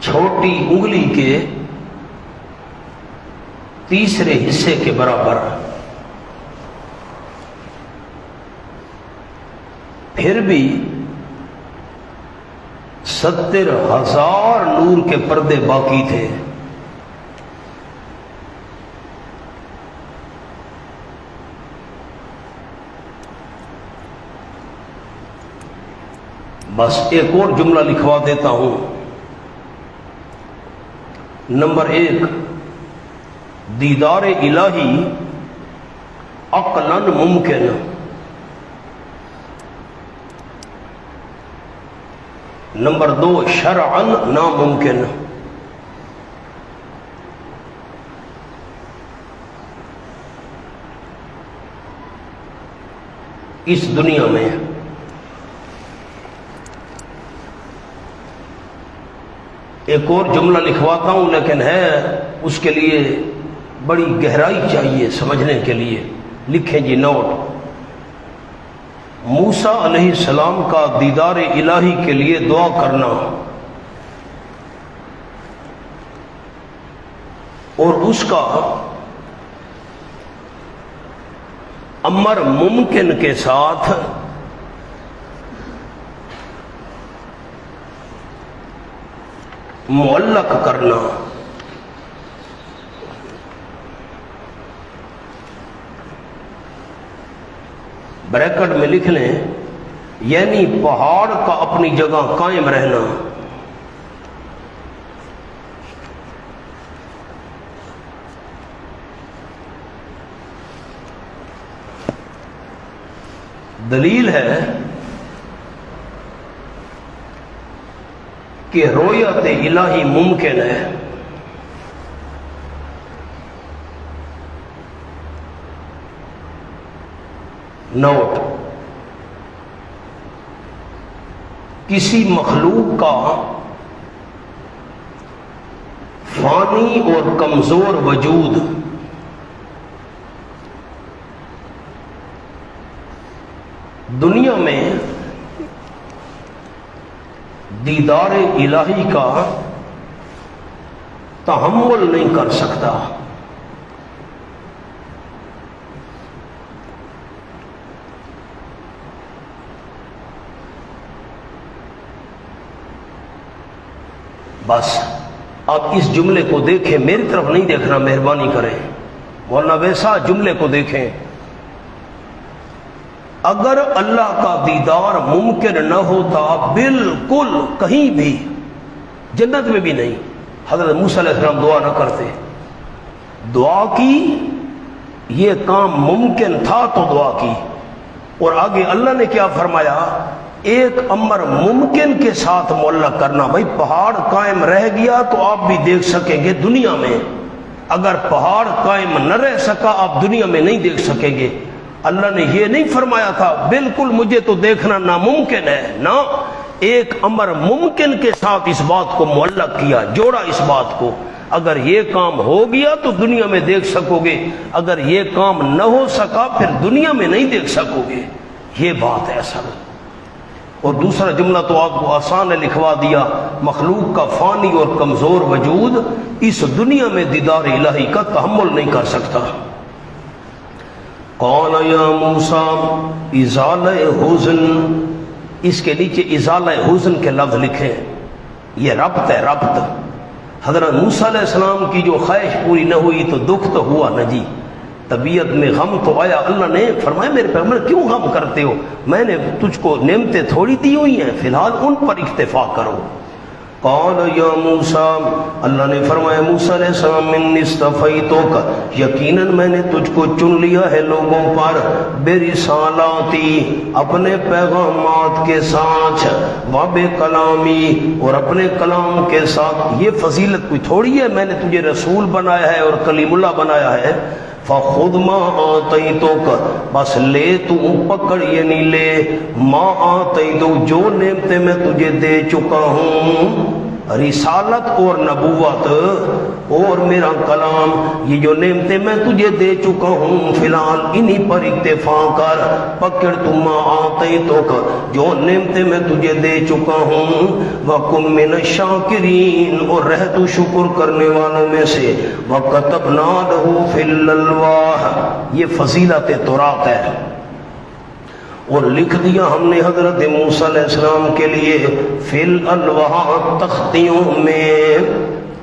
چھوٹی انگلی کے تیسرے حصے کے برابر، پھر بھی 70,000 نور کے پردے باقی تھے. بس ایک اور جملہ لکھوا دیتا ہوں. نمبر 1، دیدار الہی عقلاً ممکن، نمبر 2 شرعاً ناممکن. اس دنیا میں ایک اور جملہ لکھواتا ہوں، لیکن ہے اس کے لیے بڑی گہرائی چاہیے سمجھنے کے لیے۔ لکھیں جی نوٹ، موسیٰ علیہ السلام کا دیدار الہی کے لیے دعا کرنا اور اس کا امر ممکن کے ساتھ معلق کرنا، بریکٹ میں لکھ لیں، یعنی پہاڑ کا اپنی جگہ قائم رہنا، دلیل ہے کہ رویت الہی ممکن ہے۔ نوٹ، کسی مخلوق کا فانی اور کمزور وجود دنیا میں دیدار الہی کا تحمل نہیں کر سکتا۔ بس آپ اس جملے کو دیکھیں، میری طرف نہیں دیکھنا، مہربانی کریں، ورنہ ویسا جملے کو دیکھیں۔ اگر اللہ کا دیدار ممکن نہ ہوتا بالکل کہیں بھی، جنت میں بھی نہیں، حضرت موسیٰ علیہ السلام دعا نہ کرتے۔ دعا کی، یہ کام ممکن تھا تو دعا کی، اور آگے اللہ نے کیا فرمایا؟ ایک امر ممکن کے ساتھ معلق کرنا۔ بھائی پہاڑ قائم رہ گیا تو آپ بھی دیکھ سکیں گے دنیا میں، اگر پہاڑ قائم نہ رہ سکا آپ دنیا میں نہیں دیکھ سکیں گے۔ اللہ نے یہ نہیں فرمایا تھا بالکل مجھے تو دیکھنا ناممکن ہے، نہ، ایک امر ممکن کے ساتھ اس بات کو معلق کیا، جوڑا اس بات کو۔ اگر یہ کام ہو گیا تو دنیا میں دیکھ سکو گے، اگر یہ کام نہ ہو سکا پھر دنیا میں نہیں دیکھ سکو گے، یہ بات ہے اصل۔ اور دوسرا جملہ تو آپ کو آسان ہے، لکھوا دیا، مخلوق کا فانی اور کمزور وجود اس دنیا میں دیدار الہی کا تحمل نہیں کر سکتا۔ قال یا موسیٰ ازالہ حزن، اس کے نیچے ازالہ حزن کے لفظ لکھیں، یہ ربط ہے، ربط۔ حضرت موسیٰ علیہ السلام کی جو خواہش پوری نہ ہوئی تو دکھ تو ہوا نا جی، طبیعت میں غم تو آیا۔ اللہ نے فرمایا میرے پیغمبر کیوں غم کرتے ہو، میں نے تجھ کو نعمتیں تھوڑی دی ہوئی ہیں، فی الحال ان پر اکتفا کرو۔ قال یا موسیٰ، اللہ نے فرمایا موسیٰ علیہ السلام، من اصطفیتک، یقیناً میں نے تجھ کو چن لیا ہے لوگوں پر، برسالاتی، اپنے پیغامات کے ساتھ، وبکلامی، اور اپنے کلام کے ساتھ۔ یہ فضیلت کوئی تھوڑی ہے، میں نے تجھے رسول بنایا ہے اور کلیم اللہ بنایا ہے۔ فخذ ما آتیتک، بس لے تو پکڑ، یعنی لے، ما آتیتک، جو نعمتیں میں تجھے دے چکا ہوں، رسالت اور نبوت اور میرا کلام، یہ جو نعمتیں میں تجھے دے چکا ہوں فی الحال انہی پر اکتفا کر۔ پکڑ تو ما آتیتک، جو نعمتیں میں تجھے دے چکا ہوں، وَكُن مِّنَ الشَّاكِرِينَ، اور رہ تو شکر کرنے والوں میں سے۔ وَكَتَبْنَا لَهُ فِي الْأَلْوَاحِ، یہ فضیلت توراۃ ہے، اور لکھ دیا ہم نے حضرت موسیٰ علیہ السلام کے لیے فی الالواح، تختیوں میں،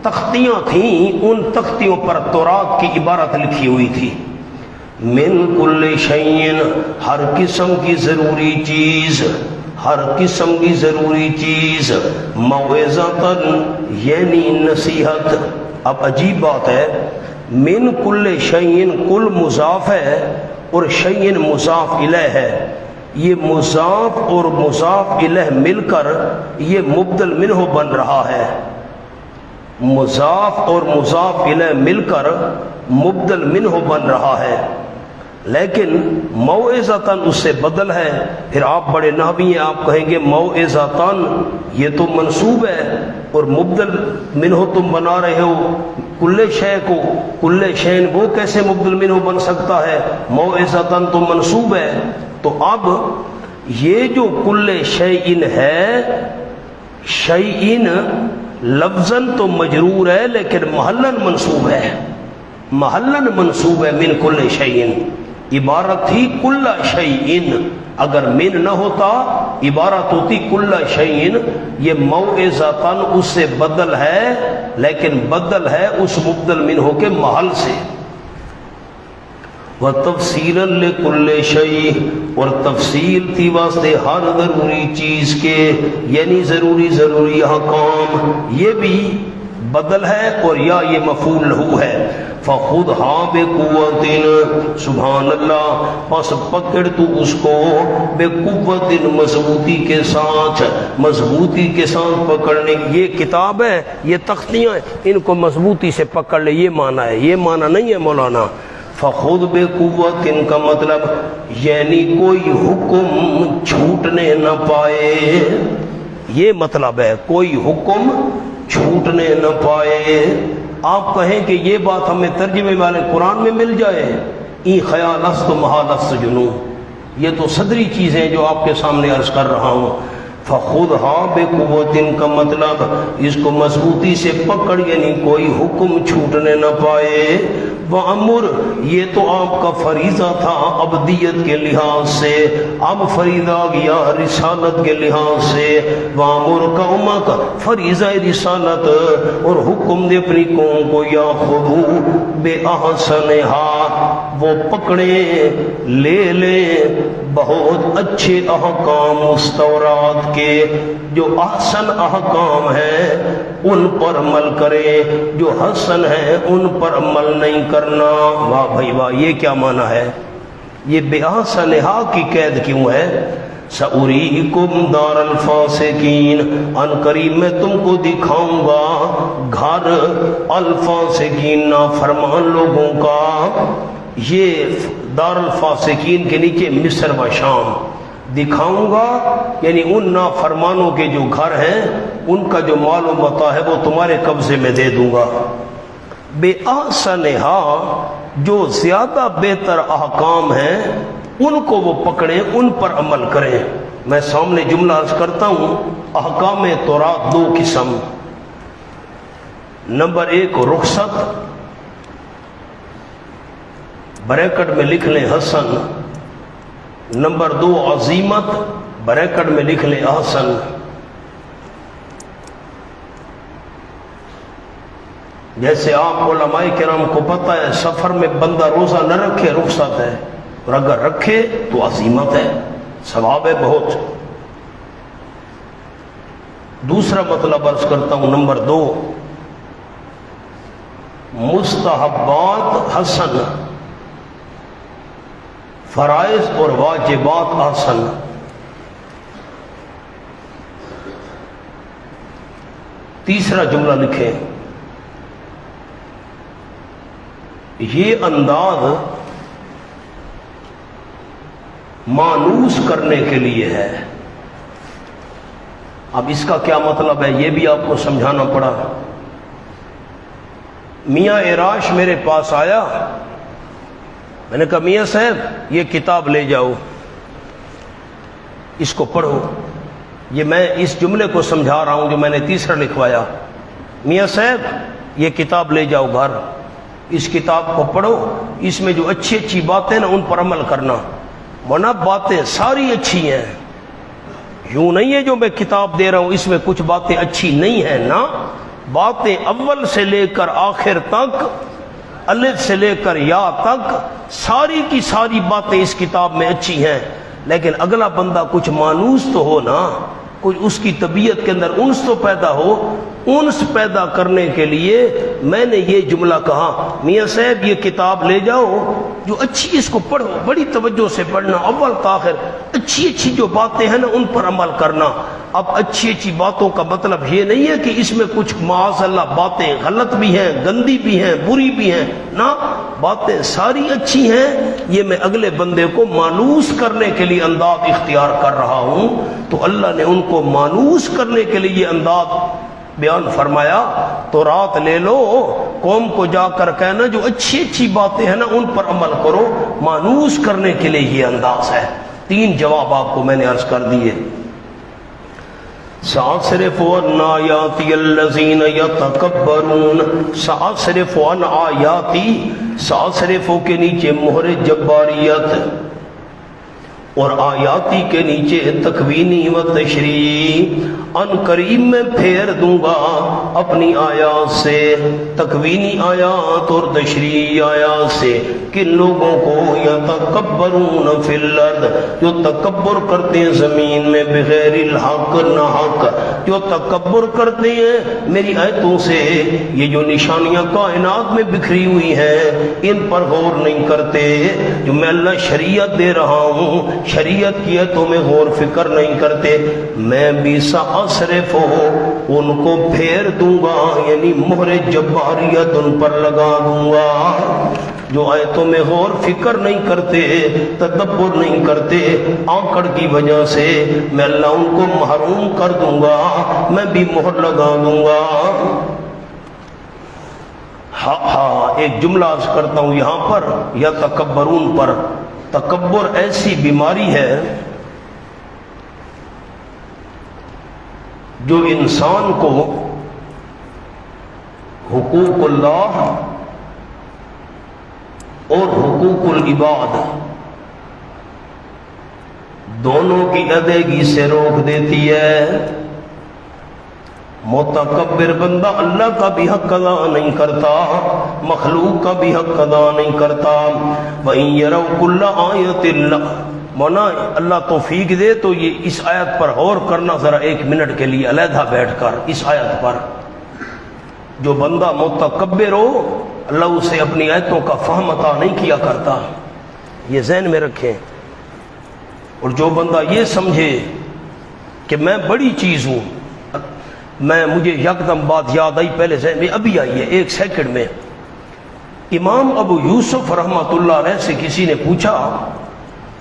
تختیاں تھیں، ان تختیوں پر تورات کی عبارت لکھی ہوئی تھی۔ من کل شیء، ہر قسم کی ضروری چیز، ہر قسم کی ضروری چیز، موعظۃ، یعنی نصیحت۔ اب عجیب بات ہے، من کل شیء، کل مضاف ہے اور شیء مضاف الیہ ہے، یہ مضاف اور مضاف الیہ مل کر یہ مبدل منہ بن رہا ہے، مضاف اور مضاف الیہ مل کر مبدل منہ بن رہا ہے۔ لیکن موعظتن اس سے بدل ہے. پھر آپ بڑے نحوی ہیں، آپ کہیں گے موعظتن یہ تو منصوب ہے اور مبدل منہ تم بنا رہے ہو کل شے کو، کل شین وہ کیسے مبدل منہ بن سکتا ہے؟ موعظتن تو منصوب ہے. تو اب یہ جو کل شیئن ہے، شیئن لفظاً تو مجرور ہے لیکن محلاً منصوب ہے، محلاً منصوب ہے. من کل شیئن عبارت تھی کل شیئن، اگر من نہ ہوتا عبارت ہوتی کل شیئن. یہ موعظتن اس سے بدل ہے لیکن بدل ہے اس مبدل منہ کے محل سے. وَتَفْصِيلًا لِكُلِّ شَيْءٍ اور تفصیل تھی واسطے ہر ضروری چیز کے، یعنی ضروری احکام. یہ بھی بدل ہے اور یا یہ مفعول لہو ہے. فَخُذْهَا بِقُوَّةٍ سبحان اللہ، پس پکڑ تو اس کو بِقُوَّةٍ مضبوطی کے ساتھ، مضبوطی کے ساتھ پکڑنے. یہ کتاب ہے، یہ تختیاں ہیں، ان کو مضبوطی سے پکڑ لے، یہ معنی ہے. یہ معنی نہیں ہے مولانا. فخود بے قوت کا مطلب یعنی کوئی حکم چھوٹنے نہ پائے، یہ مطلب ہے، کوئی حکم چھوٹنے نہ پائے. آپ کہیں کہ یہ بات ہمیں ترجمے والے قرآن میں مل جائے، ای خیال است محال است جنون، یہ تو صدری چیزیں جو آپ کے سامنے عرض کر رہا ہوں. فخذھا بقوت کا مطلب اس کو مضبوطی سے پکڑ، یعنی کوئی حکم چھوٹنے نہ پائے. وَأَمُرْ یہ تو آپ کا فریضہ تھا عبدیت کے لحاظ سے، اب فریضہ گیا رسالت کے لحاظ سے. وَأَمُرْ قَوْمَكَ فریضہ رسالت اور حکم دے اپنی قوم کو، یاخذوا بِأَحْسَنِهَا وہ پکڑے لے لیں بہت اچھے احکام مستورات کے، جو احسن احکام ہیں ان پر عمل کرے، جو حسن ہیں ان پر عمل نہیں کرنا. واہ بھائی واہ، یہ کیا معنی ہے؟ یہ بِأَحْسَنِهَا کی قید کیوں ہے؟ سَأُرِيكُمْ دَارَ الْفَاسِقِينَ ان قریب میں تم کو دکھاؤں گا گھر الفاسقین نافرمان لوگوں کا. یہ دار الفاسقین کے نیچے مصر و شام. دکھاؤں گا یعنی ان نافرمانوں کے جو گھر ہیں ان کا جو مال و متاع ہے وہ تمہارے قبضے میں دے دوں گا. بے احسنہا جو زیادہ بہتر احکام ہیں ان کو وہ پکڑیں، ان پر عمل کریں. میں سامنے جملہ عرض کرتا ہوں. احکام تورات دو قسم. نمبر ایک رخصت، بریکٹ میں لکھ لیں حسن. نمبر دو عزیمت، بریکٹ میں لکھ لیں احسن. جیسے آپ علماء کرام کو پتہ ہے سفر میں بندہ روزہ نہ رکھے رخصت ہے، اور اگر رکھے تو عزیمت ہے، ثواب ہے بہت. دوسرا مطلب عرض کرتا ہوں. نمبر دو مستحبات حسن، فرائض اور واجبات حسن. تیسرا جملہ لکھیں. یہ انداز مانوس کرنے کے لیے ہے. اب اس کا کیا مطلب ہے یہ بھی آپ کو سمجھانا پڑا. میاں عراش میرے پاس آیا، میں نے کہا میاں صاحب یہ کتاب لے جاؤ، اس کو پڑھو. یہ میں اس جملے کو سمجھا رہا ہوں جو میں نے تیسرا لکھوایا. میاں صاحب یہ کتاب لے جاؤ گھر، اس کتاب کو پڑھو، اس میں جو اچھی اچھی باتیں نا ان پر عمل کرنا. ورنہ باتیں ساری اچھی ہیں، یوں نہیں ہے جو میں کتاب دے رہا ہوں اس میں کچھ باتیں اچھی نہیں ہیں. نا، باتیں اول سے لے کر آخر تک، الف سے لے کر یا تک، ساری کی ساری باتیں اس کتاب میں اچھی ہیں. لیکن اگلا بندہ کچھ مانوس تو ہو نا، کچھ اس کی طبیعت کے اندر انس تو پیدا ہو. انس پیدا کرنے کے لیے میں نے یہ جملہ کہا میاں صاحب یہ کتاب لے جاؤ جو اچھی، اس کو پڑھو، بڑی توجہ سے پڑھنا، اول تاخر اچھی اچھی جو باتیں ہیں نا ان پر عمل کرنا. اب اچھی اچھی باتوں کا مطلب یہ نہیں ہے کہ اس میں کچھ معاذ اللہ باتیں غلط بھی ہیں، گندی بھی ہیں، بری بھی ہیں. نا، باتیں ساری اچھی ہیں، یہ میں اگلے بندے کو مانوس کرنے کے لیے انداز اختیار کر رہا ہوں، تو اللہ نے ان کو مانوس کرنے کے لیے یہ انداز بیان فرمایا۔ تو رات لے لو، قوم کو جا کر کہنا جو اچھی اچھی باتیں ہیں نا ان پر عمل کرو، مانوس کرنے کے لیے یہ انداز ہے۔ 3 جواب آپ کو میں نے عرض کر دیے۔ سأصرف عن آیاتی الذین یتکبرون، سأصرف عن آیاتی، سأصرف کے نیچے مہر جباریت اور آیاتی کے نیچے تکوینی و تشریح، ان قریب میں پھیر دوں گا اپنی آیات سے، تکوینی آیات اور تشریحی آیات سے، کن لوگوں کو یتکبرون فی الارض، جو تکبر کرتے ہیں زمین میں بغیر الحق، نہ حق، جو تکبر کرتے ہیں میری آیتوں سے، یہ جو نشانیاں کائنات میں بکھری ہوئی ہیں ان پر غور نہیں کرتے، جو میں اللہ شریعت دے رہا ہوں شریعت کی آیتوں میں غور فکر نہیں کرتے، میں بھی سأصرف ان کو پھیر دوں گا، یعنی مہر جباریت ان پر لگا دوں گا۔ جو آیتوں میں غور فکر نہیں کرتے، تدبر نہیں کرتے، آکڑ کی وجہ سے میں اللہ ان کو محروم کر دوں گا، میں بھی مہر لگا دوں گا۔ ہاں ایک جملہ عرض کرتا ہوں یہاں پر، یا تکبرون پر۔ تکبر ایسی بیماری ہے جو انسان کو حقوق اللہ اور حقوق العباد دونوں کی ادائیگی سے روک دیتی ہے۔ متکبر بندہ اللہ کا بھی حق ادا نہیں کرتا، مخلوق کا بھی حق ادا نہیں کرتا۔ وَإِن يَرَوْا كُلَّ آیَةٍ، مونا اللہ توفیق دے تو یہ اس آیت پر غور کرنا ذرا 1 منٹ کے لیے علیحدہ بیٹھ کر اس آیت پر۔ جو بندہ متکبر ہو اللہ اسے اپنی آیتوں کا فہم عطا نہیں کیا کرتا، یہ ذہن میں رکھیں۔ اور جو بندہ یہ سمجھے کہ میں بڑی چیز ہوں، مجھے یکدم بات یاد آئی، پہلے ذہن میں ابھی آئی ہے 1 سیکنڈ میں۔ امام ابو یوسف رحمۃ اللہ علیہ سے کسی نے پوچھا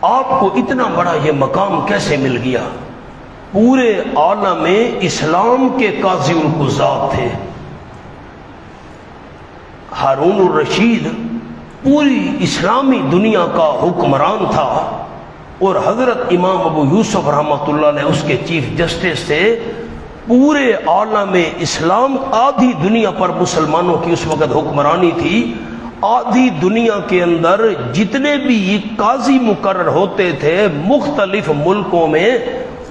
آپ کو اتنا بڑا یہ مقام کیسے مل گیا؟ پورے عالم اسلام کے قاضی القضات تھے، ہارون الرشید پوری اسلامی دنیا کا حکمران تھا، اور حضرت امام ابو یوسف رحمۃ اللہ علیہ اس کے چیف جسٹس تھے۔ پورے عالم اسلام، آدھی دنیا پر مسلمانوں کی اس وقت حکمرانی تھی، آدھی دنیا کے اندر جتنے بھی قاضی مقرر ہوتے تھے مختلف ملکوں میں،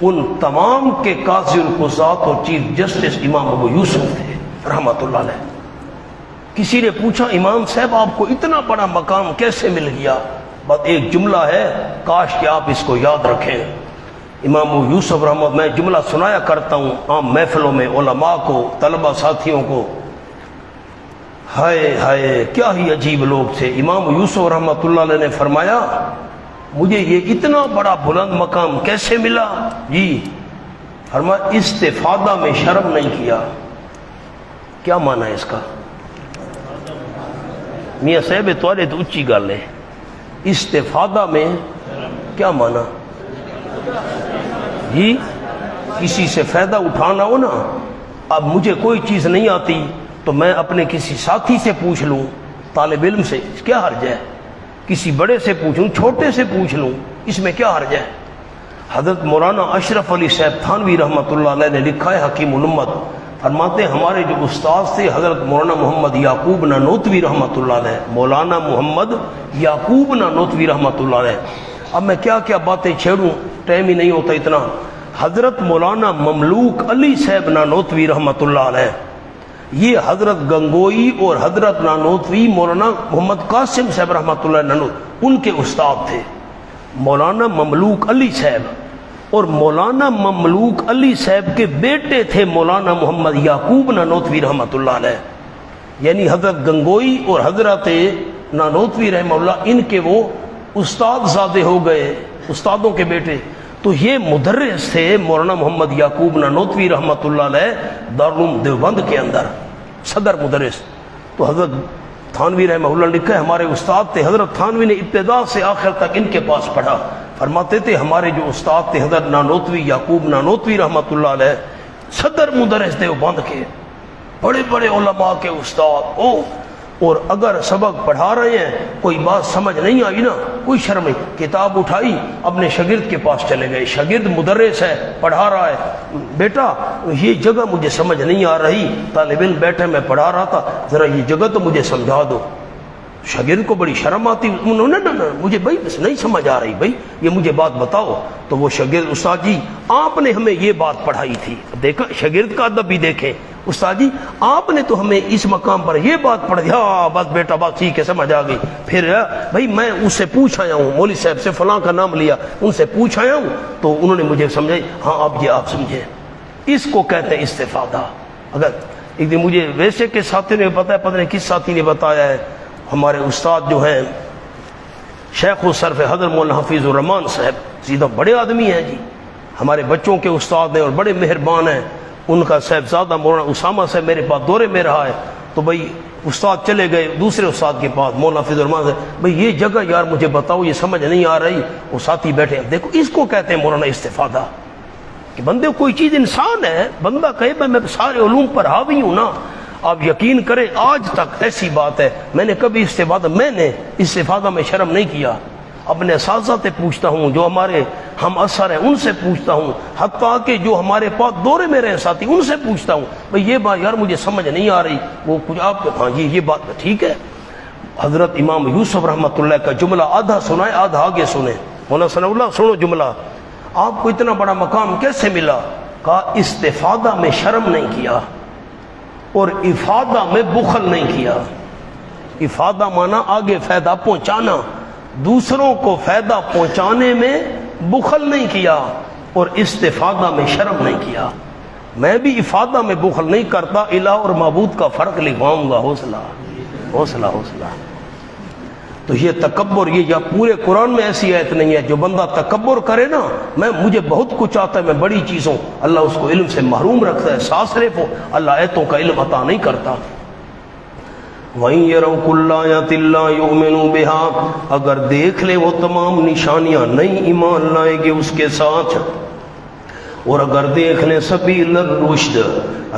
ان تمام کے قاضی القضات اور چیف جسٹس امام ابو یوسف تھے رحمۃ اللہ علیہ۔ کسی نے پوچھا امام صاحب آپ کو اتنا بڑا مقام کیسے مل گیا؟ بس ایک جملہ ہے، کاش کہ آپ اس کو یاد رکھیں۔ امام ابو یوسف رحمۃ، میں جملہ سنایا کرتا ہوں عام محفلوں میں علماء کو، طلبہ ساتھیوں کو، ہائے ہائے کیا ہی عجیب لوگ تھے۔ امام ابو یوسف رحمۃ اللہ علیہ نے فرمایا مجھے یہ اتنا بڑا بلند مقام کیسے ملا؟ جی فرمایا استفادہ میں شرم نہیں کیا۔ کیا معنی ہے اس کا؟ میاں صاحب توالے تو اچھی گل ہے، استفادہ میں کیا معنی؟ جی کسی سے فائدہ اٹھانا ہو نا، اب مجھے کوئی چیز نہیں آتی تو میں اپنے کسی ساتھی سے پوچھ لوں، طالب علم سے، کیا حرج ہے؟ کسی بڑے سے پوچھوں، چھوٹے سے پوچھ لوں، اس میں کیا حرج ہے؟ حضرت مولانا اشرف علی صاحب تھانوی رحمۃ اللہ علیہ نے لکھا ہے حکیم الامت، فرماتے ہیں ہمارے جو استاد تھے حضرت مولانا محمد یعقوب نانوتوی رحمۃ اللہ علیہ، مولانا محمد یعقوب نانوتوی رحمۃ اللہ علیہ۔ اب میں کیا کیا باتیں چھیڑوں، ٹائم ہی نہیں ہوتا اتنا۔ حضرت مولانا مملوک علی صاحب نانوتوی رحمۃ اللہ علیہ، یہ حضرت گنگوئی اور حضرت نانوتوی مولانا محمد قاسم صاحب رحمۃ اللہ نانوتوی ان کے استاد تھے۔ مولانا مملوک علی صاحب اور مولانا مملوک علی صاحب کے بیٹے تھے مولانا محمد یعقوب نانوتوی رحمۃ اللہ علیہ، یعنی حضرت گنگوئی اور حضرت نانوتوی رحمہ اللہ ان کے وہ استاد زادے ہو گئے، استادوں کے بیٹے۔ تو یہ مدرس تھے مولانا محمد یعقوب نانوتوی رحمۃ اللہ علیہ دارالعلوم دیوبند کے اندر، صدر مدرس۔ تو حضرت تھانوی رحمہ اللہ لکھا ہے ہمارے استاد تھے حضرت تھانوی نے ابتدا سے آخر تک ان کے پاس پڑھا. فرماتے تھے ہمارے جو استاد تھے حضرت نانوتوی یعقوب نانوتوی رحمۃ اللہ علیہ صدر مدرس دیوبند کے بڑے بڑے علماء کے استاد اور اگر سبق پڑھا رہے ہیں کوئی بات سمجھ نہیں آئی نا کوئی شرم نہیں, کتاب اٹھائی اپنے شاگرد کے پاس چلے گئے, شاگرد مدرس ہے پڑھا رہا ہے, بیٹا یہ جگہ مجھے سمجھ نہیں آ رہی, طالب علم بیٹھے میں پڑھا رہا تھا ذرا یہ جگہ تو مجھے سمجھا دو. شاگرد کو بڑی شرم آتی, انہوں نے نا مجھے بھائی بس نہیں سمجھ آ رہی, بھائی یہ مجھے بات بتاؤ. تو وہ شاگرد استاد جی آپ نے ہمیں یہ بات پڑھائی تھی, دیکھا شاگرد کا ادب بھی دیکھیں, استاد جی آپ نے تو ہمیں اس مقام پر یہ بات پڑھ دی, ہاں بس بیٹا بات ٹھیک ہے سمجھ آ گئی. پھر بھائی میں اس سے پوچھ آیا ہوں, مولوی صاحب سے فلاں کا نام لیا, ان سے پوچھ آیا ہوں تو انہوں نے مجھے سمجھائی, ہاں اب یہ آپ سمجھے. اس کو کہتے ہیں استفادہ. اگر ایک دن مجھے ویسے کے ساتھی نے بتایا, پتہ نہیں کس ساتھی نے بتایا ہے, ہمارے استاد جو ہیں شیخ الصرف حضرت مولانا حفیظ الرحمان صاحب سیدھا بڑے آدمی ہیں جی, ہمارے بچوں کے استاد ہیں اور بڑے مہربان ہیں. ان کا صاحبزادہ مولانا اسامہ صاحب میرے پاس دورے میں رہا ہے, تو بھائی استاد چلے گئے دوسرے استاد کے پاس مولانا حفیظ الرحمان صاحب, بھائی یہ جگہ یار مجھے بتاؤ یہ سمجھ نہیں آ رہی. وہ ساتھی بیٹھے, دیکھو اس کو کہتے ہیں مولانا استفادہ, کہ بندے کوئی چیز انسان ہے, بندہ کہے میں سارے علوم پر حاوی ہوں نا. آپ یقین کریں آج تک ایسی بات ہے میں نے کبھی استفادہ میں شرم نہیں کیا. اپنے اساتذہ سے پوچھتا ہوں, جو ہمارے ہم اثر ہیں ان سے پوچھتا ہوں, حتیٰ کہ جو ہمارے پاس دورے میں رہے ساتھی ان سے پوچھتا ہوں, بھئی یہ بات یار مجھے سمجھ نہیں آ رہی. وہ کچھ آپ ہاں جی یہ بات ٹھیک ہے. حضرت امام یوسف رحمۃ اللہ کا جملہ آدھا سنائے آدھا آگے سنیں. مولانا ثناء اللہ سنو جملہ, آپ کو اتنا بڑا مقام کیسے ملا؟ کہا استفادہ میں شرم نہیں کیا اور افادہ میں بخل نہیں کیا. افادہ مانا آگے فائدہ پہنچانا, دوسروں کو فائدہ پہنچانے میں بخل نہیں کیا اور استفادہ میں شرم نہیں کیا. میں بھی افادہ میں بخل نہیں کرتا, الہ اور معبود کا فرق لکھواؤں گا. حوصلہ حوصلہ حوصلہ. تو یہ تکبر, یہ یا پورے قرآن میں ایسی آیت نہیں ہے جو بندہ تکبر کرے نا, مجھے بہت کچھ آتا ہے, میں بڑی چیزوں, اللہ اس کو علم سے محروم رکھتا ہے. صرف اللہ آیتوں کا علم عطا نہیں کرتا. وَإِن يَرَوْا كُلَّ آيَةٍ لَّا يُؤْمِنُوا بِهَا, اگر دیکھ لے وہ تمام نشانیاں نہیں ایمان لائیں گے اس کے ساتھ. اور اگر دیکھ لیں سبیل الرشد,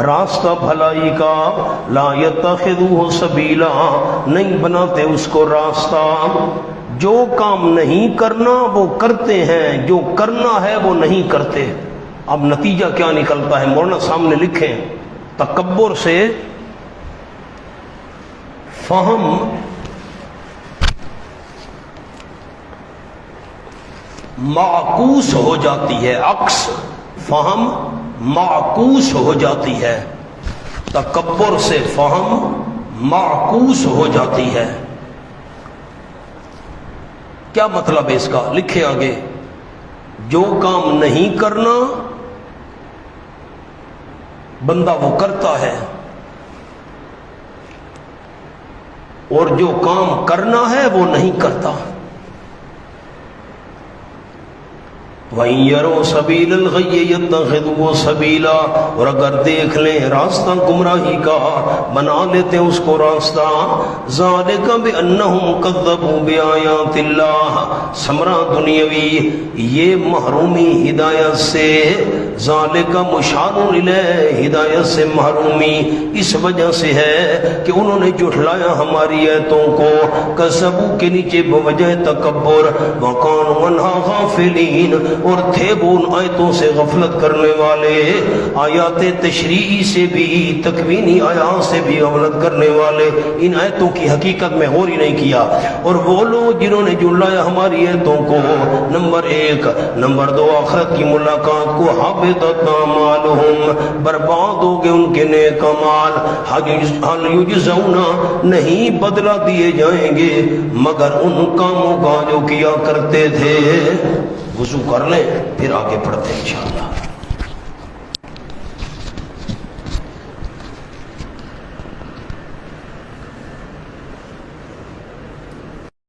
راستہ بھلائی کا, لا يتخذوه سبیلا, نہیں بناتے اس کو راستہ. جو کام نہیں کرنا وہ کرتے ہیں, جو کرنا ہے وہ نہیں کرتے. اب نتیجہ کیا نکلتا ہے مولانا سامنے لکھیں, تکبر سے فہم معکوس ہو جاتی ہے, عکس فہم معکوس ہو جاتی ہے. تکبر سے فہم معکوس ہو جاتی ہے. کیا مطلب ہے اس کا؟ لکھے آگے, جو کام نہیں کرنا بندہ وہ کرتا ہے, اور جو کام کرنا ہے وہ نہیں کرتا. وَإِن يَرَوْا سَبِيلَ الْغَيِّ يَتَّخِذُوهُ سَبِيلًا, اور اگر دیکھ لیں راستہ گمراہی کا بنا لیتے ہیں اس کو راستہ. ذَلِكَ بِأَنَّهُمْ كَذَّبُوا بِآيَاتِ اللَّهِ, ثمرہ دنیاوی, یہ محرومی ہدایت سے. ذَلِكَ مُشَارٌ إِلَيْهِ, ہدایت سے محرومی اس وجہ سے ہے کہ انہوں نے جھٹلایا ہماری آیتوں کو. کذبوا کے نیچے بوجہ تکبر, وَكَانُوا عَنْهَا غَافِلِينَ, اور تھے وہ ان آیتوں سے غفلت کرنے والے. آیات تشریعی سے بھی, تکوینی آیات سے بھی غفلت کرنے والے. ان آیتوں کی حقیقت میں غور ہی نہیں کیا. اور وہ لوگ جنہوں نے جھٹلایا ہماری آیتوں کو, نمبر 1, نمبر 2, آخرت کی ملاقات کو, حبطت اعمالہم, برباد ہو گئے ان کے نیک اعمال. حل یجزون, نہیں بدلہ دیے جائیں گے مگر ان کاموں کا جو کیا کرتے تھے. وضو کر لیں پھر آگے پڑھتے ہیں انشاءاللہ.